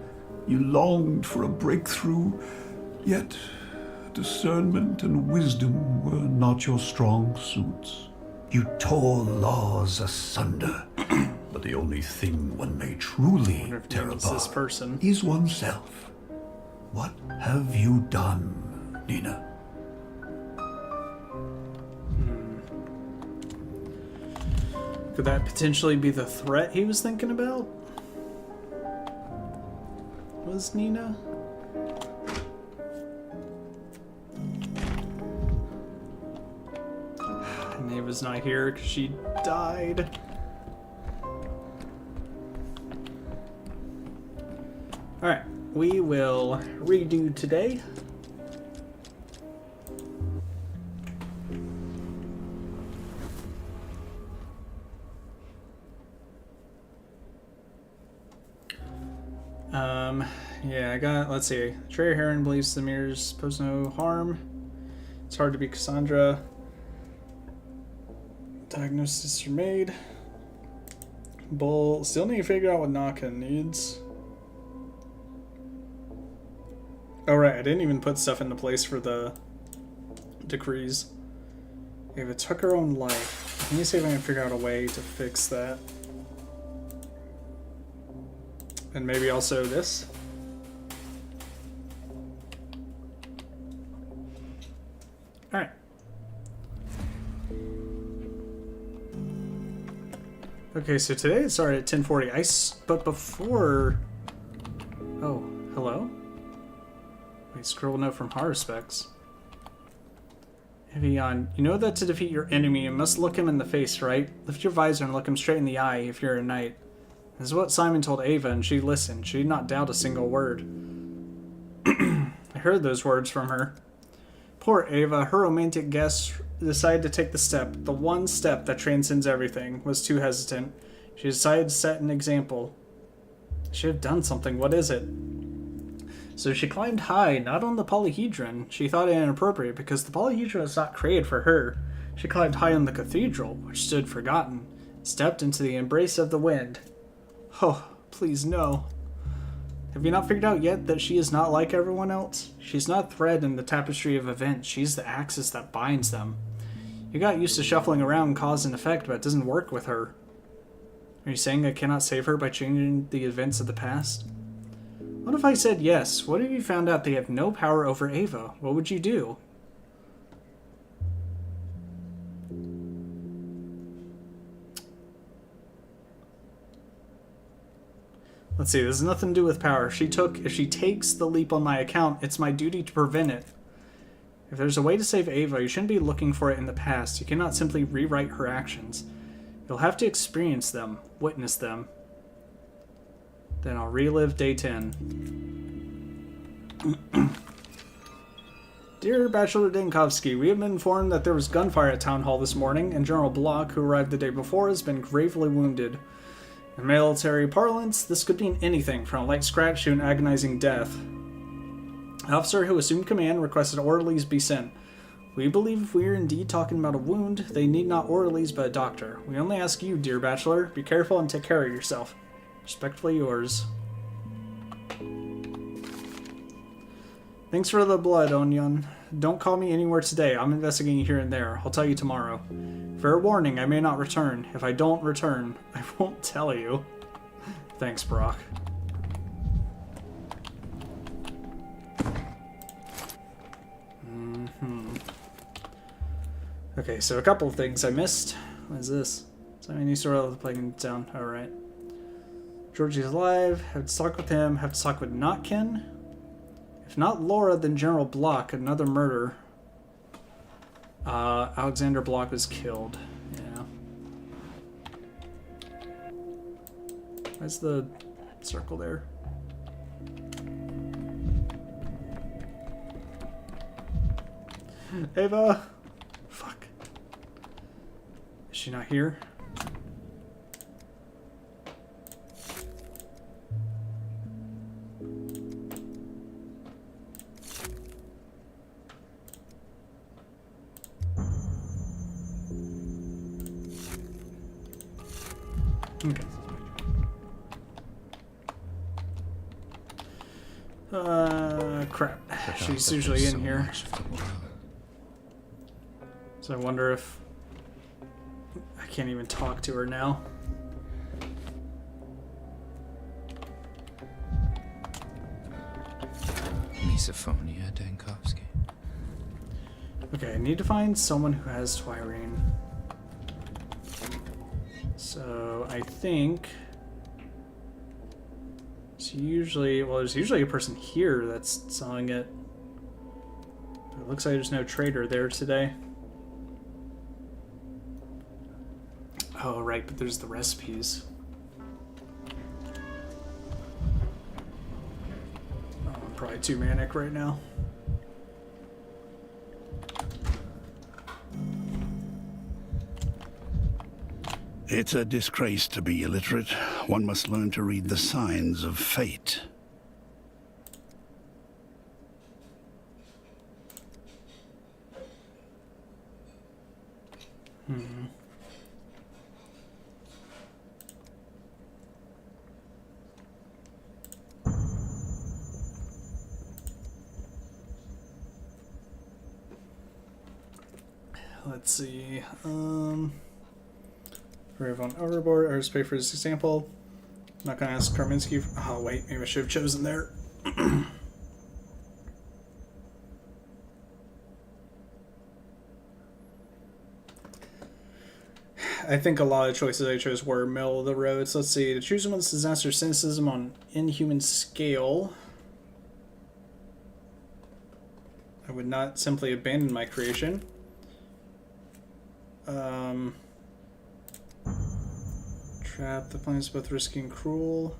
You longed for a breakthrough, yet discernment and wisdom were not your strong suits. You tore laws asunder, but the only thing one may truly tear It's this apart person. is oneself. What have you done, Nina? Could that potentially be the threat he was thinking about? Was Nina? Neva's not here because she died. Alright, we will redo today. Yeah, I got, let's see. Trey Heron believes the mirrors pose no harm. It's hard to be Cassandra. Diagnoses are made. Bull, still need to figure out what Naka needs. Oh right, I didn't even put stuff into place for the decrees. Ava took her own life. Let me see if I can figure out a way to fix that. And maybe also this. Alright. Okay, so today it started at 10:40. But before... Oh, hello? Wait, scroll note from Horror Specs. Evian, you know that to defeat your enemy, you must look him in the face, right? Lift your visor and look him straight in the eye if you're a knight. This is what Simon told Ava, and she listened. She did not doubt a single word. I heard those words from her. Poor Ava, her romantic guest decided to take the step, the one step that transcends everything, was too hesitant. She decided to set an example. She should have done something. What is it? So she climbed high, not on the polyhedron. She thought it inappropriate because the polyhedron was not created for her. She climbed high on the cathedral, which stood forgotten, stepped into the embrace of the wind. Oh, please no. Have you not figured out yet that she is not like everyone else? She's not a thread in the tapestry of events. She's the axis that binds them. You got used to shuffling around cause and effect, but it doesn't work with her. Are you saying I cannot save her by changing the events of the past? What if I said yes? What if you found out they have no power over Ava? What would you do? Let's see, this has nothing to do with power. If she takes the leap on my account, it's my duty to prevent it. If there's a way to save Ava, you shouldn't be looking for it in the past. You cannot simply rewrite her actions. You'll have to experience them, witness them. Then I'll relive day 10. Dear Bachelor Dankovsky, we have been informed that there was gunfire at Town Hall this morning, and General Block, who arrived the day before, has been gravely wounded. In military parlance, this could mean anything from a light scratch to an agonizing death. The officer who assumed command requested orderlies be sent. We believe if we are indeed talking about a wound, they need not orderlies but a doctor. We only ask you, dear Bachelor, be careful and take care of yourself. Respectfully yours. Thanks for the blood, Onion. Don't call me anywhere today. I'm investigating here and there. I'll tell you tomorrow. Fair warning, I may not return. If I don't return, I won't tell you. Thanks, Brock. Okay, so a couple of things I missed. What is this? Something new sort of playing in town. Alright. Georgie's alive. Have to talk with him. Have to talk with Notkin. If not Laura, then General Block. Another murder. Alexander Block was killed. Yeah. Where's the circle there? Ava! Fuck. Is she not here? Okay. Crap. She's usually in here. So I wonder if I can't even talk to her now. Misophonia, Dankovsky. Okay, I need to find someone who has Twirene. So I think it's usually, well, there's usually a person here that's selling it. But it looks like there's no trader there today. Oh, right, but there's the recipes. Oh, I'm probably too manic right now. It's a disgrace to be illiterate. One must learn to read the signs of fate. Let's see. Brave on overboard. Or just pay for this example. I'm not gonna ask Karminski. Oh wait, maybe I should have chosen there. I think a lot of choices I chose were middle of the road. So let's see. To choose one's disaster cynicism on inhuman scale. I would not simply abandon my creation. Trap the plan is both risky and cruel.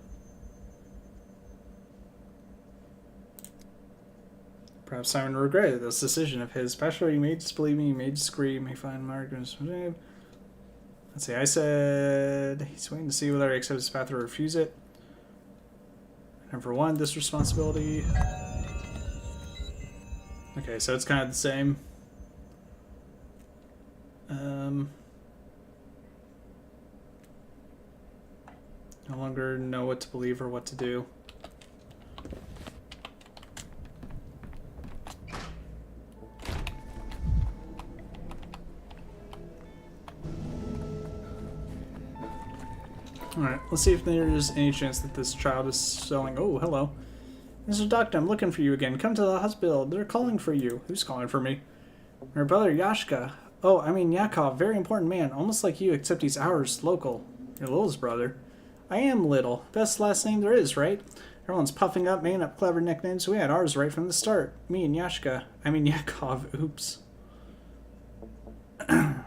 Perhaps Simon regretted this decision of his. Especially he may disbelieve me, he may disagree, he may find Margaret's. Let's see, I said he's waiting to see whether I accept his path or refuse it. Number one, this responsibility. Okay, so it's kind of the same. No longer know what to believe or what to do. Alright, let's see if there's any chance that this child is selling. Oh, hello. Mr. Doctor, I'm looking for you again. Come to the hospital. They're calling for you. Who's calling for me? My brother, Yashka. Oh, I mean Yakov. Very important man. Almost like you, except he's ours, local. Your Little's brother. I am Little. Best last name there is, right? Everyone's puffing up, making up clever nicknames. We had ours right from the start. Me and Yashka. I mean Yakov. Oops. Don't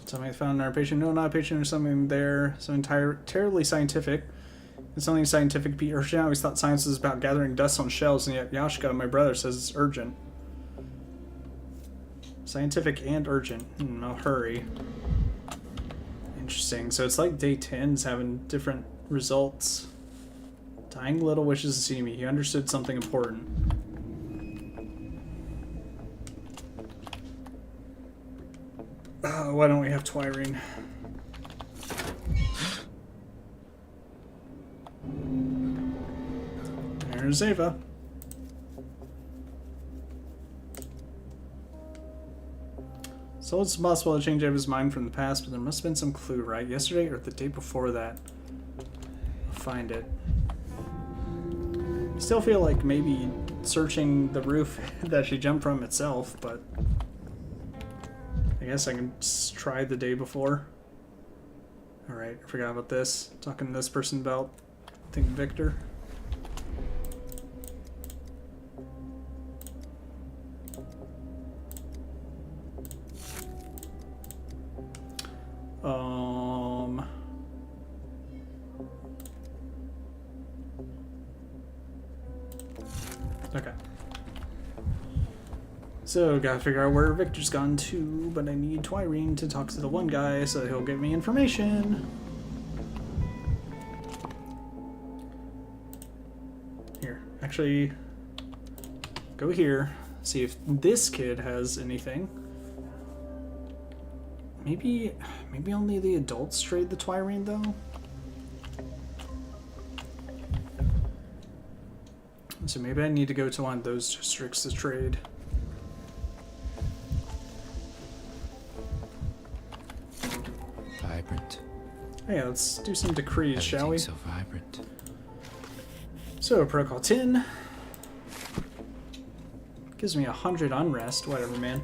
tell me I found another patient. No, not a patient or something there. Something terribly scientific. It's something scientific. Pete Hershey always thought science was about gathering dust on shells, and yet Yashka, my brother, says it's urgent. Scientific and urgent. I'll hurry. Interesting. So it's like day 10's having different results. Dying Little wishes to see me. He understood something important. Why don't we have Twirine? There's Ava. So it's possible to change Ava's mind from the past, but there must have been some clue, right? Yesterday or the day before that. I'll find it. I still feel like maybe searching the roof that she jumped from itself, but I guess I can just try the day before. Alright, I forgot about this. Talking to this person about, I think, Victor. Okay. So, gotta figure out where Victor's gone to, but I need Twirine to talk to the one guy so he'll give me information. Here, actually, go here, see if this kid has anything. Maybe only the adults trade the Twirine, though? So maybe I need to go to one of those districts to trade. Vibrant. Hey, let's do some decrees, shall we? So vibrant. So, Protocol 10. Gives me 100 unrest, whatever, man.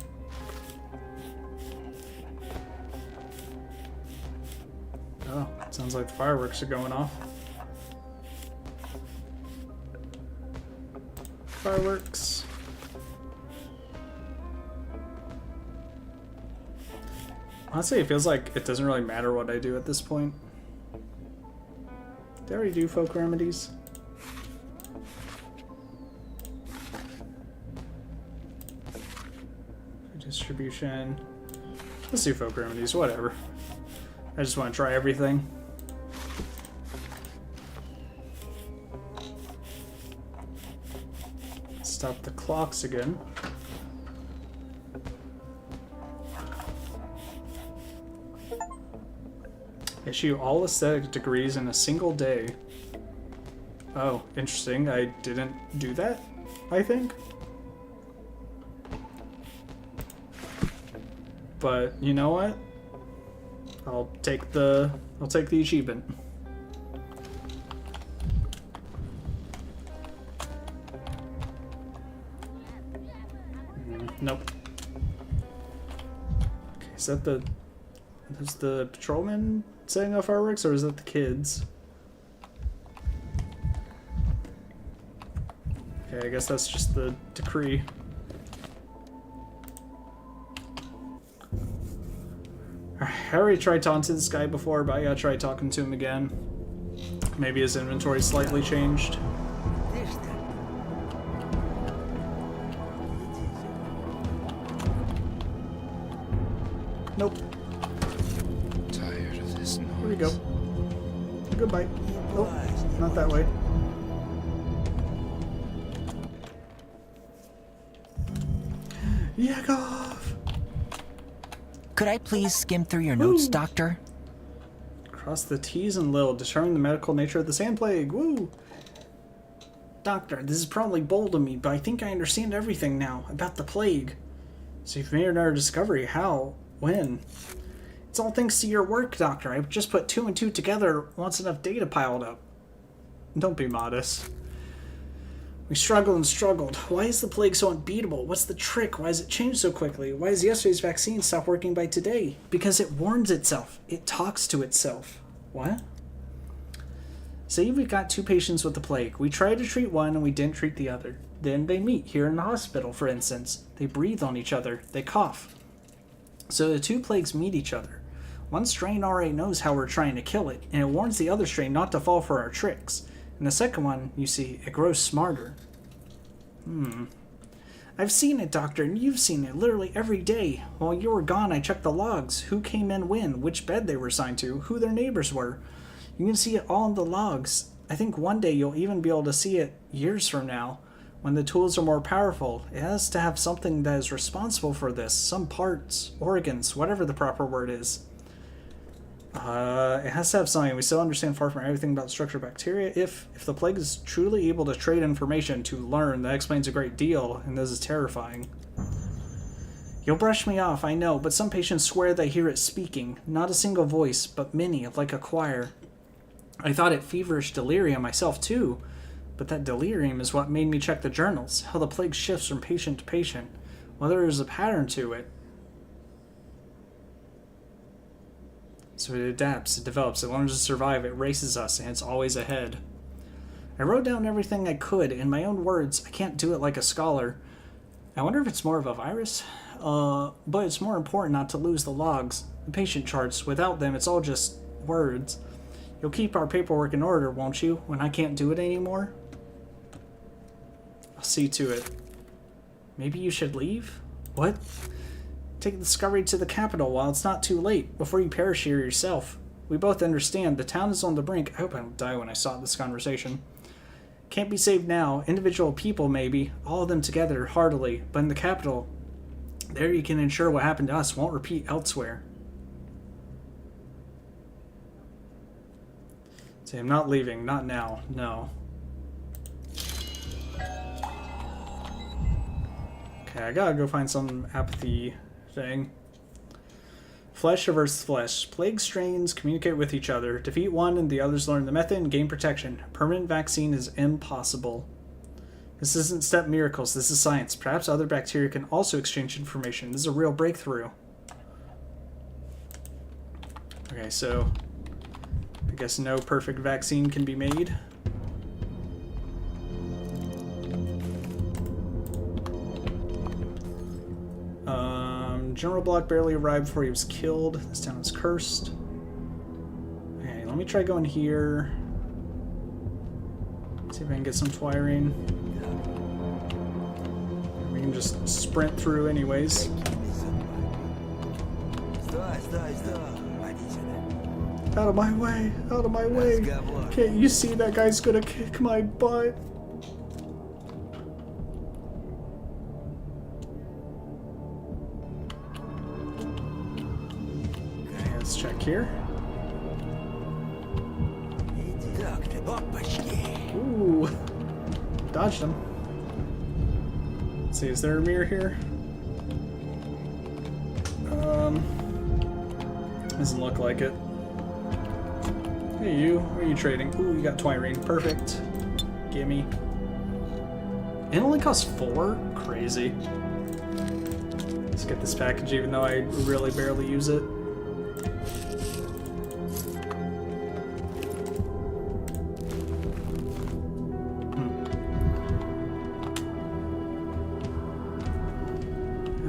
Oh, sounds like the fireworks are going off. Fireworks. Honestly, it feels like it doesn't really matter what I do at this point. Did I already do folk remedies? Distribution. Let's do folk remedies, whatever. I just want to try everything. Stop the clocks again. Issue all aesthetic degrees in a single day. Oh, interesting. I didn't do that, I think. But you know what? I'll take the achievement. Nope. Okay, is the patrolman setting off fireworks, or is that the kids? Okay, I guess that's just the decree. I already tried talking to this guy before, but I gotta try talking to him again. Maybe his inventory slightly changed. Nope. Tired of this noise. Here we go. Goodbye. Nope, not that way. Yakov! Could I please skim through your notes, Woo. Doctor? Cross the T's and Lil, determine the medical nature of the sand plague. Woo! Doctor, this is probably bold of me, but I think I understand everything now about the plague. So you've made another discovery. How? When? It's all thanks to your work, Doctor. I just put 2 and 2 together once enough data piled up. Don't be modest. We struggled and struggled. Why is the plague so unbeatable? What's the trick? Why has it changed so quickly? Why has yesterday's vaccine stopped working by today? Because it warns itself. It talks to itself. What? Say we've got 2 patients with the plague. We tried to treat one and we didn't treat the other. Then they meet here in the hospital, for instance. They breathe on each other. They cough. So the 2 plagues meet each other. One strain already knows how we're trying to kill it, and it warns the other strain not to fall for our tricks. And the second one, you see, it grows smarter. I've seen it, Doctor, and you've seen it literally every day. While you were gone, I checked the logs. Who came in when, which bed they were assigned to, who their neighbors were. You can see it all in the logs. I think one day you'll even be able to see it years from now. When the tools are more powerful, it has to have something that is responsible for this. Some parts, organs, whatever the proper word is. It has to have something. We still understand far from everything about the structure of bacteria. If the plague is truly able to trade information to learn, that explains a great deal, and this is terrifying. You'll brush me off, I know, but some patients swear they hear it speaking. Not a single voice, but many, like a choir. I thought it feverish delirium myself, too. But that delirium is what made me check the journals, how the plague shifts from patient to patient, whether there's a pattern to it. So it adapts, it develops, it learns to survive, it races us, and it's always ahead. I wrote down everything I could in my own words. I can't do it like a scholar. I wonder if it's more of a virus? But it's more important not to lose the logs, the patient charts. Without them, it's all just words. You'll keep our paperwork in order, won't you, when I can't do it anymore? I'll see to it. Maybe you should leave? What? Take the discovery to the capital while it's not too late, before you perish here yourself. We both understand the town is on the brink. I hope I don't die when I stop this conversation. Can't be saved now. Individual people, maybe. All of them together, heartily. But in the capital, there you can ensure what happened to us won't repeat elsewhere. See, I'm not leaving. Not now. No. Okay, I gotta go find some apathy thing. Flesh versus flesh. Plague strains communicate with each other. Defeat one and the others learn the method and gain protection. Permanent vaccine is impossible. This isn't step miracles. This is science. Perhaps other bacteria can also exchange information. This is a real breakthrough. Okay, so I guess no perfect vaccine can be made. General Block barely arrived before he was killed. This town is cursed. Okay, let me try going here. See if I can get some Twirine. We can just sprint through anyways. Out of my way! Out of my way! Can't you see that guy's gonna kick my butt? Let's check here. Ooh, dodged him. Let's see, is there a mirror here? Doesn't look like it. Hey you, what are you trading? Ooh, you got Twirine. Perfect. Gimme. It only costs 4? Crazy. Let's get this package even though I really barely use it.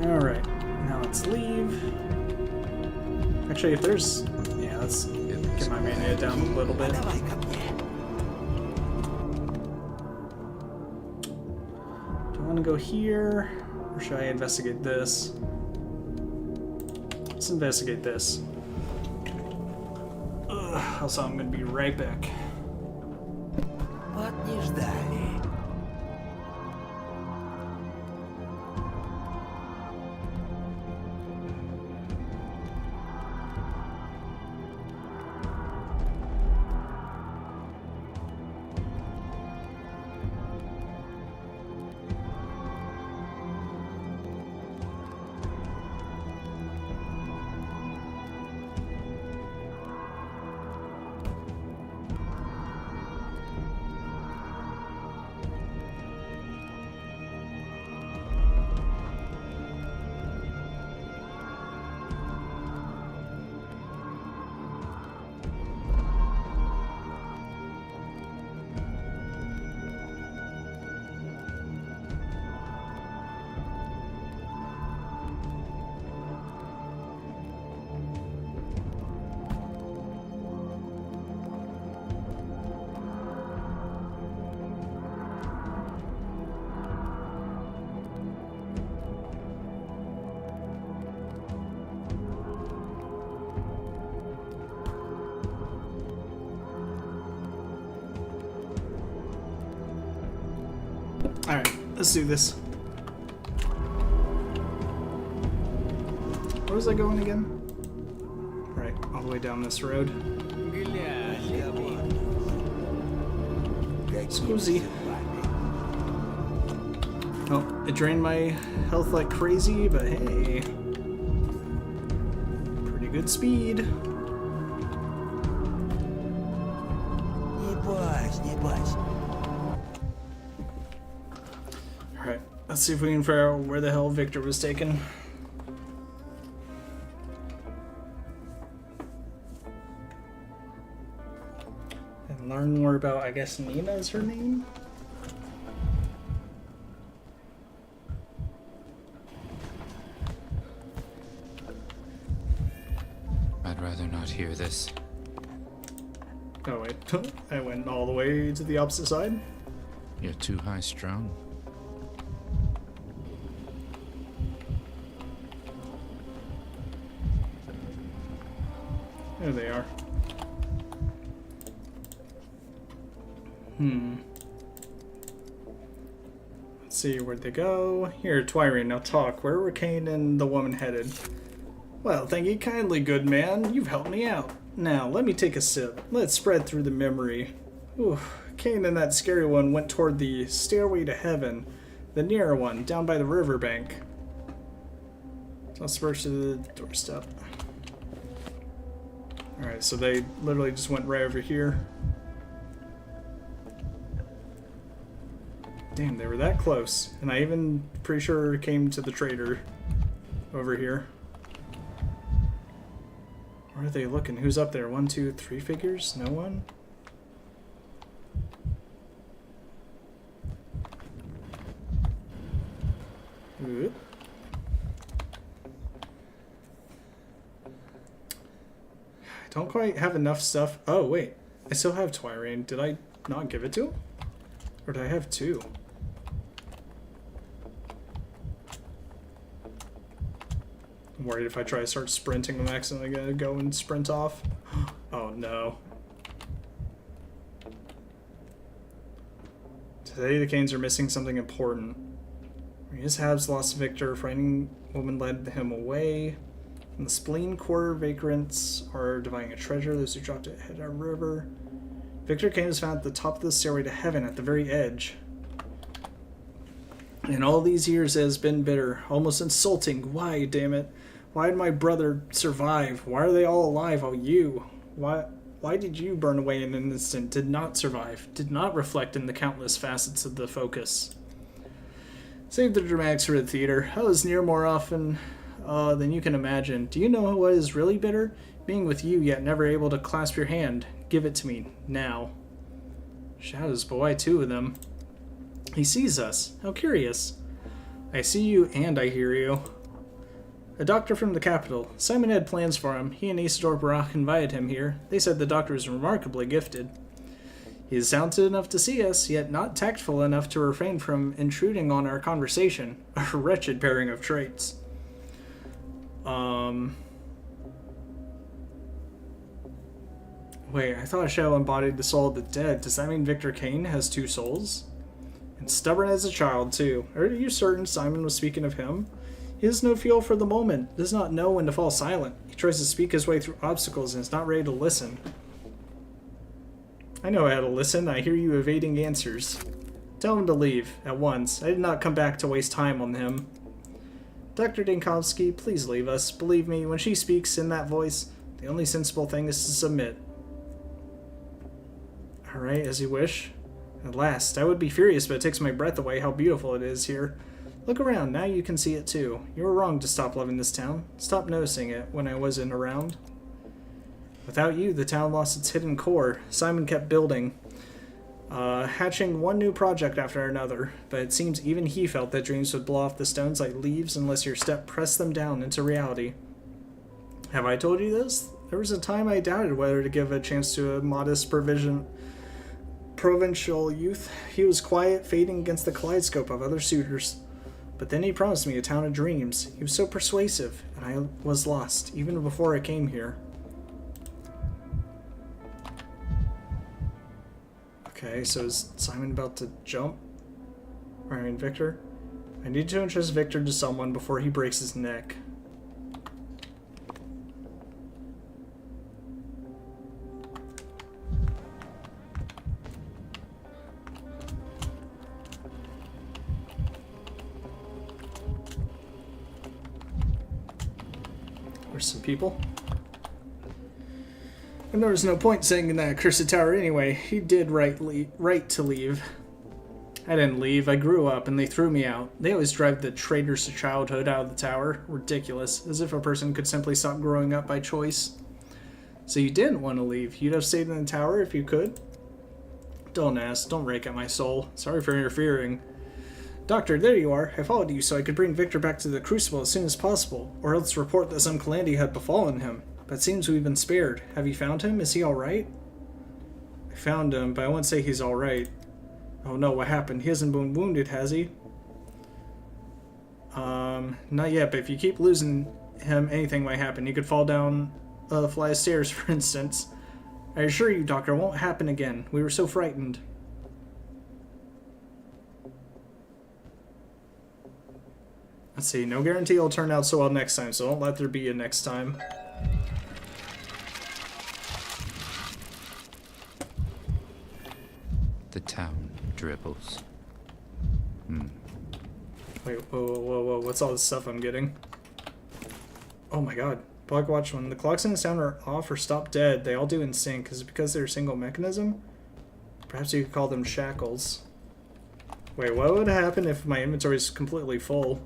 Alright, now let's leave. Actually, if there's... yeah, let's get my mana down a little bit. Do I want to go here? Or should I investigate this? Let's investigate this. Also, I'm going to be right back. What is that? Alright, let's do this. Where was I going again? Right, all the way down this road. Scusi. Oh, it drained my health like crazy, but hey. Pretty good speed. Alright, let's see if we can figure out where the hell Victor was taken. And learn more about, I guess, Nina is her name? I'd rather not hear this. Oh wait, I went all the way to the opposite side? You're too high-strung. There they are. Let's see, where'd they go? Here, Twirine, now talk. Where were Cain and the woman headed? Well, thank you kindly, good man. You've helped me out. Now, let me take a sip. Let's spread through the memory. Oof. Cain and that scary one went toward the stairway to heaven. The nearer one, down by the riverbank. So let's first to the doorstep. Alright, so they literally just went right over here. Damn, they were that close. And I even pretty sure came to the trader over here. Where are they looking? Who's up there? 1, 2, 3 figures? No one? Oop. I don't quite have enough stuff. Oh, wait. I still have Twirine. Did I not give it to him? Or did I have 2? I'm worried if I try to start sprinting, I'm accidentally gonna go and sprint off. Oh no. Today the Cains are missing something important. His halves lost Victor, frightening woman led him away. In the spleen quarter, vagrants are dividing a treasure. Those who dropped it head a river. Victor Kane is found at the top of the stairway to heaven at the very edge. And all these years it has been bitter, almost insulting. Why, damn it? Why did my brother survive? Why are they all alive? Oh, you. Why did you burn away in an instant? Did not survive. Did not reflect in the countless facets of the focus. Save the dramatics for the theater. I was near more often than you can imagine. Do you know what is really bitter? Being with you, yet never able to clasp your hand. Give it to me, now. Shadows, but why two of them? He sees us. How curious. I see you and I hear you. A doctor from the capital. Simon had plans for him. He and Isidore Barak invited him here. They said the doctor was remarkably gifted. He is talented enough to see us, yet not tactful enough to refrain from intruding on our conversation. A wretched pairing of traits. Wait, I thought a shadow embodied the soul of the dead. Does that mean Victor Kane has two souls? And stubborn as a child, too. Are you certain Simon was speaking of him? He has no feel for the moment, does not know when to fall silent. He tries to speak his way through obstacles and is not ready to listen. I know how to listen. I hear you evading answers. Tell him to leave, at once. I did not come back to waste time on him. Dr. Dinkovsky, please leave us. Believe me, when she speaks in that voice, the only sensible thing is to submit. Alright, as you wish. At last, I would be furious, but it takes my breath away how beautiful it is here. Look around, now you can see it too. You were wrong to stop loving this town. Stop noticing it when I wasn't around. Without you, the town lost its hidden core. Simon kept building, hatching one new project after another, but it seems even he felt that dreams would blow off the stones like leaves unless your step pressed them down into reality. Have I told you this? There was a time I doubted whether to give a chance to a modest provincial youth. He was quiet, fading against the kaleidoscope of other suitors. But then he promised me a town of dreams. He was so persuasive, and I was lost, even before I came here. Okay, so is Simon about to jump? I mean, Victor? I need to entrust Victor to someone before he breaks his neck. There's some people. And there was no point saying in that cursed tower anyway. He did right to leave. I didn't leave. I grew up and they threw me out. They always drive the traitors to childhood out of the tower. Ridiculous. As if a person could simply stop growing up by choice. So you didn't want to leave. You'd have stayed in the tower if you could? Don't ask. Don't rake at my soul. Sorry for interfering. Doctor, there you are. I followed you so I could bring Victor back to the Crucible as soon as possible, or else report that some calamity had befallen him. But it seems we've been spared. Have you found him? Is he alright? I found him, but I won't say he's alright. Oh no, what happened? He hasn't been wounded, has he? Not yet, but if you keep losing him, anything might happen. He could fall down a flight of stairs, for instance. I assure you, Doctor, it won't happen again. We were so frightened. Let's see, no guarantee it'll turn out so well next time, so don't let there be a next time. The town dribbles. Wait, whoa, what's all this stuff I'm getting? Oh my god. Block watch, when the clocks in the town are off or stop dead, they all do in sync. Is it because they're a single mechanism? Perhaps you could call them shackles. Wait, what would happen if my inventory is completely full?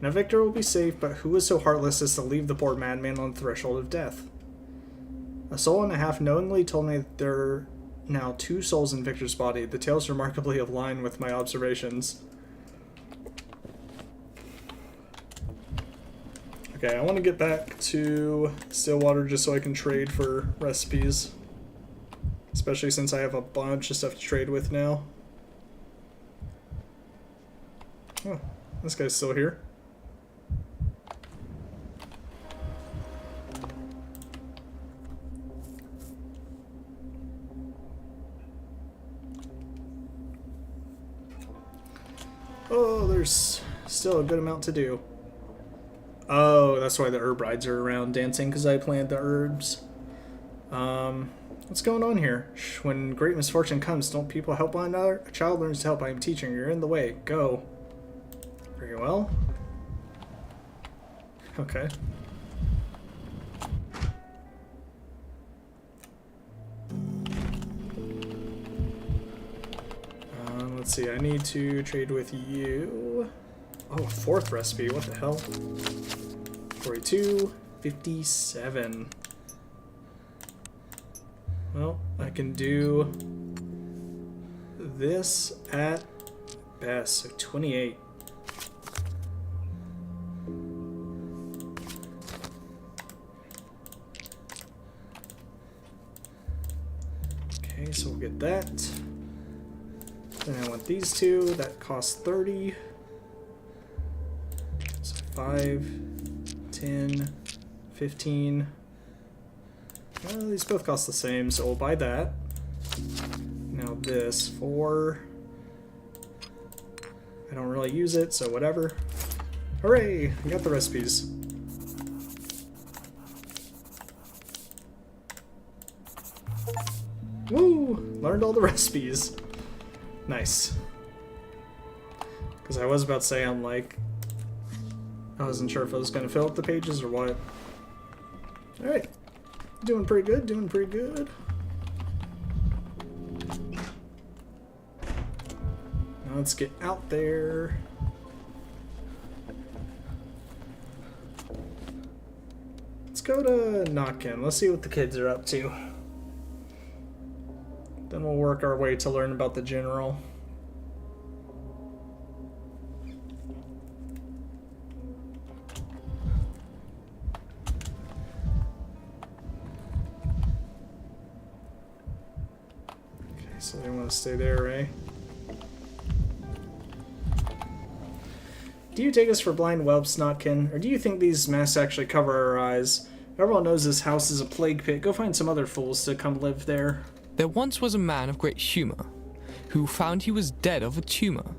Now Victor will be safe, but who was so heartless as to leave the poor madman on the threshold of death? A soul and a half knowingly told me that there are now two souls in Victor's body. The tales remarkably align with my observations. Okay, I want to get back to Stillwater just so I can trade for recipes. Especially since I have a bunch of stuff to trade with now. Oh, this guy's still here. Oh, there's still a good amount to do. Oh, that's why the herb brides are around dancing, because I planted the herbs. What's going on here? When great misfortune comes, don't people help one another? A child learns to help. I am teaching. You're in the way. Go. Very well. Okay. Let's see. I need to trade with you. Oh, a fourth recipe. What the hell? 42, 57. Well, I can do this at best, so 28. Okay, so we'll get that. Then I want these two, that costs 30. So 5, 10, 15. Well, these both cost the same, so we'll buy that. Now this, 4. I don't really use it, so whatever. Hooray! I got the recipes. Woo! Learned all the recipes. Nice. Because I was about to say, I wasn't sure if I was going to fill up the pages or what. Alright. Doing pretty good, doing pretty good. Now let's get out there. Let's go to Knockin. Let's see what the kids are up to. Then we'll work our way to learn about the general. Okay, so they want to stay there, eh? Do you take us for blind whelps, Snotkin? Or do you think these masks actually cover our eyes? Everyone knows this house is a plague pit. Go find some other fools to come live there. There once was a man of great humour, who found he was dead of a tumour.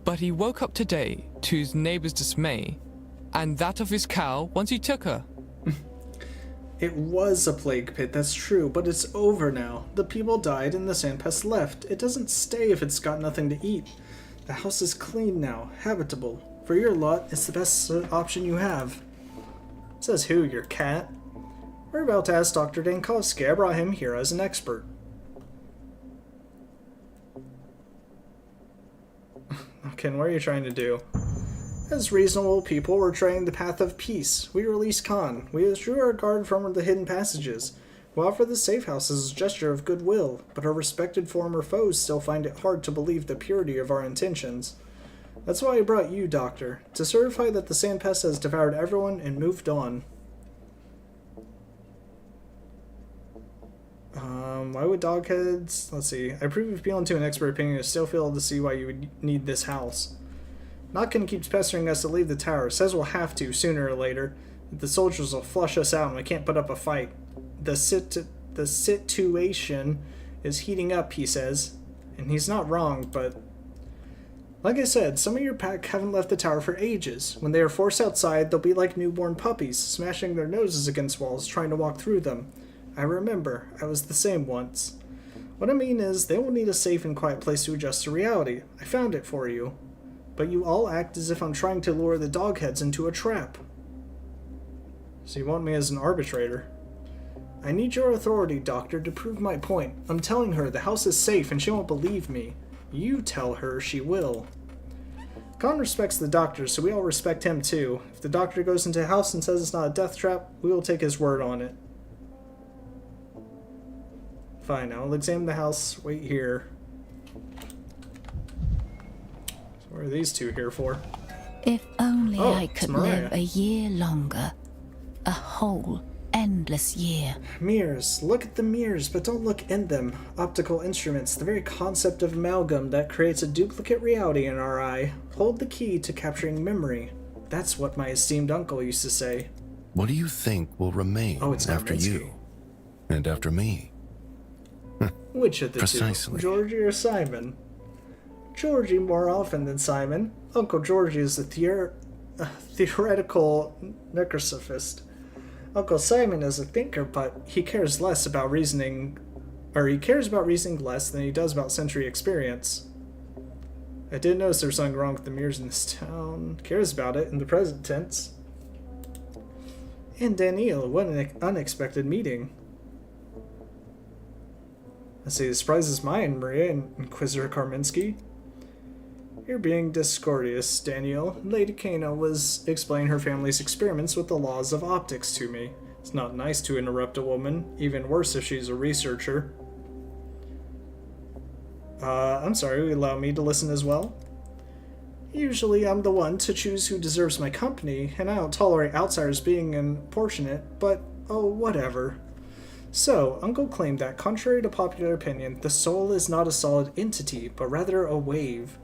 But he woke up today, to his neighbour's dismay, and that of his cow once he took her. It was a plague pit, that's true, but it's over now. The people died and the sandpest left. It doesn't stay if it's got nothing to eat. The house is clean now, habitable. For your lot, it's the best option you have. Says who, your cat? We're about to ask Dr. Dankovsky. I brought him here as an expert. Ken, what are you trying to do? As reasonable people, we're treading the path of peace. We release Khan. We withdrew our guard from the hidden passages. We offer the safe house as a gesture of goodwill, but our respected former foes still find it hard to believe the purity of our intentions. That's why I brought you, Doctor, to certify that the sandpest has devoured everyone and moved on. Why would dogheads... Let's see. I approve of appealing to an expert opinion and still fail to see why you would need this house. Knockin keeps pestering us to leave the tower. Says we'll have to, sooner or later. The soldiers will flush us out and we can't put up a fight. The situation is heating up, he says. And he's not wrong, but... Like I said, some of your pack haven't left the tower for ages. When they are forced outside, they'll be like newborn puppies, smashing their noses against walls, trying to walk through them. I remember. I was the same once. What I mean is, they will need a safe and quiet place to adjust to reality. I found it for you. But you all act as if I'm trying to lure the dogheads into a trap. So you want me as an arbitrator? I need your authority, Doctor, to prove my point. I'm telling her the house is safe and she won't believe me. You tell her she will. Khan respects the doctor, so we all respect him too. If the doctor goes into a house and says it's not a death trap, we will take his word on it. Fine, I'll examine the house. Wait here. So what are these two here for? If only Oh, I it's could Mariah. live a year longer. A whole, endless year. Mirrors. Look at the mirrors, but don't look in them. Optical instruments, the very concept of amalgam that creates a duplicate reality in our eye. Hold the key to capturing memory. That's what my esteemed uncle used to say. What do you think will remain Oh, it's after Narminsky. you? And after me? Which of the Precisely. two? Georgie or Simon? Georgie more often than Simon. Uncle Georgie is a theoretical necrosophist. Uncle Simon is a thinker, but he cares less about reasoning, or he cares about reasoning less than he does about sensory experience. I did notice there's something wrong with the mirrors in this town. Cares about it in the present tense. And Daniel, what an unexpected meeting. I see the surprise is mine, Maria and Inquisitor Karminski. You're being discourteous, Daniel. Lady Kana was explaining her family's experiments with the laws of optics to me. It's not nice to interrupt a woman, even worse if she's a researcher. I'm sorry, will you allow me to listen as well? Usually I'm the one to choose who deserves my company, and I don't tolerate outsiders being importunate, but oh, whatever. So, Uncle claimed that, contrary to popular opinion, the soul is not a solid entity, but rather a wave.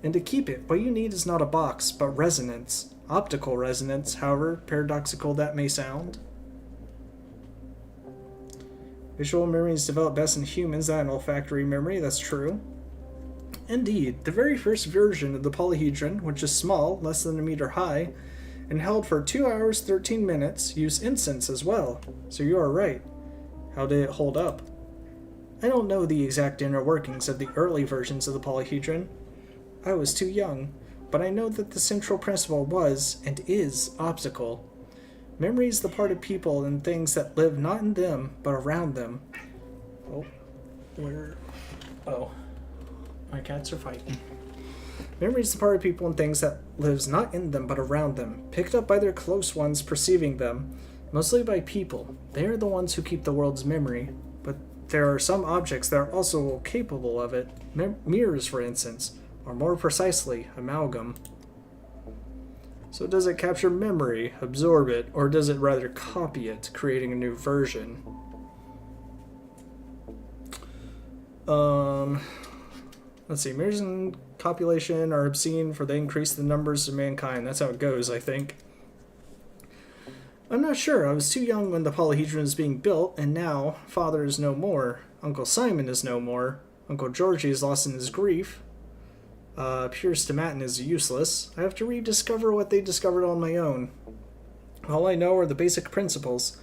And to keep it, what you need is not a box, but resonance. Optical resonance, however paradoxical that may sound. Visual memory is developed best in humans, not in olfactory memory, that's true. Indeed, the very first version of the polyhedron, which is small, less than a meter high, and held for 2 hours 13 minutes, used incense as well. So you are right. How did it hold up? I don't know the exact inner workings of the early versions of the polyhedron. I was too young, but I know that the central principle was, and is, optical. Memory is the part of people and things that live not in them, but around them. Oh, where? Oh, my cats are fighting. Memory is the part of people and things that lives not in them, but around them, picked up by their close ones perceiving them, mostly by people. They are the ones who keep the world's memory, but there are some objects that are also capable of it. Mirrors, for instance, or more precisely, amalgam. So does it capture memory, absorb it, or does it rather copy it, creating a new version? Let's see, mirrors and copulation are obscene, for they increase the numbers of mankind. That's how it goes, I think. I'm not sure. I was too young when the polyhedron was being built, and now Father is no more. Uncle Simon is no more. Uncle Georgie is lost in his grief. Pure stomatin is useless. I have to rediscover what they discovered on my own. All I know are the basic principles.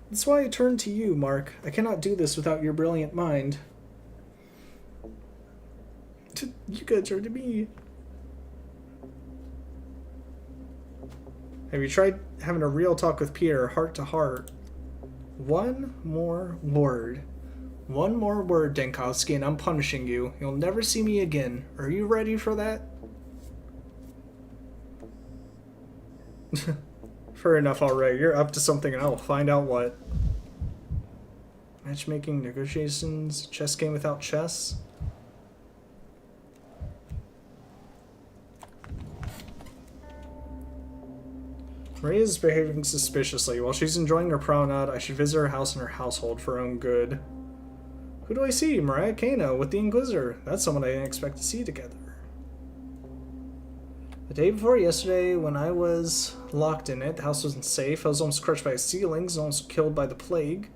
That's why I turn to you, Mark. I cannot do this without your brilliant mind. You gotta turn to me. Have you tried having a real talk with Peter, heart to heart? One more word. One more word, Dankowski, and I'm punishing you. You'll never see me again. Are you ready for that? Fair enough, alright. You're up to something and I'll find out what. Matchmaking, negotiations, chess game without chess? Maria's behaving suspiciously. While she's enjoying her promenade, I should visit her house and her household for her own good. Who do I see? Mariah Kano with the Inquisitor. That's someone I didn't expect to see together. The day before yesterday, when I was locked in it, the house wasn't safe. I was almost crushed by ceilings, almost killed by the plague.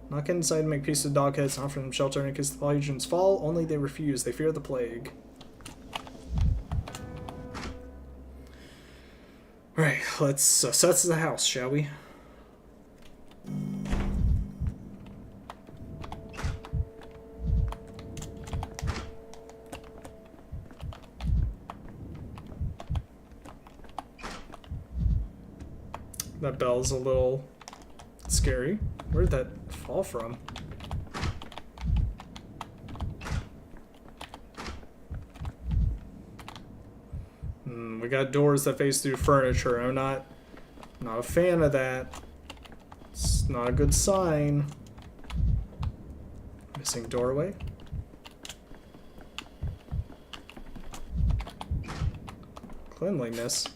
Not get inside and make peace with dogheads, not for them shelter in case the polyhedrons fall. Only they refuse. They fear the plague. Alright, let's assess the house, shall we? That bell's a little scary. Where did that fall from? We got doors that face through furniture. I'm not a fan of that. It's not a good sign. Missing doorway. Cleanliness.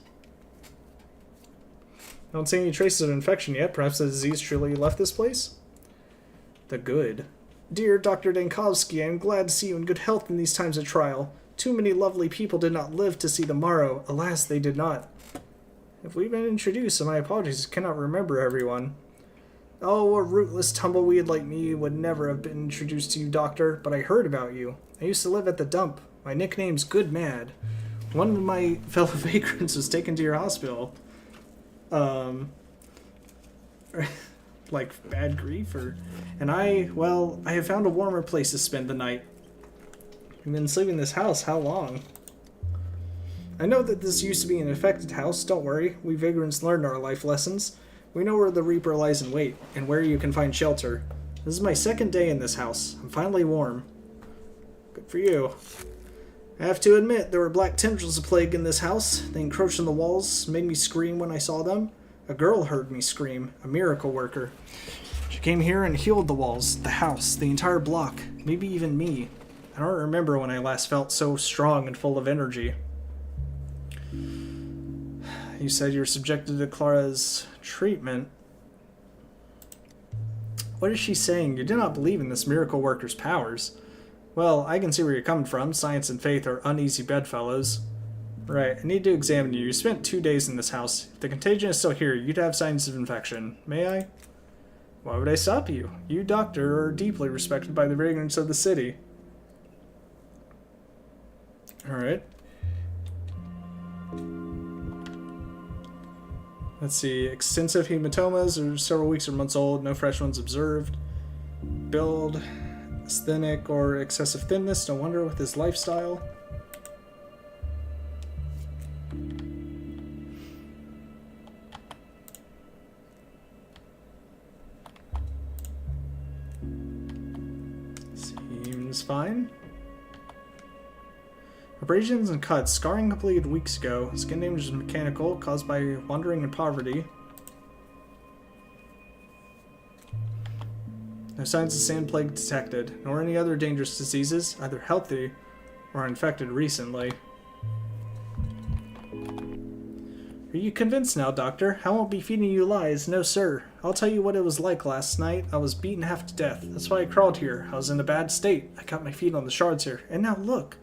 I don't see any traces of infection yet. Perhaps the disease truly left this place? The good. Dear Dr. Dankowski, I am glad to see you in good health in these times of trial. Too many lovely people did not live to see the morrow. Alas, they did not. If we've been introduced, so my apologies, I cannot remember everyone. Oh, a rootless tumbleweed like me would never have been introduced to you, Doctor, but I heard about you. I used to live at the dump. My nickname's Good Mad. One of my fellow vagrants was taken to your hospital. Like bad grief or... And I have found a warmer place to spend the night. You've been sleeping in this house, how long? I know that this used to be an infected house, don't worry. We vagrants learned our life lessons. We know where the Reaper lies in wait, and where you can find shelter. This is my second day in this house. I'm finally warm. Good for you. I have to admit, there were black tendrils of plague in this house. They encroached on the walls, made me scream when I saw them. A girl heard me scream, a miracle worker. She came here and healed the walls, the house, the entire block, maybe even me. I don't remember when I last felt so strong and full of energy. You said you were subjected to Clara's treatment. What is she saying? You do not believe in this miracle worker's powers. Well, I can see where you're coming from. Science and faith are uneasy bedfellows. Right, I need to examine you. You spent 2 days in this house. If the contagion is still here, you'd have signs of infection. May I? Why would I stop you? You, Doctor, are deeply respected by the vagrants of the city. Alright. Let's see. Extensive hematomas are several weeks or months old. No fresh ones observed. Build, asthenic or excessive thinness. No wonder with his lifestyle. Seems fine. Abrasions and cuts. Scarring completed weeks ago. Skin damage is mechanical, caused by wandering and poverty. No signs of sand plague detected, nor any other dangerous diseases, either healthy or infected recently. Are you convinced now, Doctor? I won't be feeding you lies. No, sir. I'll tell you what it was like last night. I was beaten half to death. That's why I crawled here. I was in a bad state. I got my feet on the shards here. And now look.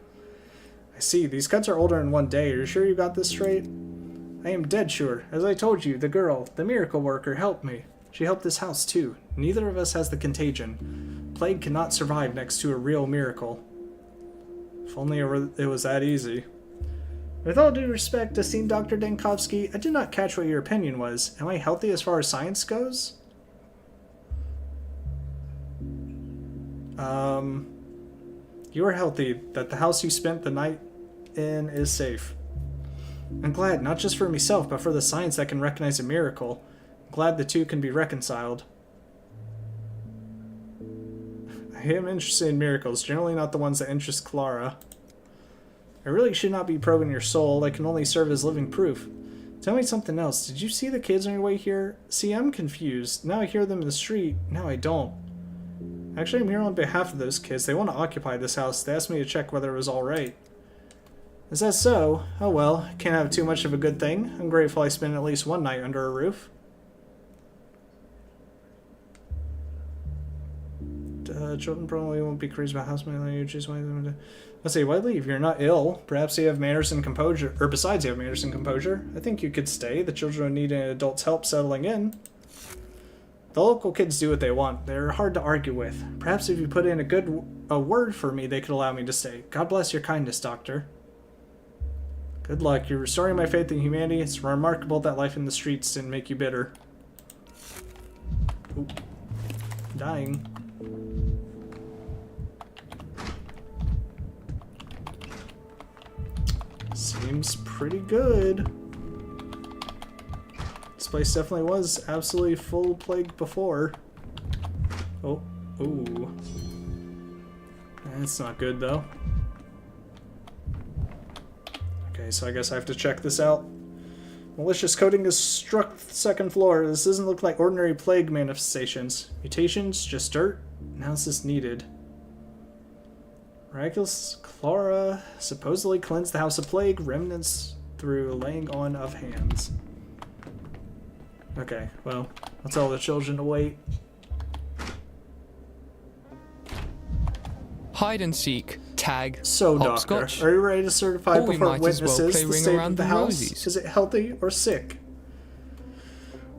I see. These cuts are older in 1 day. Are you sure you got this straight? I am dead sure. As I told you, the girl, the miracle worker, helped me. She helped this house, too. Neither of us has the contagion. Plague cannot survive next to a real miracle. If only it was that easy. With all due respect, esteemed Dr. Dankovsky, I did not catch what your opinion was. Am I healthy as far as science goes? You are healthy, that the house you spent the night in is safe. I'm glad, not just for myself, but for the science that can recognize a miracle. I'm glad the two can be reconciled. I am interested in miracles, generally not the ones that interest Clara. I really should not be probing your soul. I can only serve as living proof. Tell me something else. Did you see the kids on your way here? See, I'm confused. Now I hear them in the street. Now I don't. Actually, I'm here on behalf of those kids. They want to occupy this house. They asked me to check whether it was all right. Is that so? Oh well, can't have too much of a good thing. I'm grateful I spent at least one night under a roof. Children probably won't be crazy about house languages. Let's see, why leave? You're not ill. Perhaps you have manners and composure. Or besides, you have manners and composure. I think you could stay. The children would need an adult's help settling in. The local kids do what they want. They're hard to argue with. Perhaps if you put in a word for me, they could allow me to stay. God bless your kindness, Doctor. Good luck. You're restoring my faith in humanity. It's remarkable that life in the streets didn't make you bitter. Ooh. Dying. Seems pretty good. This place definitely was absolutely full of plague before. Oh, ooh. That's not good though. Okay, so I guess I have to check this out. Malicious coating has struck the second floor. This doesn't look like ordinary plague manifestations. Mutations, just dirt. Analysis needed. Miraculous Clara supposedly cleansed the house of plague remnants through laying on of hands. Okay, well, I'll tell the children to wait. Hide and seek. Tag. So, Doctor, hopscotch. are you ready to certify Or we before might as well witnesses play the Ring state Around of the the house? Rosies. Is it healthy or sick?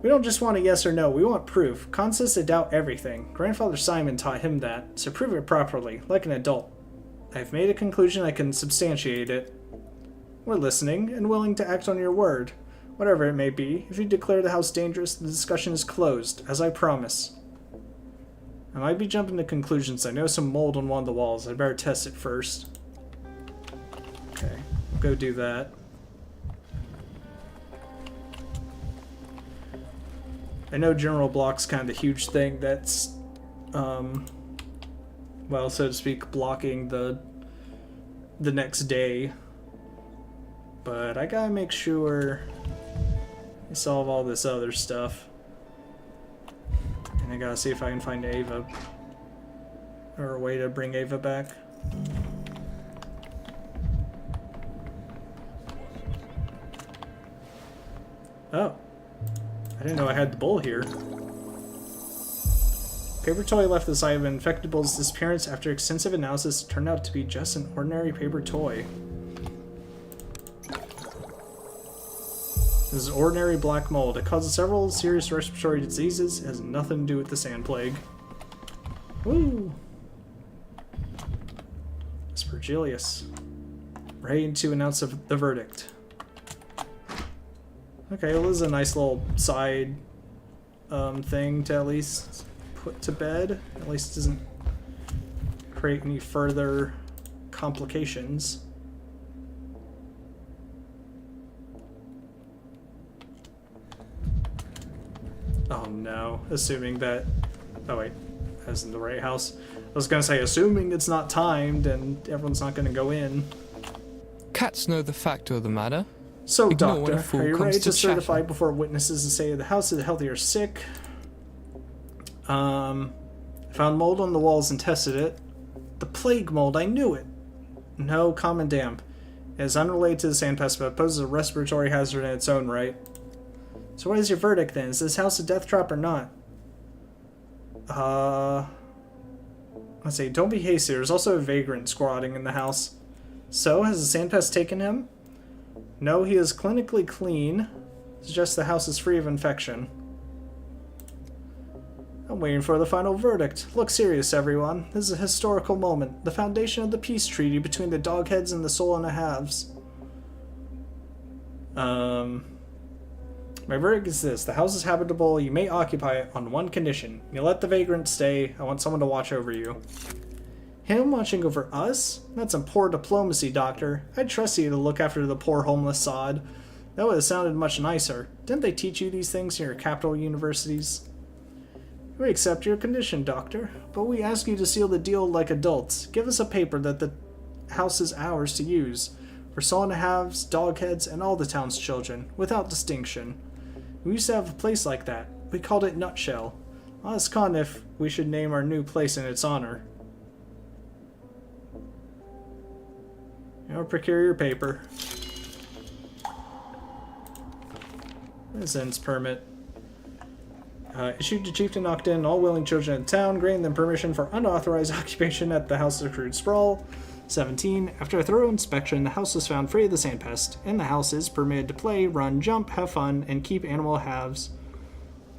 We don't just want a yes or no, we want proof. Khan says to doubt everything. Grandfather Simon taught him that, so prove it properly, like an adult. I've made a conclusion, I can substantiate it. We're listening, and willing to act on your word. Whatever it may be, if you declare the house dangerous, the discussion is closed, as I promise. I might be jumping to conclusions. I know some mold on one of the walls. I'd better test it first. Okay, we'll go do that. I know general block's kind of the huge thing that's, well, so to speak, blocking the next day. But I gotta make sure I solve all this other stuff. And I gotta see if I can find Ava. Or a way to bring Ava back. Oh. I didn't know I had the bull here. Paper toy left the site of an infected bull's disappearance after extensive analysis turned out to be just an ordinary paper toy. This is ordinary black mold. It causes several serious respiratory diseases. It has nothing to do with the sand plague. Woo! Aspergillus. Ready to announce the verdict. Okay, well, this is a nice little side thing to at least put to bed. At least it doesn't create any further complications. Oh no, assuming that... Oh wait, that's in the right house. I was gonna say, assuming it's not timed and everyone's not gonna go in. Cats know the fact of the matter. So, Ignore when a Doctor, fool are you comes ready to to chatter. certify before witnesses and say the house is healthy or sick? Found mold on the walls and tested it. The plague mold, I knew it. No, common damp. It is unrelated to the sand pest, but poses a respiratory hazard in its own right. So what is your verdict then? Is this house a death trap or not? Let's see, don't be hasty. There's also a vagrant squatting in the house. So, has the sand pest taken him? No, he is clinically clean. Suggests the house is free of infection. I'm waiting for the final verdict. Look serious, everyone. This is a historical moment. The foundation of the peace treaty between the Dogheads and the Solana Halves. My verdict is this. The house is habitable. You may occupy it on one condition. You let the vagrant stay. I want someone to watch over you. Him watching over us? That's some poor diplomacy, Doctor. I'd trust you to look after the poor homeless sod. That would have sounded much nicer. Didn't they teach you these things in your capital universities? We accept your condition, Doctor, but we ask you to seal the deal like adults. Give us a paper that the house is ours to use. For Solana Halves, Dogheads, and all the town's children, without distinction. We used to have a place like that. We called it Nutshell. Ask Khan if we should name our new place in its honor. Now procure your paper. Residence permit. Issued to Chieftain Octon and all willing children in town, granting them permission for unauthorized occupation at the House of Crude Sprawl. 17. After a thorough inspection, the house was found free of the sand pest. In the house is permitted to play, run, jump, have fun, and keep animal halves.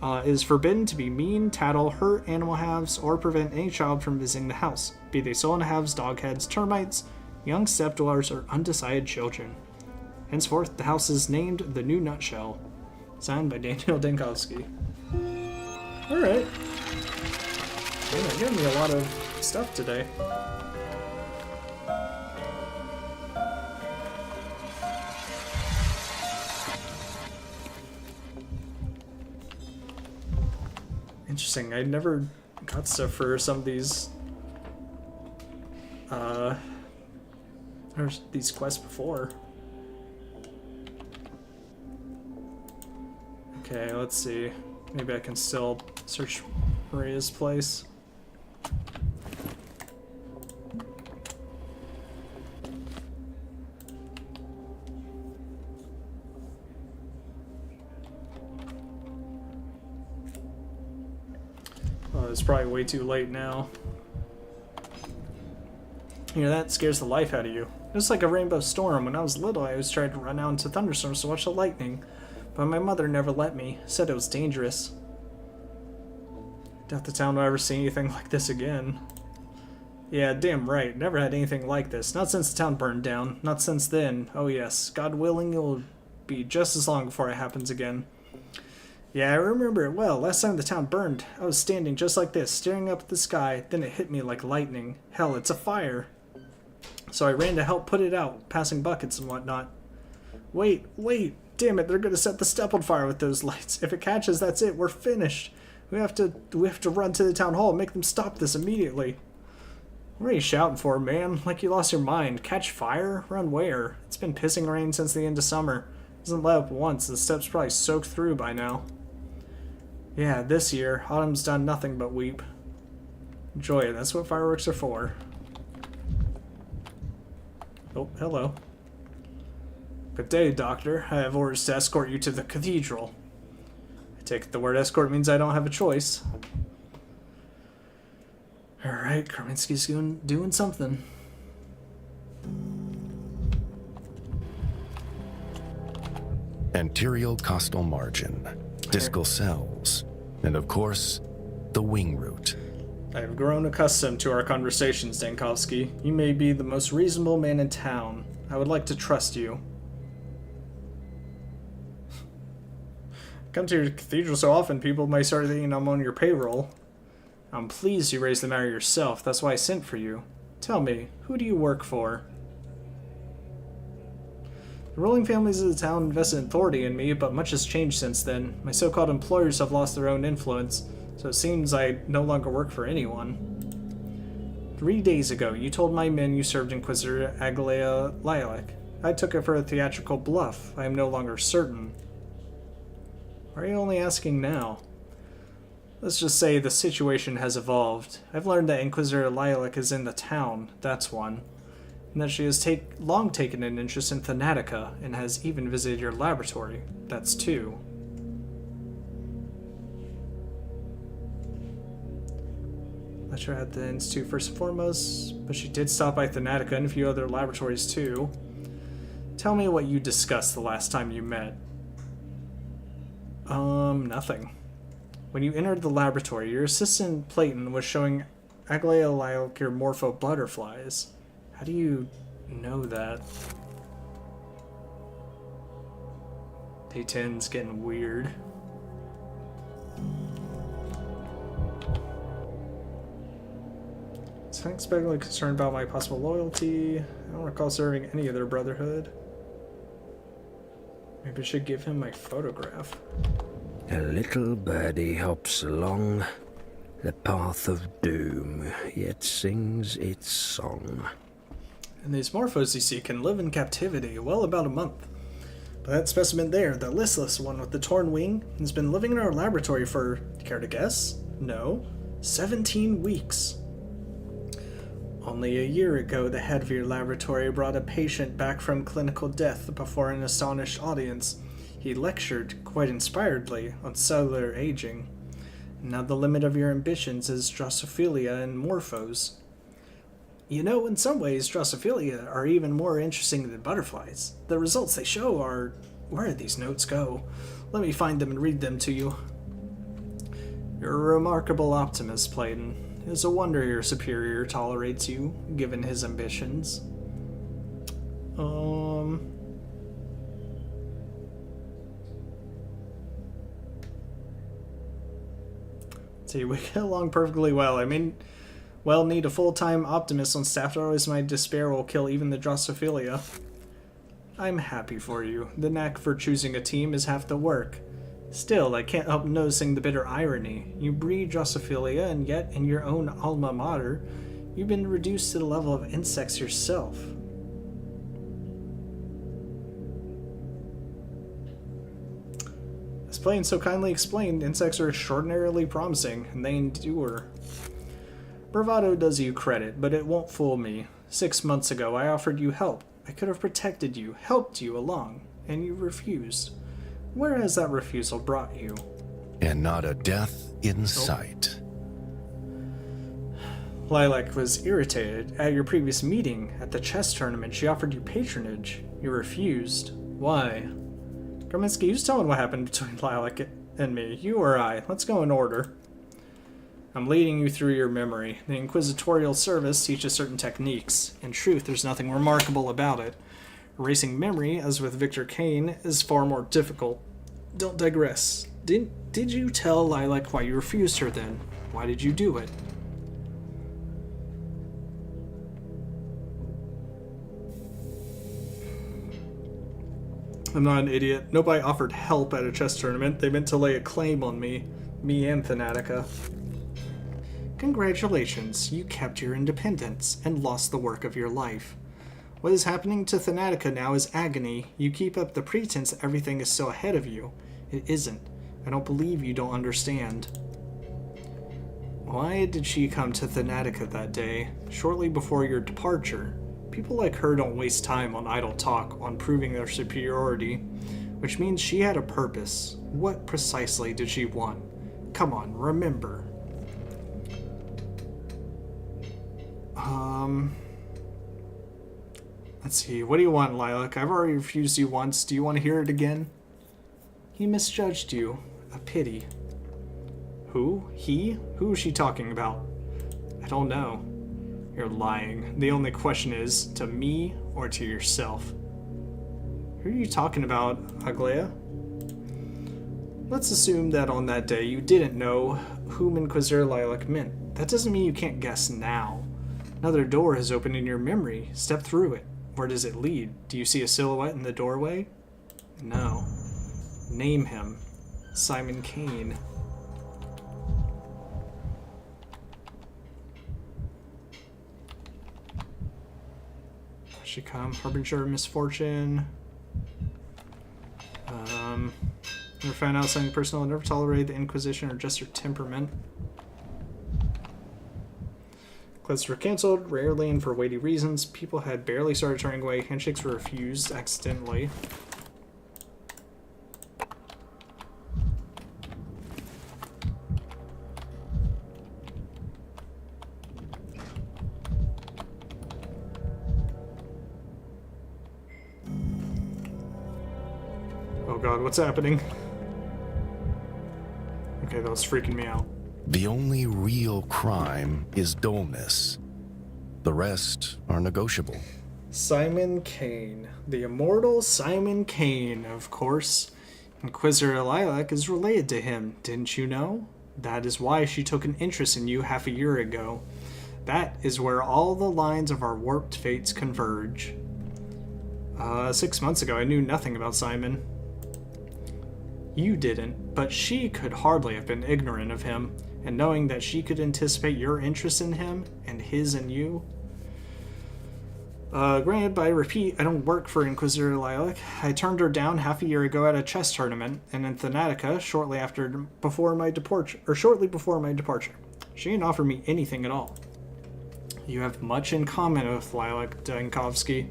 It is forbidden to be mean, tattle, hurt animal halves, or prevent any child from visiting the house, be they Solana halves, dogheads, termites, young step-dwellers, or undecided children. Henceforth, the house is named the New Nutshell. Signed by Daniel Denkovsky. Alright. They're giving me a lot of stuff today. Interesting. I never got stuff for some of these these quests before. Okay, let's see. Maybe I can still search Maria's place. Oh, it's probably way too late now. You know, that scares the life out of you. It was like a rainbow storm. When I was little, I always tried to run out into thunderstorms to watch the lightning. but my mother never let me. Said it was dangerous. Doubt the town will ever see anything like this again. Yeah, damn right. Never had anything like this. Not since the town burned down. Not since then. Oh yes, God willing, it will be just as long before it happens again. Yeah, I remember it well. Last time the town burned, I was standing just like this, staring up at the sky. Then it hit me like lightning. Hell, it's a fire. So I ran to help put it out, passing buckets and whatnot. Wait, damn it, they're gonna set the step on fire with those lights. If it catches, that's it, we're finished. We have to run to the town hall and make them stop this immediately. What are you shouting for, man? Like you lost your mind. Catch fire? Run where? It's been pissing rain since the end of summer. Hasn't let up once, the step's probably soaked through by now. Yeah, this year, autumn's done nothing but weep. Enjoy it, that's what fireworks are for. Oh, hello. Good day, Doctor. I have orders to escort you to the cathedral. I take it the word escort means I don't have a choice. Alright, Kaminsky's doing something. Anterior costal margin, discal cells, and of course, the wing root. I have grown accustomed to our conversations, Dankovsky. You may be the most reasonable man in town. I would like to trust you. Come to your cathedral so often, people may start thinking I'm on your payroll. I'm pleased you raised the matter yourself. That's why I sent for you. Tell me, who do you work for? The ruling families of the town invested authority in me, but much has changed since then. My so-called employers have lost their own influence, so it seems I no longer work for anyone. 3 days ago, you told my men you served Inquisitor Agalea Lilac. I took it for a theatrical bluff. I am no longer certain. Why are you only asking now? Let's just say the situation has evolved. I've learned that Inquisitor Lilac is in the town, that's one. And that she has long taken an interest in Thanatica, and has even visited your laboratory, that's two. Let her at the Institute first and foremost, but she did stop by Thanatica and a few other laboratories too. Tell me what you discussed the last time you met. Nothing. When you entered the laboratory, your assistant Playton was showing Agalea Lilac your morpho butterflies. How do you know that? Day 10's getting weird. Is unexpectedly concerned about my possible loyalty. I don't recall serving any other brotherhood. Maybe I should give him my photograph. A little birdie hops along the path of doom, yet sings its song. And these morphos, you see, can live in captivity well about a month. But that specimen there, the listless one with the torn wing, has been living in our laboratory for, care to guess? No, 17 weeks. Only a year ago, the head of your laboratory brought a patient back from clinical death before an astonished audience. He lectured, quite inspiredly, on cellular aging. Now the limit of your ambitions is Drosophila and Morphos. You know, in some ways, Drosophila are even more interesting than butterflies. The results they show are... Where did these notes go? Let me find them and read them to you. You're a remarkable optimist, Playton. It is a wonder your superior tolerates you, given his ambitions. See, we get along perfectly well. I mean, well, need a full-time optimist on staff, otherwise my despair will kill even the Drosophila. I'm happy for you. The knack for choosing a team is half the work. Still, I can't help noticing the bitter irony. You breed Drosophila, and yet, in your own alma mater, you've been reduced to the level of insects yourself. As Plain so kindly explained, insects are extraordinarily promising, and they endure. Bravado does you credit, but it won't fool me. 6 months ago, I offered you help. I could have protected you, helped you along, and you refused. Where has that refusal brought you? And not a death in sight. Lilac was irritated. At your previous meeting, at the chess tournament, she offered you patronage. You refused. Why? Graminsky, who's telling what happened between Lilac and me? You or I? Let's go in order. I'm leading you through your memory. The Inquisitorial Service teaches certain techniques. In truth, there's nothing remarkable about it. Erasing memory, as with Victor Kane, is far more difficult. Don't digress. Did you tell Lilac why you refused her then? Why did you do it? I'm not an idiot. Nobody offered help at a chess tournament. They meant to lay a claim on me and Thanatica. Congratulations, you kept your independence and lost the work of your life. What is happening to Thanatica now is agony. You keep up the pretense that everything is so ahead of you. It isn't. I don't believe you don't understand. Why did she come to Thanatica that day, shortly before your departure? People like her don't waste time on idle talk, on proving their superiority, which means she had a purpose. What precisely did she want? Come on, remember. Let's see, what do you want, Lilac? I've already refused you once. Do you want to hear it again? He misjudged you. A pity. Who? He? Who is she talking about? I don't know. You're lying. The only question is, to me or to yourself? Who are you talking about, Aglaia? Let's assume that on that day you didn't know whom Inquisitor Lilac meant. That doesn't mean you can't guess now. Another door has opened in your memory. Step through it. Where does it lead? Do you see a silhouette in the doorway? No. Name him. Simon Kane. She come, harbinger of misfortune. Never found out something personal, never tolerated the Inquisition or just her temperament. Quests were cancelled, rarely and for weighty reasons. People had barely started turning away. Handshakes were refused accidentally. Oh god, what's happening? Okay, that was freaking me out. The only real crime is dullness. The rest are negotiable. Simon Kane. The immortal Simon Kane, of course. Inquisitor Lilac is related to him, didn't you know? That is why she took an interest in you half a year ago. That is where all the lines of our warped fates converge. 6 months ago, I knew nothing about Simon. You didn't, but she could hardly have been ignorant of him, and knowing that she could anticipate your interest in him, and his in you. Granted, but I repeat, I don't work for Inquisitor Lilac. I turned her down half a year ago at a chess tournament, and in Thanatica, shortly before my departure. She didn't offer me anything at all. You have much in common with Lilac Dankovsky.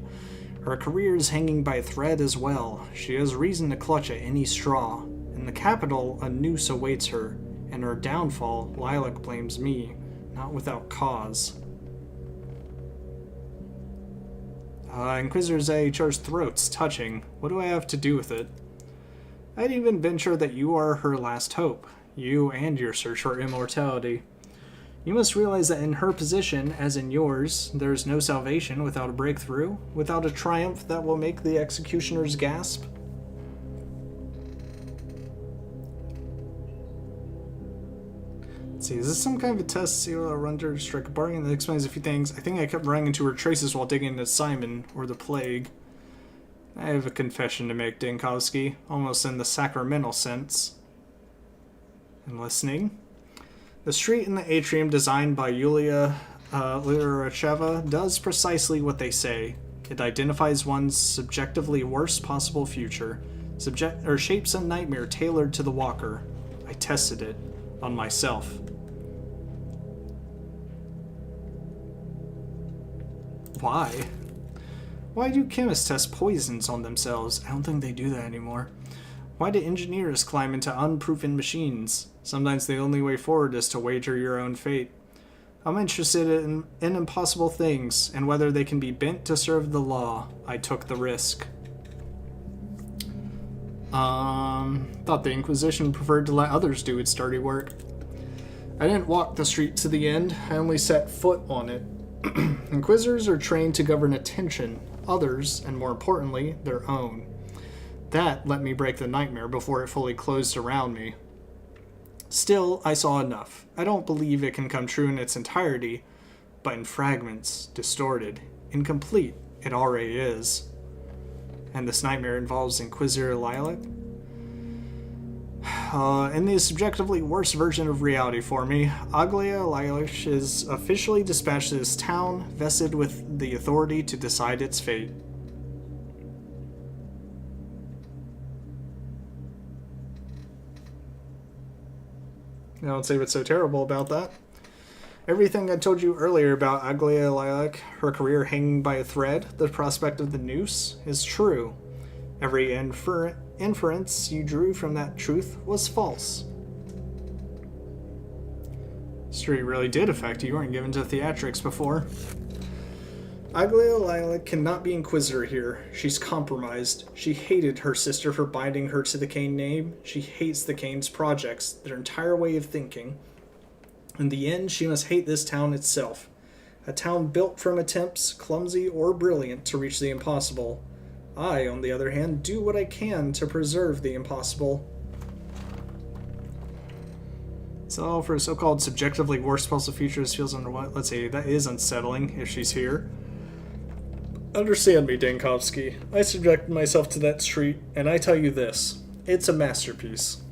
Her career is hanging by a thread as well. She has reason to clutch at any straw. In the capital, a noose awaits her. In her downfall, Lilac blames me, not without cause. Inquisitor's AHR's throat's touching. What do I have to do with it? I'd even venture that you are her last hope. You and your search for immortality. You must realize that in her position, as in yours, there is no salvation without a breakthrough, without a triumph that will make the executioners gasp. Let's see, is this some kind of a test? See what I'll run to strike a bargain that explains a few things. I think I kept running into her traces while digging into Simon, or the plague. I have a confession to make, Dankovsky, almost in the sacramental sense. I'm listening. The street in the atrium designed by Yulia Lyracheva does precisely what they say. It identifies one's subjectively worst possible future, shapes a nightmare tailored to the walker. I tested it on myself. Why? Why do chemists test poisons on themselves? I don't think they do that anymore. Why do engineers climb into unproven machines? Sometimes the only way forward is to wager your own fate. I'm interested in impossible things, and whether they can be bent to serve the law. I took the risk. Thought the Inquisition preferred to let others do its dirty work. I didn't walk the street to the end, I only set foot on it. Inquisitors are trained to govern attention, others, and more importantly, their own. That let me break the nightmare before it fully closed around me. Still, I saw enough. I don't believe it can come true in its entirety, but in fragments, distorted, incomplete, it already is. And this nightmare involves Inquisitor Lilac? In the subjectively worst version of reality for me, Aglaia Lilac is officially dispatched to this town, vested with the authority to decide its fate. I don't see what's so terrible about that. Everything I told you earlier about Aglaia Lilac, her career hanging by a thread, the prospect of the noose, is true. Every inference you drew from that truth was false. History really did affect you. You weren't given to theatrics before. Aglaia Lilac cannot be Inquisitor here. She's compromised. She hated her sister for binding her to the Kane name. She hates the Kane's projects, their entire way of thinking. In the end, she must hate this town itself. A town built from attempts, clumsy or brilliant, to reach the impossible. I, on the other hand, do what I can to preserve the impossible. So, for a so-called subjectively worst possible future, this feels under what? Let's see, that is unsettling if she's here. Understand me, Dankovsky. I subjected myself to that street, and I tell you this. It's a masterpiece.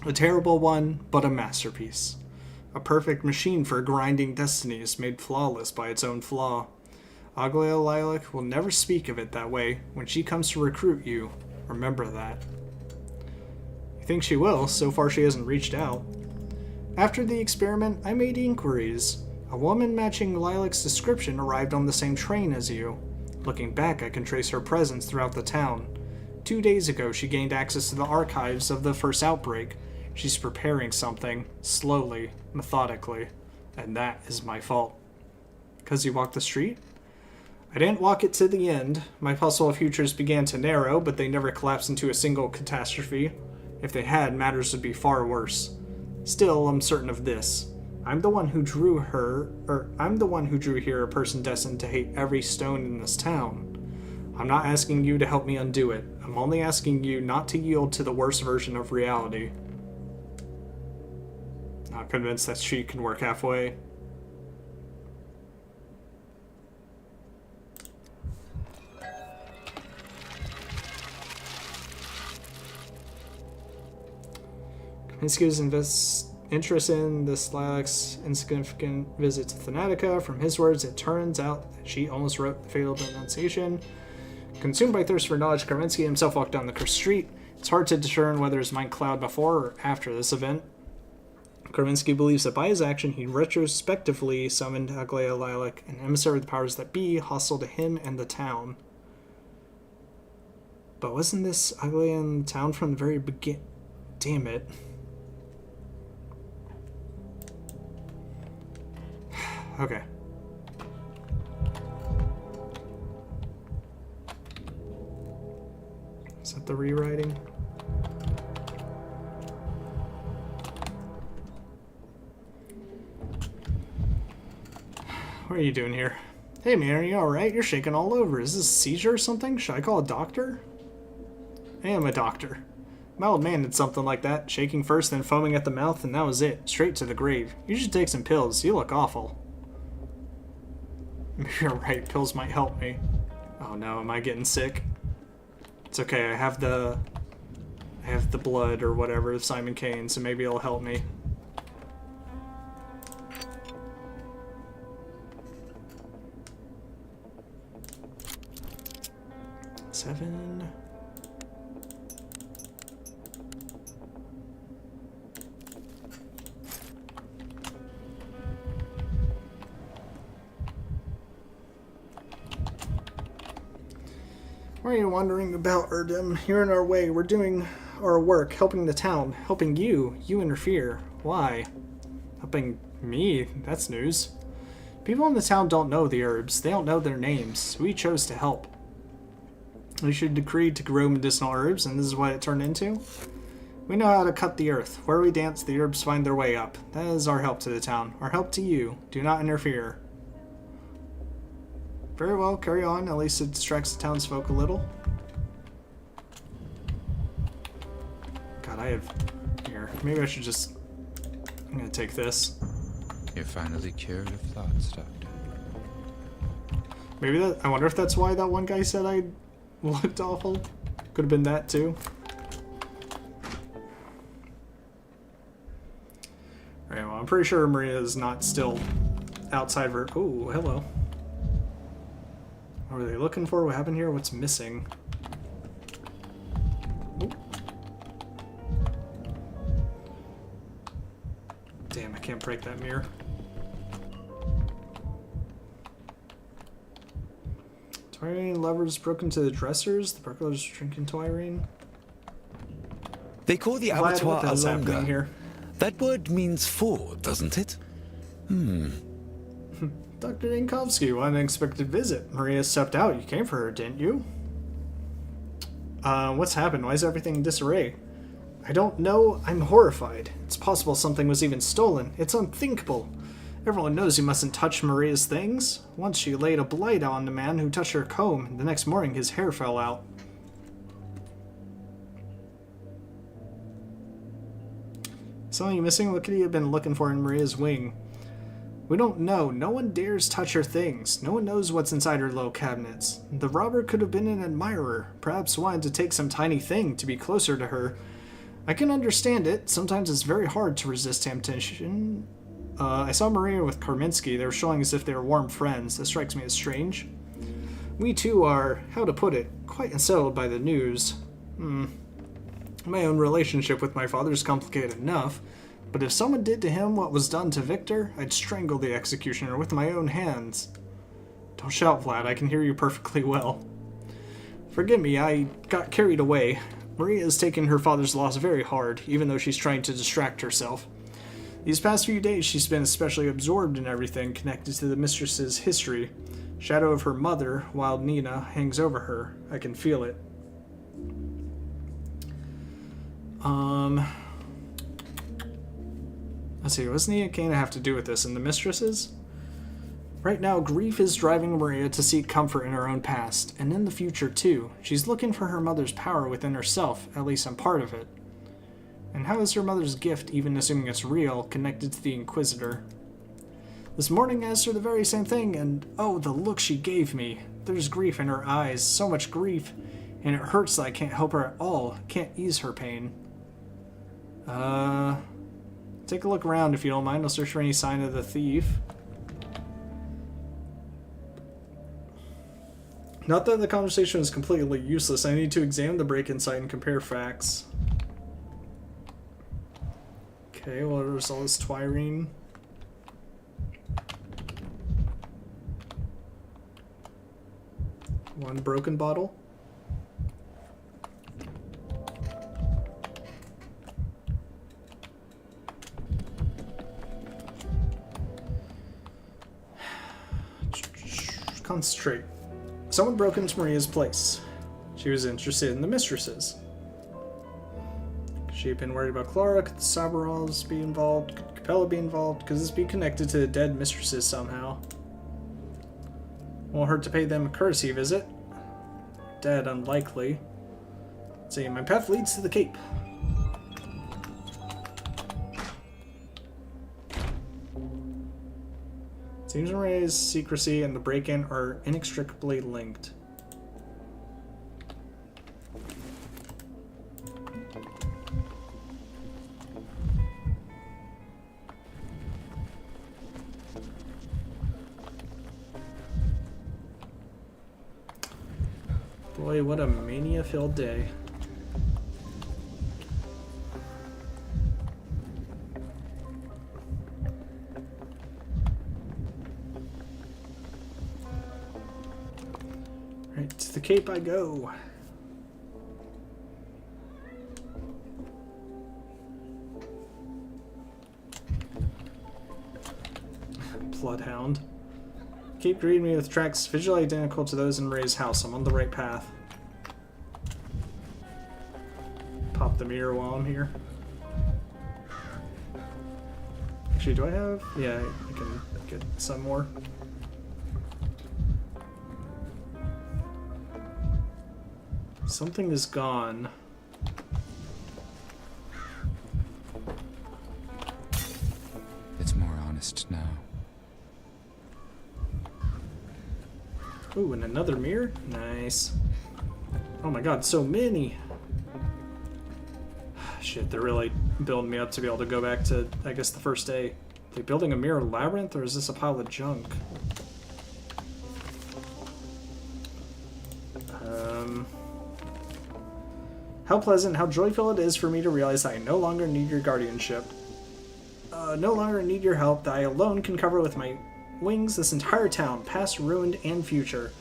A terrible one, but a masterpiece. A perfect machine for grinding destinies, made flawless by its own flaw. Aglaia Lilac will never speak of it that way when she comes to recruit you. Remember that. You think she will? So far she hasn't reached out. After the experiment, I made inquiries. A woman matching Lilac's description arrived on the same train as you. Looking back, I can trace her presence throughout the town. 2 days ago, she gained access to the archives of the first outbreak. She's preparing something, slowly, methodically, and that is my fault. 'Cause you walked the street? I didn't walk it to the end. My possible futures began to narrow, but they never collapsed into a single catastrophe. If they had, matters would be far worse. Still, I'm certain of this. I'm the one who drew here a person destined to hate every stone in this town. I'm not asking you to help me undo it. I'm only asking you not to yield to the worst version of reality. Not convinced that she can work halfway. Kaminsky's interest in this Lilac's insignificant visit to Thanatica. From his words, it turns out that she almost wrote the fatal denunciation. Consumed by thirst for knowledge, Kaminsky himself walked down the cursed street. It's hard to discern whether his mind clouded before or after this event. Kaminsky believes that by his action, he retrospectively summoned Aglaia Lilac, an emissary of the powers that be, hostile to him and the town. But wasn't this Aglaia in the town from the very beginning? Damn it. Okay. Is that the rewriting? What are you doing here? Hey man, are you alright? You're shaking all over. Is this a seizure or something? Should I call a doctor? I am a doctor. My old man did something like that, shaking first, then foaming at the mouth, and that was it. Straight to the grave. You should take some pills. You look awful. You're right, pills might help me. Oh no, am I getting sick? It's okay, I have the blood or whatever of Simon Kane, so maybe it'll help me. Seven. What are you wondering about, Erdem? You're in our way. We're doing our work, helping the town, helping you. You interfere. Why? Helping me? That's news. People in the town don't know the herbs. They don't know their names. We chose to help. We should decree to grow medicinal herbs, and this is what it turned into. We know how to cut the earth. Where we dance, the herbs find their way up. That is our help to the town. Our help to you. Do not interfere. Very well, carry on. At least it distracts the townsfolk a little. God, I have... Here, maybe I should just... I'm gonna take this. You're finally cured of thoughts, Doctor. Maybe that... I wonder if that's why that one guy said I looked awful. Could have been that, too. Alright, well, I'm pretty sure Maria is not still outside of her... Oh, hello. What are they looking for? What happened here? What's missing? Ooh. Damn, I can't break that mirror. Toyrene lovers broke into the dressers. The burglars drinking Toyrene. They call the Vlad, abattoir what the hell's happening Alonga. here? That word means ford, doesn't it? Dr. Yankovsky, what an unexpected visit. Maria stepped out. You came for her, didn't you? What's happened? Why is everything in disarray? I don't know. I'm horrified. It's possible something was even stolen. It's unthinkable. Everyone knows you mustn't touch Maria's things. Once she laid a blight on the man who touched her comb, and the next morning his hair fell out. Something missing? What could he have been looking for in Maria's wing? We don't know. No one dares touch her things. No one knows what's inside her low cabinets. The robber could have been an admirer, perhaps wanted to take some tiny thing to be closer to her. I can understand it. Sometimes it's very hard to resist temptation. I saw Maria with Karminski. They were showing as if they were warm friends. That strikes me as strange. We two are, how to put it, quite unsettled by the news. My own relationship with my father is complicated enough. But if someone did to him what was done to Victor, I'd strangle the executioner with my own hands. Don't shout, Vlad. I can hear you perfectly well. Forgive me, I got carried away. Maria is taking her father's loss very hard, even though she's trying to distract herself. These past few days, she's been especially absorbed in everything connected to the mistress's history. Shadow of her mother, Wild Nina, hangs over her. I can feel it. Let's see, what's Nina Kane have to do with this? And the mistresses? Right now, grief is driving Maria to seek comfort in her own past, and in the future too. She's looking for her mother's power within herself, at least some part of it. And how is her mother's gift, even assuming it's real, connected to the Inquisitor? This morning I asked her the very same thing, and oh, the look she gave me. There's grief in her eyes, so much grief, and it hurts that I can't help her at all, can't ease her pain. Take a look around if you don't mind. I'll search for any sign of the thief. Not that the conversation is completely useless. I need to examine the break-in site and compare facts. Okay, well, there's all this Toyrene. One broken bottle. Concentrate. Someone broke into Maria's place. She was interested in the mistresses. She had been worried about Clara. Could the Sabarals be involved? Could Capella be involved? Could this be connected to the dead mistresses somehow? Won't hurt to pay them a courtesy visit. Dead, unlikely. Let's see, my path leads to the Cape. Seems Maria's secrecy and the break-in are inextricably linked. Boy, what a mania-filled day. Right, to the Cape I go. Bloodhound. Cape greeted me with tracks visually identical to those in Ray's house. I'm on the right path. the mirror while I'm here. Actually, do I have... Yeah, I can get some more. Something is gone. It's more honest now. Ooh, and another mirror? Nice. Oh my god, so many! Shit, they're really building me up to be able to go back to, I guess, the first day. Are they building a mirror labyrinth, or is this a pile of junk? How pleasant, how joyful it is for me to realize that I no longer need your guardianship. No longer need your help, that I alone can cover with my wings this entire town, past, ruined, and future.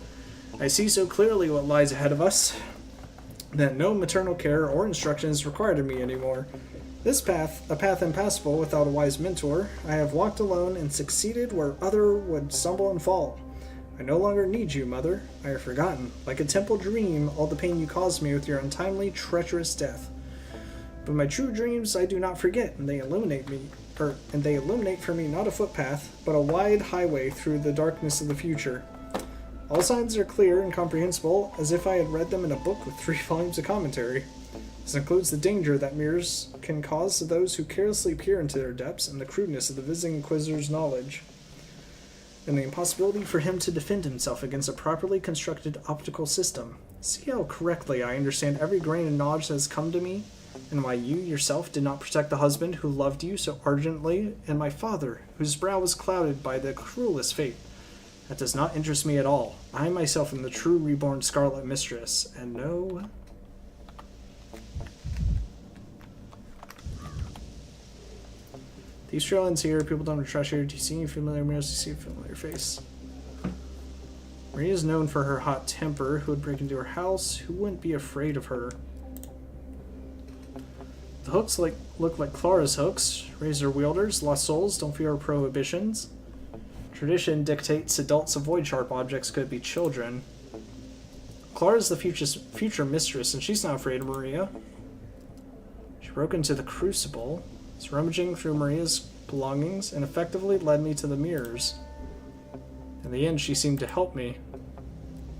I see so clearly what lies ahead of us, that no maternal care or instruction is required of me anymore. This path, a path impassable without a wise mentor, I have walked alone and succeeded where other would stumble and fall. I no longer need you, Mother. I have forgotten, like a temple dream, all the pain you caused me with your untimely, treacherous death. But my true dreams I do not forget, and they illuminate for me not a footpath, but a wide highway through the darkness of the future. All signs are clear and comprehensible, as if I had read them in a book with 3 volumes of commentary. This includes the danger that mirrors can cause to those who carelessly peer into their depths, and the crudeness of the visiting Inquisitor's knowledge, and the impossibility for him to defend himself against a properly constructed optical system. See how correctly I understand every grain of knowledge that has come to me, and why you yourself did not protect the husband who loved you so ardently, and my father, whose brow was clouded by the cruelest fate. That does not interest me at all. I myself am the true reborn Scarlet Mistress, and no... These trail ends here, people don't trash here. Do you see any familiar mirrors? Do you see a familiar face? Maria is known for her hot temper. Who would break into her house? Who wouldn't be afraid of her? The hooks look like Clara's hooks. Razor wielders, lost souls, don't fear prohibitions. Tradition dictates adults avoid sharp objects, could be children. Clara's the future mistress, and she's not afraid of Maria. She broke into the crucible, is rummaging through Maria's belongings, and effectively led me to the mirrors. In the end, she seemed to help me.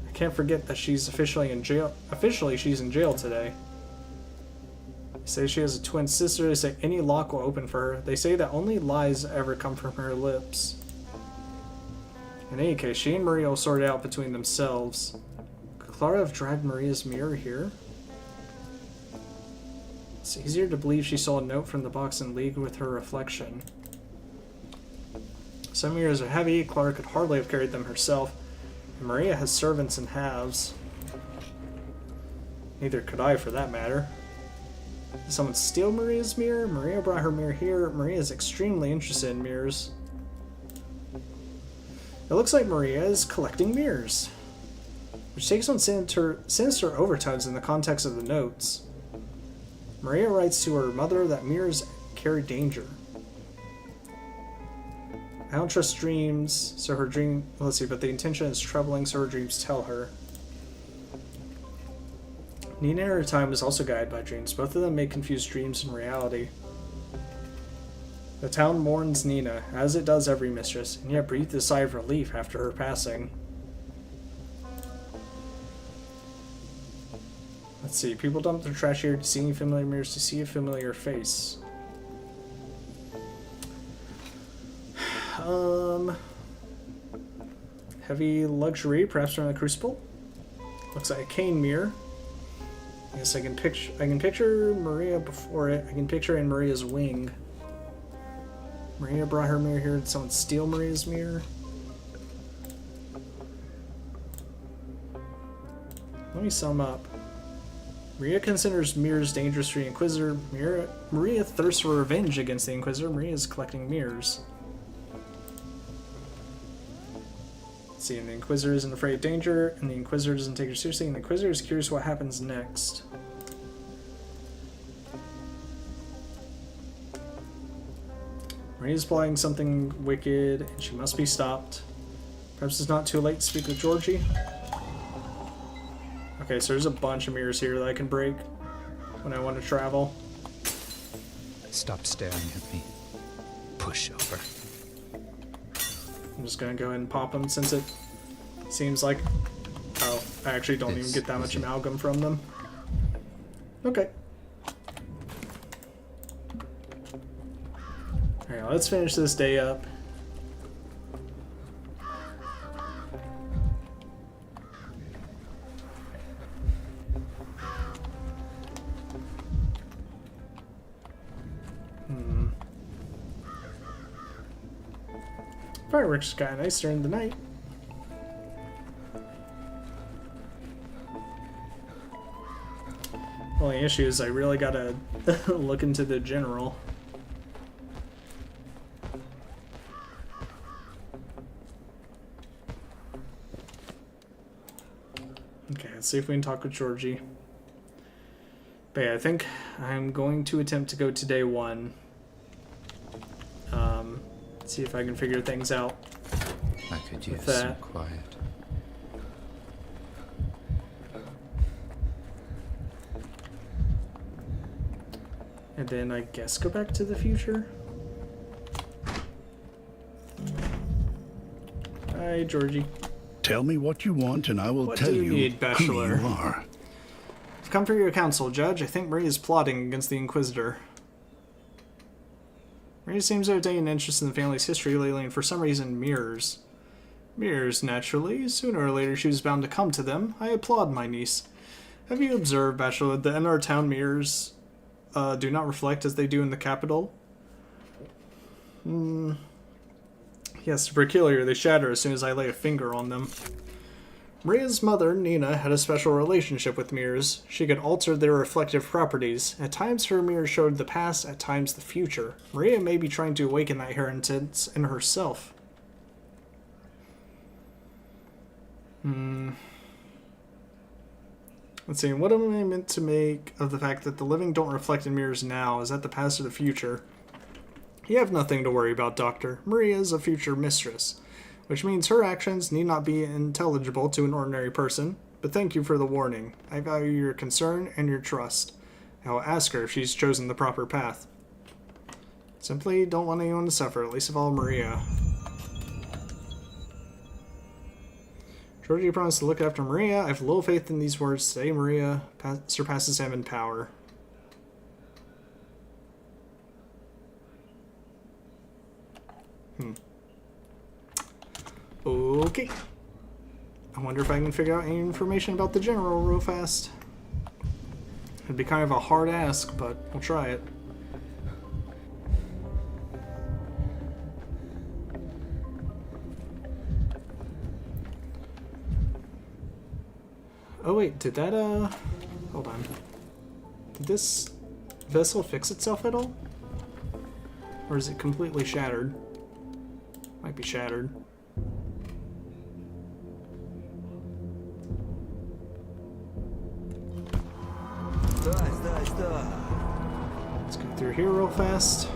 I can't forget that she's officially in jail. Officially, she's in jail today. They say she has a twin sister. They say any lock will open for her. They say that only lies ever come from her lips. In any case, she and Maria will sort it out between themselves. Could Clara have dragged Maria's mirror here? It's easier to believe she saw a note from the box in league with her reflection. Some mirrors are heavy. Clara could hardly have carried them herself. And Maria has servants in halves. Neither could I, for that matter. Did someone steal Maria's mirror? Maria brought her mirror here. Maria is extremely interested in mirrors. It looks like Maria is collecting mirrors, which takes on sinister overtones in the context of the notes. Maria writes to her mother that mirrors carry danger. I don't trust dreams, so her dream... Let's see, but the intention is troubling, so her dreams tell her. Nina in her time was also guided by dreams. Both of them may confuse dreams and reality. The town mourns Nina, as it does every mistress, and yet breathed a sigh of relief after her passing. Let's see, people dump their trash here to see any familiar mirrors, to see a familiar face. Heavy luxury, perhaps from the crucible. Looks like a cane mirror. I guess I can picture Maria before it. I can picture in Maria's wing. Maria brought her mirror here. Did someone steal Maria's mirror? Let me sum up. Maria considers mirrors dangerous for the Inquisitor. Maria thirsts for revenge against the Inquisitor. Maria is collecting mirrors. Let's see, and the Inquisitor isn't afraid of danger, and the Inquisitor doesn't take her seriously, and the Inquisitor is curious what happens next. Maria's plotting something wicked, and she must be stopped. Perhaps it's not too late to speak with Georgie. Okay, so there's a bunch of mirrors here that I can break. when I want to travel. Stop staring at me. Pushover. I'm just gonna go ahead and pop them since it seems like... Oh, I actually don't even get that much amalgam from them. Okay. Alright, let's finish this day up. Fireworks is kind of nice during the night. Only issue is I really gotta look into the general. Okay, let's see if we can talk with Georgie. But yeah, I think I'm going to attempt to go to day 1. See if I can figure things out. I could use that. some quiet. And then I guess go back to the future. Hi, Georgie. Tell me what you want and I will What tell do you you need, Bachelor? who you are. I've come for your counsel, Judge. I think Marie is plotting against the Inquisitor. Marie seems to have taken an interest in the family's history lately, and for some reason, mirrors. Mirrors, naturally. Sooner or later, she was bound to come to them. I applaud my niece. Have you observed, Bachelor, that in our town mirrors do not reflect as they do in the capital? Yes, peculiar. They shatter as soon as I lay a finger on them. Maria's mother, Nina, had a special relationship with mirrors. She could alter their reflective properties. At times her mirror showed the past, at times the future. Maria may be trying to awaken that inheritance in herself. Let's see, what am I meant to make of the fact that the living don't reflect in mirrors now? Is that the past or the future? You have nothing to worry about, Doctor. Maria is a future mistress, which means her actions need not be intelligible to an ordinary person. But thank you for the warning. I value your concern and your trust. I will ask her if she's chosen the proper path. Simply don't want anyone to suffer, at least of all Maria. Georgie promised to look after Maria. I have little faith in these words. Today Maria surpasses him in power. Okay. I wonder if I can figure out any information about the general real fast. It'd be kind of a hard ask, but we'll try it. Oh wait, did that, hold on. Did this vessel fix itself at all? Or is it completely shattered? Might be shattered. Let's go through here real fast.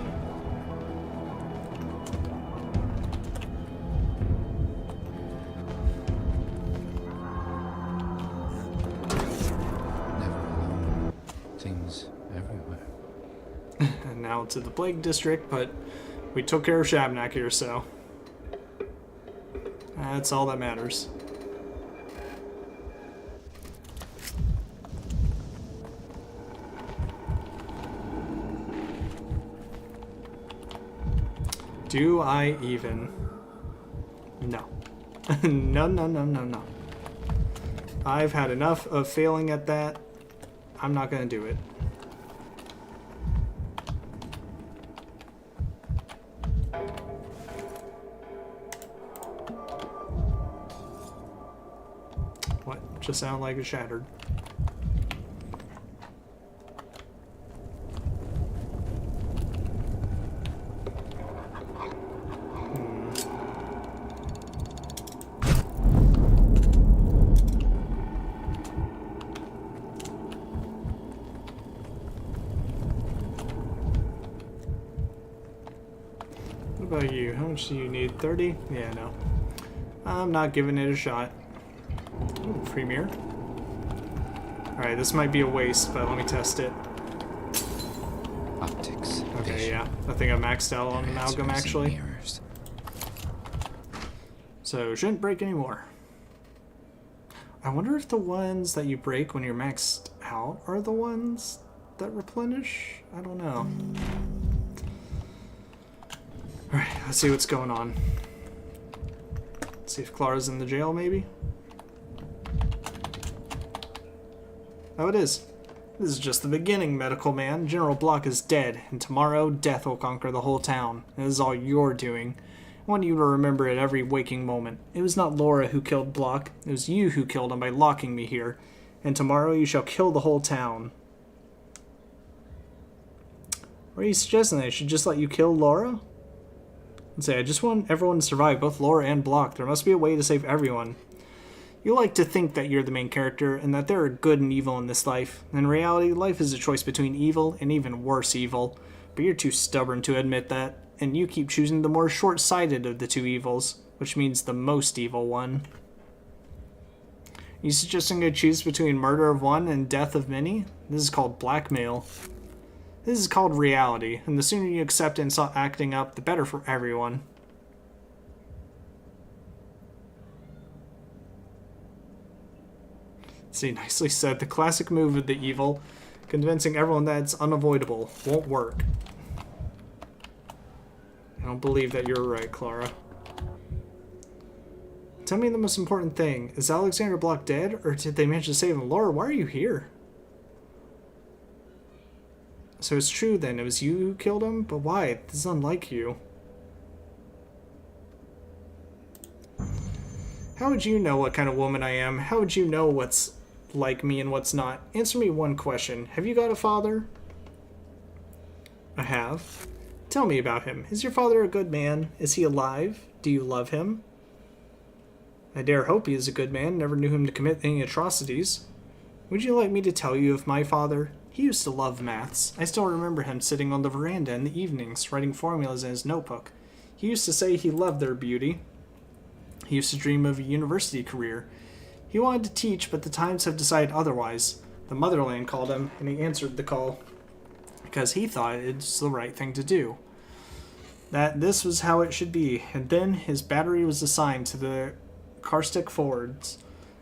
And now to the Plague District, but we took care of Shabnak here, so that's all that matters. Do I even? No. No, no, no, no, no. I've had enough of failing at that. I'm not gonna do it. What? Just sounded like it shattered. What about you? How much do you need? 30? Yeah, no. I'm not giving it a shot. Ooh, free mirror. Alright, this might be a waste, but let me test it. Optics. Okay, vision, yeah. I think I maxed out on Amalgam, answers, and actually. mirrors. So, shouldn't break anymore. I wonder if the ones that you break when you're maxed out are the ones that replenish? I don't know. Alright, let's see what's going on. See if Clara's in the jail, maybe? Oh, it is. This is just the beginning, medical man. General Block is dead, and tomorrow death will conquer the whole town. And this is all you're doing. I want you to remember it every waking moment. It was not Laura who killed Block. It was you who killed him by locking me here. And tomorrow you shall kill the whole town. What are you suggesting? I should just let you kill Laura? Let's say, I just want everyone to survive, both Laura and Block. There must be a way to save everyone. You like to think that you're the main character and that there are good and evil in this life. In reality, life is a choice between evil and even worse evil. But you're too stubborn to admit that, and you keep choosing the more short-sighted of the two evils, which means the most evil one. You suggesting I choose between murder of one and death of many? This is called blackmail. This is called reality, and the sooner you accept it and stop acting up, the better for everyone. See, nicely said. The classic move of the evil, convincing everyone that it's unavoidable, won't work. I don't believe that you're right, Clara. Tell me the most important thing. Is Alexander Block dead, or did they manage to save him? Laura, why are you here? So it's true then, it was you who killed him? But why? This is unlike you. How would you know what kind of woman I am? How would you know what's like me and what's not? Answer me one question. Have you got a father? I have. Tell me about him. Is your father a good man? Is he alive? Do you love him? I dare hope he is a good man. Never knew him to commit any atrocities. Would you like me to tell you of my father? He used to love maths. I still remember him sitting on the veranda in the evenings, writing formulas in his notebook. He used to say he loved their beauty. He used to dream of a university career. He wanted to teach, but the times have decided otherwise. The motherland called him, and he answered the call because he thought it's the right thing to do. That this was how it should be, and then his battery was assigned to the Karstic Fords.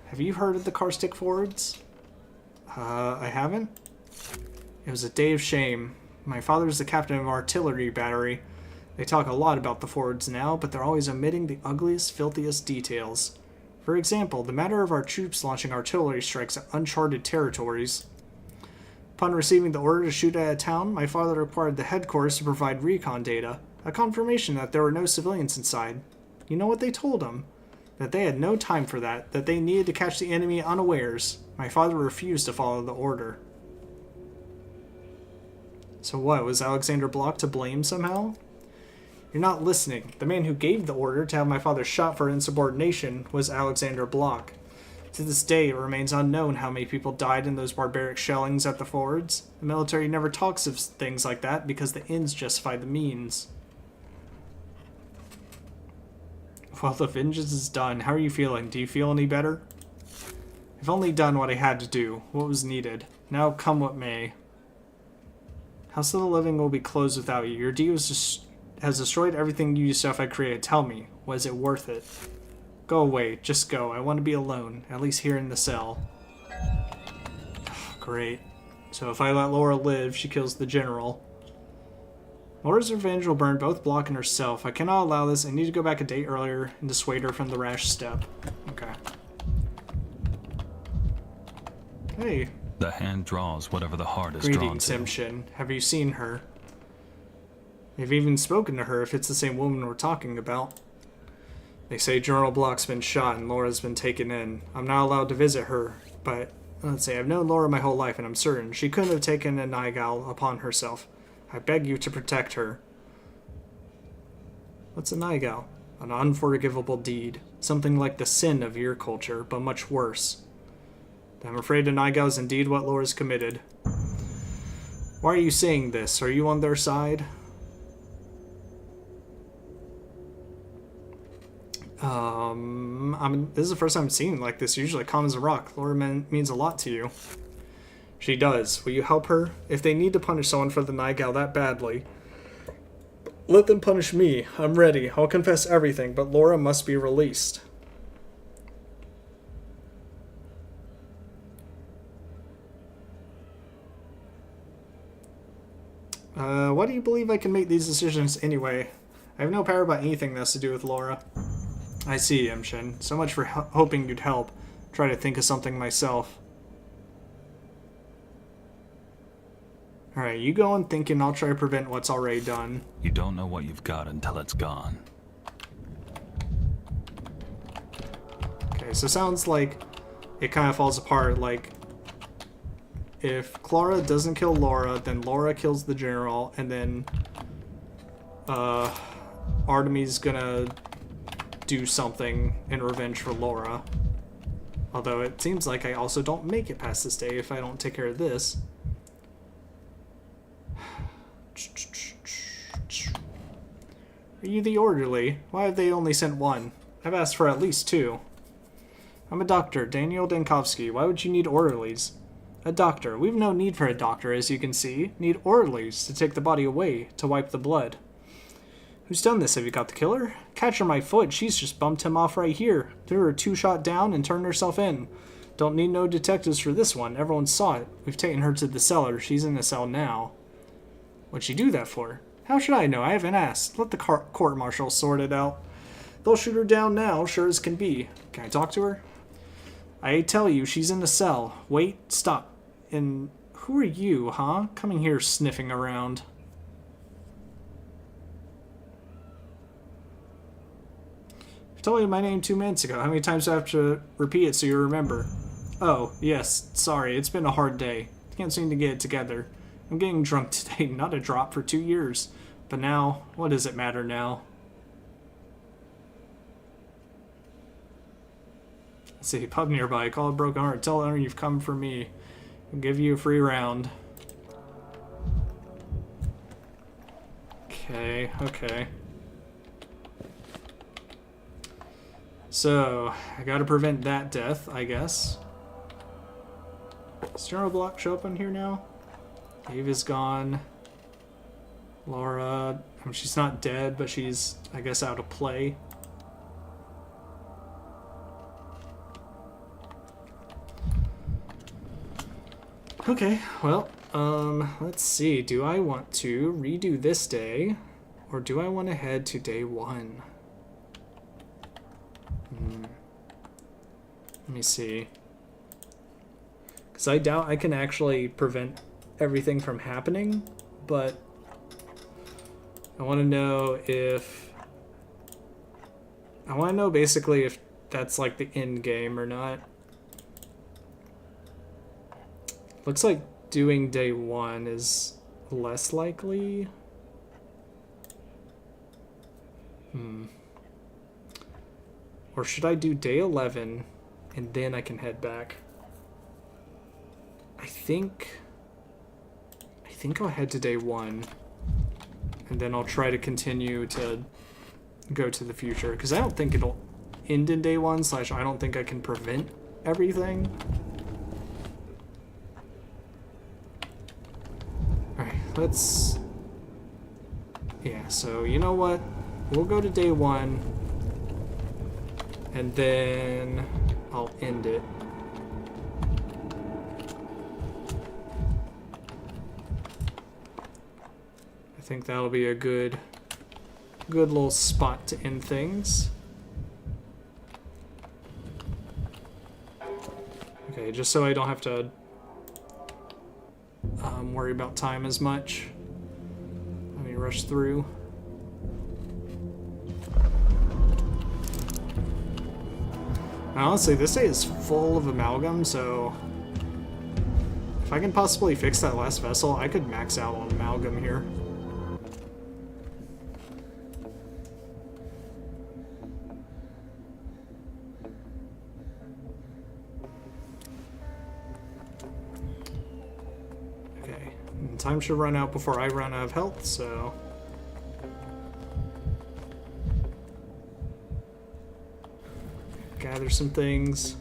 Have you heard of the Karstic Fords? I haven't. It was a day of shame. My father's the captain of an artillery battery. They talk a lot about the Fords now, but they're always omitting the ugliest, filthiest details. For example, the matter of our troops launching artillery strikes at uncharted territories. Upon receiving the order to shoot at a town, my father required the headquarters to provide recon data, a confirmation that there were no civilians inside. You know what they told him? That they had no time for that they needed to catch the enemy unawares. My father refused to follow the order. So what, was Alexander Block to blame somehow? You're not listening. The man who gave the order to have my father shot for insubordination was Alexander Block. To this day, it remains unknown how many people died in those barbaric shellings at the Fords. The military never talks of things like that because the ends justify the means. Well, the vengeance is done. How are you feeling? Do you feel any better? I've only done what I had to do, what was needed. Now come what may. House of the Living will be closed without you. Your deed has destroyed everything you yourself had created. Tell me, was it worth it? Go away, just go. I want to be alone, at least here in the cell. Great. So if I let Laura live, she kills the general. Laura's revenge will burn both Block and herself. I cannot allow this. I need to go back a day earlier and dissuade her from the rash step. Okay. Hey. The hand draws whatever the heart is Greetings, drawn to. Simpson. Have you seen her? They've even spoken to her if it's the same woman we're talking about. They say General Block's been shot and Laura's been taken in. I'm not allowed to visit her, but let's say I've known Laura my whole life and I'm certain she couldn't have taken a Naigal upon herself. I beg you to protect her. What's a Naigal? An unforgivable deed. Something like the sin of your culture, but much worse. I'm afraid a Naigal is indeed what Laura's committed. Why are you saying this? Are you on their side? This is the first time I'm seeing like this. Usually calm as a rock. Laura means a lot to you. She does. Will you help her? If they need to punish someone for the Nigel that badly, let them punish me. I'm ready. I'll confess everything, but Laura must be released. Why do you believe I can make these decisions anyway? I have no power about anything that has to do with Laura. I see, Imshin. So much for hoping you'd help. Try to think of something myself. Alright, you go and think and I'll try to prevent what's already done. You don't know what you've got until it's gone. Okay, so sounds like it kind of falls apart. Like, if Clara doesn't kill Laura, then Laura kills the general, and then Artemy's gonna do something in revenge for Laura. Although it seems like I also don't make it past this day if I don't take care of this. Are you the orderly? Why have they only sent one? I've asked for at least two. I'm a doctor, Daniel Dankovsky. Why would you need orderlies? A doctor. We've no need for a doctor, as you can see. Need orderlies to take the body away, to wipe the blood. Who's done this? Have you got the killer? Catch her my foot. She's just bumped him off right here. Threw her 2-shot down and turned herself in. Don't need no detectives for this one. Everyone saw it. We've taken her to the cellar. She's in the cell now. What'd she do that for? How should I know? I haven't asked. Let the court-martial sort it out. They'll shoot her down now, sure as can be. Can I talk to her? I tell you, she's in the cell. Wait, stop. And who are you, huh? Coming here sniffing around. I told you my name 2 minutes ago. How many times do I have to repeat it so you remember? Oh, yes, sorry. It's been a hard day. Can't seem to get it together. I'm getting drunk today, not a drop for 2 years. But now, what does it matter now? Let's see, pub nearby. Call a broken heart. Tell her you've come for me. I'll give you a free round. Okay, okay. So, I gotta prevent that death, I guess. Does General Block show up in here now? Dave is gone. Laura, I mean, she's not dead, but she's, I guess, out of play. Okay, well, let's see. Do I want to redo this day, or do I want to head to day 1? Let me see. Because I doubt I can actually prevent everything from happening, but I want to know if... I want to know basically if that's like the end game or not. Looks like doing day 1 is less likely. Or should I do day 11 and then I can head back? I think I'll head to day 1 and then I'll try to continue to go to the future, because I don't think it'll end in day 1 / I don't think I can prevent everything. Let's... Yeah, so you know what? We'll go to day 1, and then I'll end it. I think that'll be a good little spot to end things. Okay, just so I don't have to worry about time as much. Let me rush through. Honestly, this day is full of amalgam, so if I can possibly fix that last vessel, I could max out on amalgam here. Time should run out before I run out of health, so... Gather some things.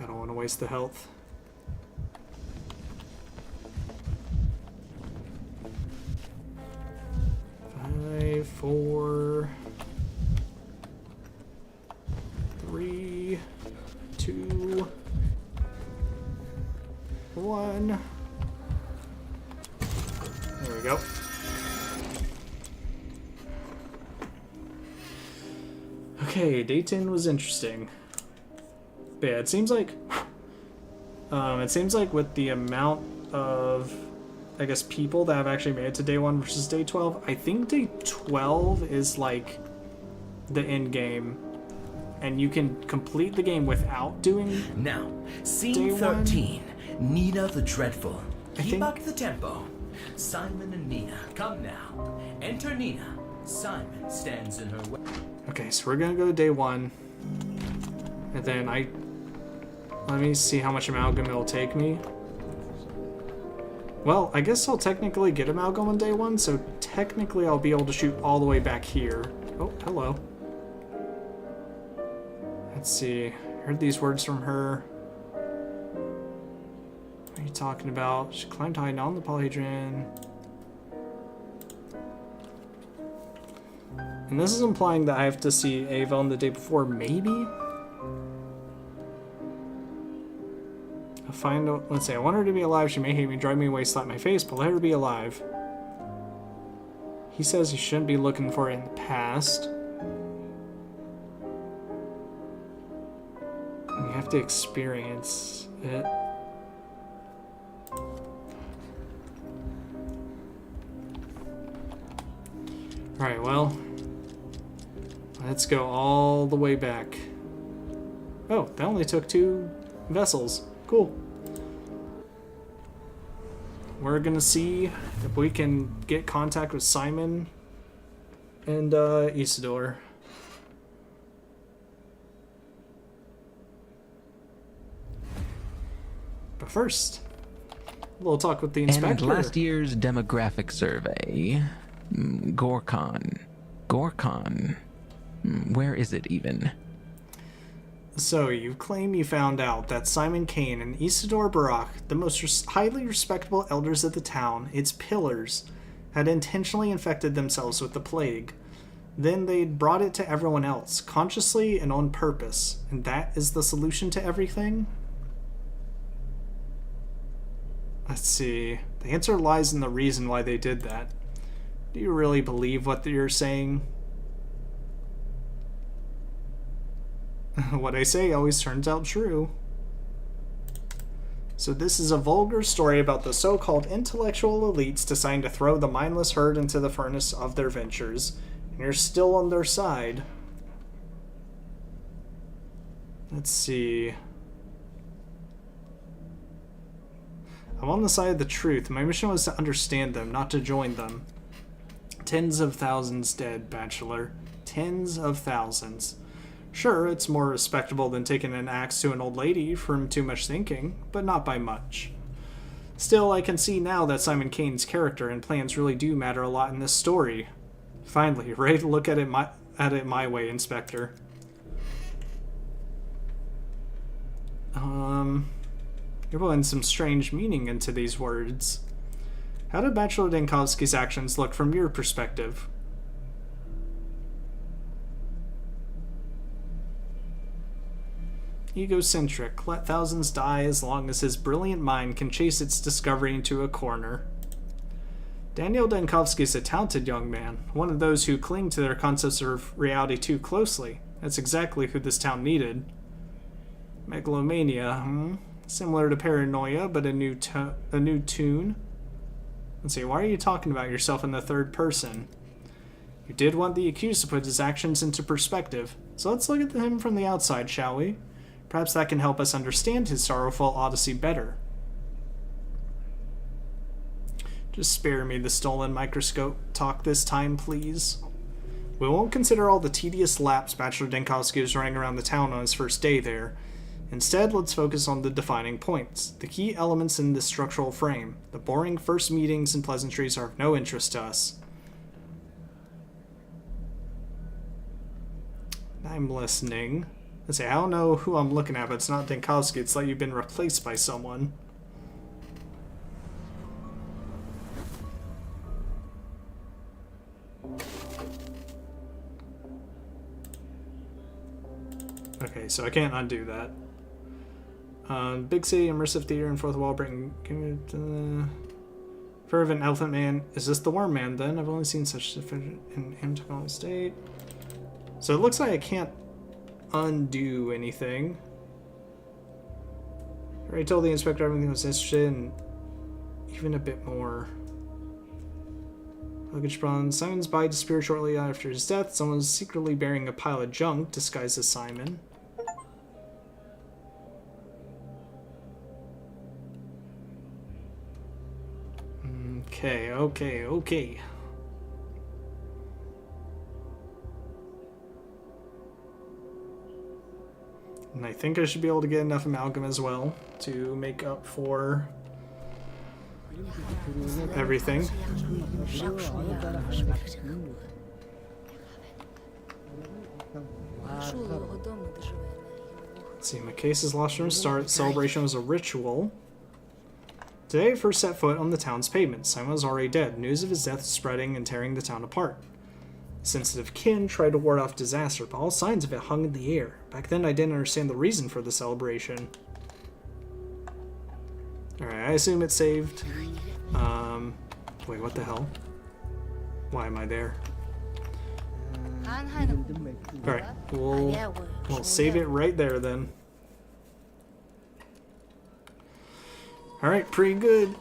I don't want to waste the health. 4, 3, 2, 1. There we go. Okay, day 10 was interesting. But yeah, it seems like with the amount of, I guess, people that have actually made it to day 1 versus day 12, I think day 12 is like the end game, and you can complete the game without doing. Now, scene 13, Nina the Dreadful. I Keep think- up the tempo. Simon and Nina, come now. Enter Nina. Simon stands in her way. Okay, so we're gonna go to day 1, and then let me see how much amalgam it'll take me. Well, I guess I'll technically get amalgam on day 1, so technically I'll be able to shoot all the way back here. Oh, hello. Let's see. I heard these words from her. What are you talking about? She climbed high on the polyhedron. And this is implying that I have to see Ava on the day before, maybe? Let's say, I want her to be alive. She may hate me, drive me away, slap my face, but let her be alive. He says he shouldn't be looking for it in the past. And you have to experience it. Alright, well, let's go all the way back. Oh, that only took 2 vessels. Cool. We're gonna see if we can get contact with Simon and Isidore. But first, a little talk with the inspector. And last year's demographic survey. Gorkon. Where is it even? So, you claim you found out that Simon Kane and Isidore Barak, the most highly respectable elders of the town, its pillars, had intentionally infected themselves with the plague. Then they'd brought it to everyone else, consciously and on purpose. And that is the solution to everything? Let's see. The answer lies in the reason why they did that. Do you really believe what you're saying? What I say always turns out true. So this is a vulgar story about the so-called intellectual elites deciding to throw the mindless herd into the furnace of their ventures. And you're still on their side. Let's see. I'm on the side of the truth. My mission was to understand them, not to join them. Tens of thousands dead, Bachelor. Tens of thousands. Sure, it's more respectable than taking an axe to an old lady from too much thinking, but not by much. Still, I can see now that Simon Kane's character and plans really do matter a lot in this story. Finally, ready to look at it my way, Inspector. You're putting some strange meaning into these words. How did Bachelor Denkovsky's actions look from your perspective? Egocentric. Let thousands die as long as his brilliant mind can chase its discovery into a corner. Daniel Denkovsky is a talented young man, one of those who cling to their concepts of reality too closely. That's exactly who this town needed. Megalomania, Similar to paranoia, but a new tune. Let's see, why are you talking about yourself in the third person? You did want the accused to put his actions into perspective, so let's look at him from the outside, shall we? Perhaps that can help us understand his sorrowful odyssey better. Just spare me the stolen microscope talk this time, please. We won't consider all the tedious laps Bachelor Denkovsky was running around the town on his first day there. Instead, let's focus on the defining points, the key elements in this structural frame. The boring first meetings and pleasantries are of no interest to us. I'm listening. Let's say, I don't know who I'm looking at, but it's not Denkovsky. It's like you've been replaced by someone. Okay, so I can't undo that. Big City, Immersive Theater, and Fourth Wall bring... Fervent Elephant Man. Is this the Worm Man, then? I've only seen such in Antical State. So it looks like I can't undo anything. I already told the inspector everything was interested in even a bit more. Luggage problem. Simon's body disappeared shortly after his death. Someone was secretly burying a pile of junk disguised as Simon. Okay. And I think I should be able to get enough amalgam as well to make up for everything. Let's see, my case is lost from the start. Celebration was a ritual. Today I first set foot on the town's pavement. Simon was already dead. News of his death was spreading and tearing the town apart. Sensitive kin tried to ward off disaster, but all signs of it hung in the air. Back then I didn't understand the reason for the celebration. Alright, I assume it's saved. Wait, what the hell? Why am I there? Alright, we'll save it right there then. Alright, pretty good.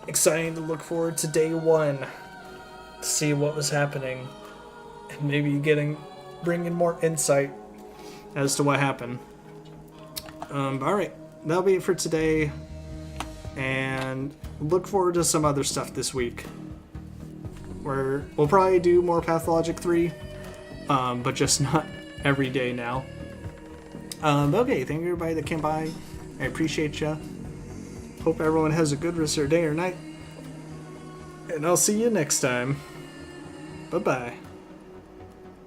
Exciting to look forward to day one. To see what was happening. And maybe bringing more insight as to what happened. Alright, that'll be it for today. And look forward to some other stuff this week. Where we'll probably do more Pathologic 3. But just not every day now. Okay, thank you everybody that came by. I appreciate ya. Hope everyone has a good rest of their day or night. And I'll see you next time. Bye-bye.